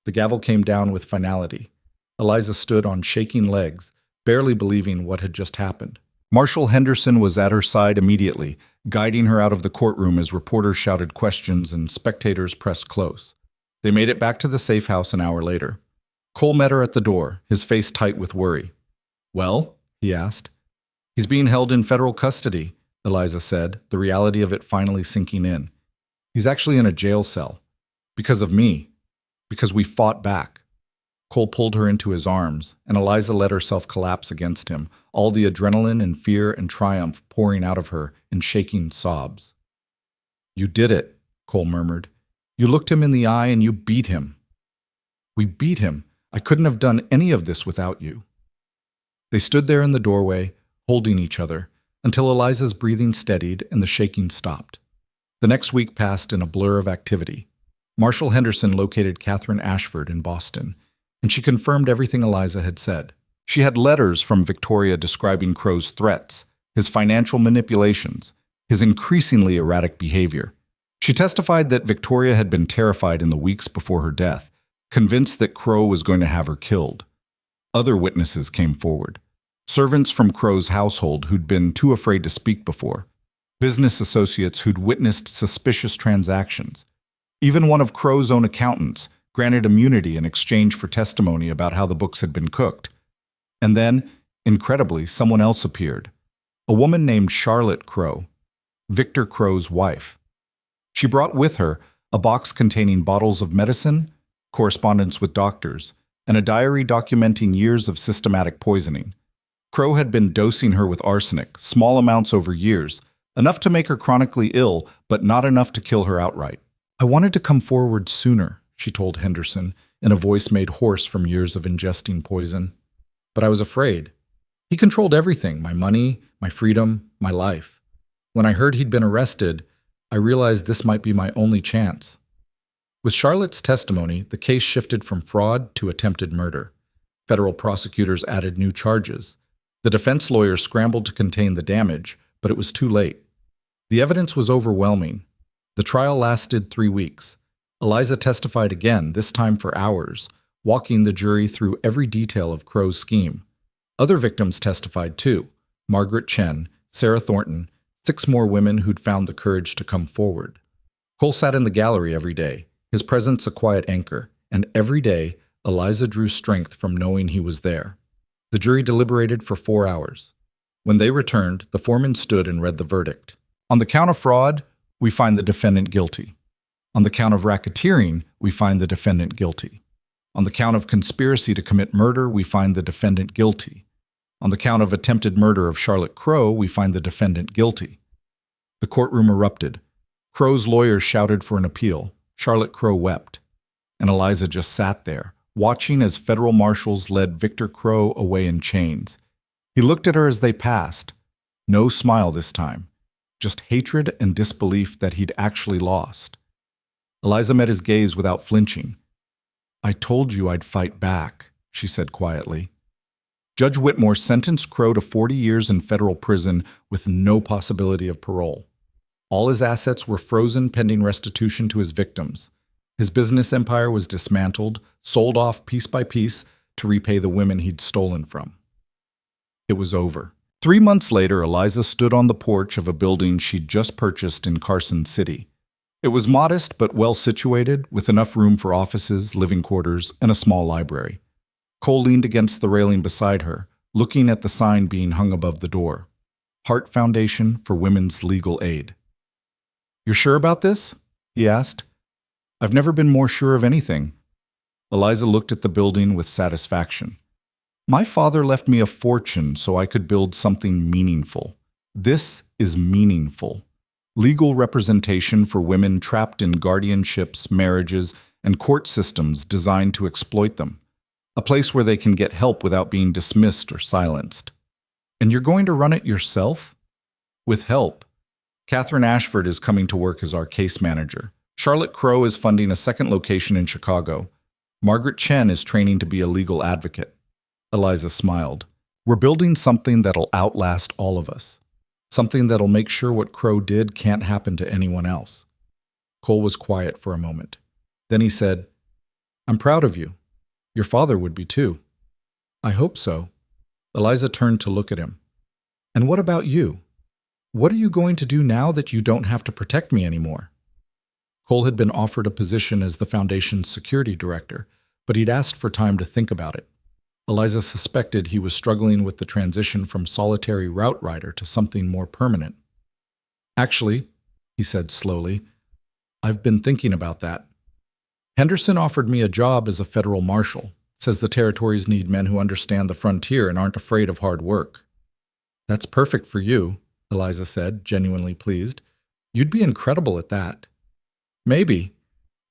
The gavel came down with finality. Eliza stood on shaking legs, barely believing what had just happened. Marshal Henderson was at her side immediately, guiding her out of the courtroom as reporters shouted questions and spectators pressed close. They made it back to the safe house an hour later. Cole met her at the door, his face tight with worry. Well, he asked. He's being held in federal custody, Eliza said, the reality of it finally sinking in. He's actually in a jail cell. Because of me. Because we fought back. Cole pulled her into his arms, and Eliza let herself collapse against him, all the adrenaline and fear and triumph pouring out of her in shaking sobs. You did it, Cole murmured. You looked him in the eye and you beat him. We beat him. I couldn't have done any of this without you. They stood there in the doorway, holding each other, until Eliza's breathing steadied and the shaking stopped. The next week passed in a blur of activity. Marshal Henderson located Catherine Ashford in Boston, and she confirmed everything Eliza had said. She had letters from Victoria describing Crow's threats, his financial manipulations, his increasingly erratic behavior. She testified that Victoria had been terrified in the weeks before her death, convinced that Crow was going to have her killed. Other witnesses came forward. Servants from Crow's household who'd been too afraid to speak before. Business associates who'd witnessed suspicious transactions. Even one of Crow's own accountants, granted immunity in exchange for testimony about how the books had been cooked. And then, incredibly, someone else appeared. A woman named Charlotte Crow, Victor Crow's wife. She brought with her a box containing bottles of medicine, correspondence with doctors, and a diary documenting years of systematic poisoning. Crow had been dosing her with arsenic, small amounts over years, enough to make her chronically ill, but not enough to kill her outright. I wanted to come forward sooner, she told Henderson, in a voice made hoarse from years of ingesting poison. But I was afraid. He controlled everything, my money, my freedom, my life. When I heard he'd been arrested, I realized this might be my only chance. With Charlotte's testimony, the case shifted from fraud to attempted murder. Federal prosecutors added new charges. The defense lawyers scrambled to contain the damage, but it was too late. The evidence was overwhelming. The trial lasted 3 weeks. Eliza testified again, this time for hours, walking the jury through every detail of Crow's scheme. Other victims testified too. Margaret Chen, Sarah Thornton, 6 more women who'd found the courage to come forward. Cole sat in the gallery every day, his presence a quiet anchor, and every day Eliza drew strength from knowing he was there. The jury deliberated for 4 hours. When they returned, the foreman stood and read the verdict. On the count of fraud, we find the defendant guilty. On the count of racketeering, we find the defendant guilty. On the count of conspiracy to commit murder, we find the defendant guilty. On the count of attempted murder of Charlotte Crow, we find the defendant guilty. The courtroom erupted. Crow's lawyers shouted for an appeal. Charlotte Crow wept. And Eliza just sat there, watching as federal marshals led Victor Crow away in chains. He looked at her as they passed. No smile this time, just hatred and disbelief that he'd actually lost. Eliza met his gaze without flinching. "I told you I'd fight back," she said quietly. Judge Whitmore sentenced Crow to 40 years in federal prison with no possibility of parole. All his assets were frozen pending restitution to his victims. His business empire was dismantled, sold off piece by piece to repay the women he'd stolen from. It was over. 3 months later, Eliza stood on the porch of a building she'd just purchased in Carson City. It was modest but well situated, with enough room for offices, living quarters, and a small library. Cole leaned against the railing beside her, looking at the sign being hung above the door. Hart Foundation for Women's Legal Aid. "You're sure about this?" he asked. "I've never been more sure of anything." Eliza looked at the building with satisfaction. "My father left me a fortune so I could build something meaningful. This is meaningful. Legal representation for women trapped in guardianships, marriages, and court systems designed to exploit them. A place where they can get help without being dismissed or silenced. And you're going to run it yourself?" "With help. Catherine Ashford is coming to work as our case manager. Charlotte Crow is funding a second location in Chicago. Margaret Chen is training to be a legal advocate." Eliza smiled. "We're building something that'll outlast all of us. Something that'll make sure what Crow did can't happen to anyone else." Cole was quiet for a moment. Then he said, "I'm proud of you. Your father would be too." "I hope so." Eliza turned to look at him. "And what about you? What are you going to do now that you don't have to protect me anymore?" Cole had been offered a position as the foundation's security director, but he'd asked for time to think about it. Eliza suspected he was struggling with the transition from solitary route rider to something more permanent. "Actually," he said slowly, "I've been thinking about that. Henderson offered me a job as a federal marshal. Says the territories need men who understand the frontier and aren't afraid of hard work." "That's perfect for you," Eliza said, genuinely pleased. "You'd be incredible at that." "Maybe,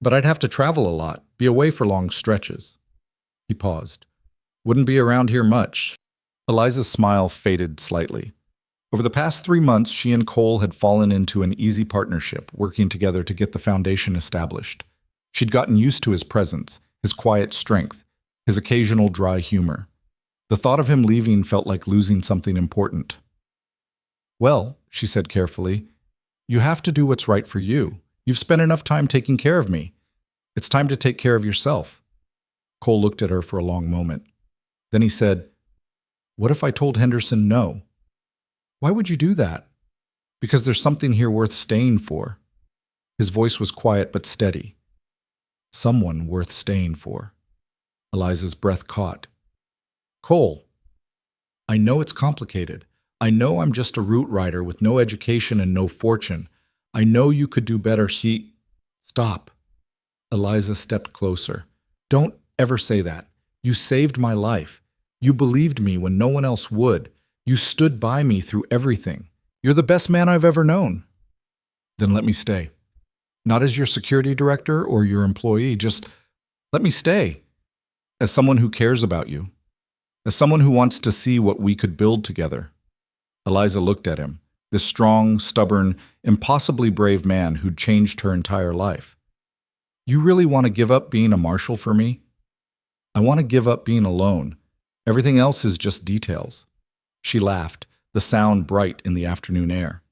but I'd have to travel a lot, be away for long stretches." He paused. "Wouldn't be around here much." Eliza's smile faded slightly. Over the past 3 months, she and Cole had fallen into an easy partnership, working together to get the foundation established. She'd gotten used to his presence, his quiet strength, his occasional dry humor. The thought of him leaving felt like losing something important. "Well," she said carefully, "you have to do what's right for you. You've spent enough time taking care of me. It's time to take care of yourself." Cole looked at her for a long moment. Then he said, "What if I told Henderson no?" "Why would you do that?" "Because there's something here worth staying for." His voice was quiet but steady. "Someone worth staying for." Eliza's breath caught. "Cole, I know it's complicated. I know I'm just a route rider with no education and no fortune. I know you could do better." "Stop." Eliza stepped closer. "Don't ever say that. You saved my life. You believed me when no one else would. You stood by me through everything. You're the best man I've ever known." "Then let me stay. Not as your security director or your employee, just let me stay. As someone who cares about you. As someone who wants to see what we could build together." Eliza looked at him, this strong, stubborn, impossibly brave man who'd changed her entire life. "You really want to give up being a marshal for me?" "I want to give up being alone. Everything else is just details." She laughed, the sound bright in the afternoon air.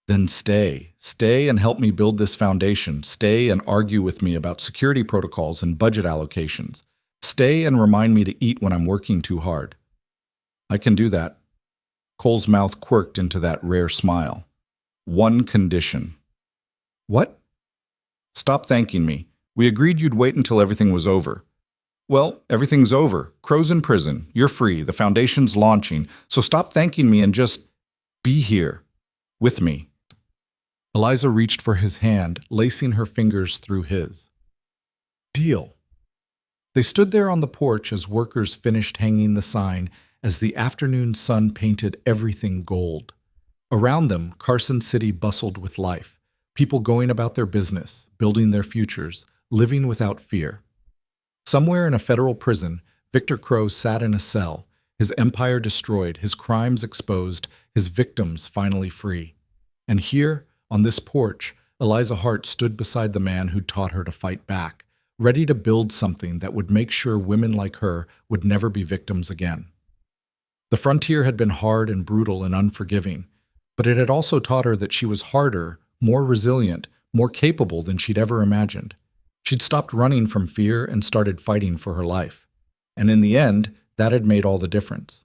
"Then stay. Stay and help me build this foundation. Stay and argue with me about security protocols and budget allocations. Stay and remind me to eat when I'm working too hard." "I can do that." Cole's mouth quirked into that rare smile. "One condition." "What?" "Stop thanking me. We agreed you'd wait until everything was over. Well, everything's over. Crow's in prison. You're free. The foundation's launching. So stop thanking me and just be here with me. Eliza reached for his hand, lacing her fingers through his. Deal. They stood there on the porch as workers finished hanging the sign as the afternoon sun painted everything gold. Around them, Carson City bustled with life, people going about their business, building their futures, living without fear. Somewhere in a federal prison, Victor Crow sat in a cell, his empire destroyed, his crimes exposed, his victims finally free. And here, on this porch, Eliza Hart stood beside the man who taught her to fight back, ready to build something that would make sure women like her would never be victims again. The frontier had been hard and brutal and unforgiving, but it had also taught her that she was harder, more resilient, more capable than she'd ever imagined. She'd stopped running from fear and started fighting for her life. And in the end, that had made all the difference.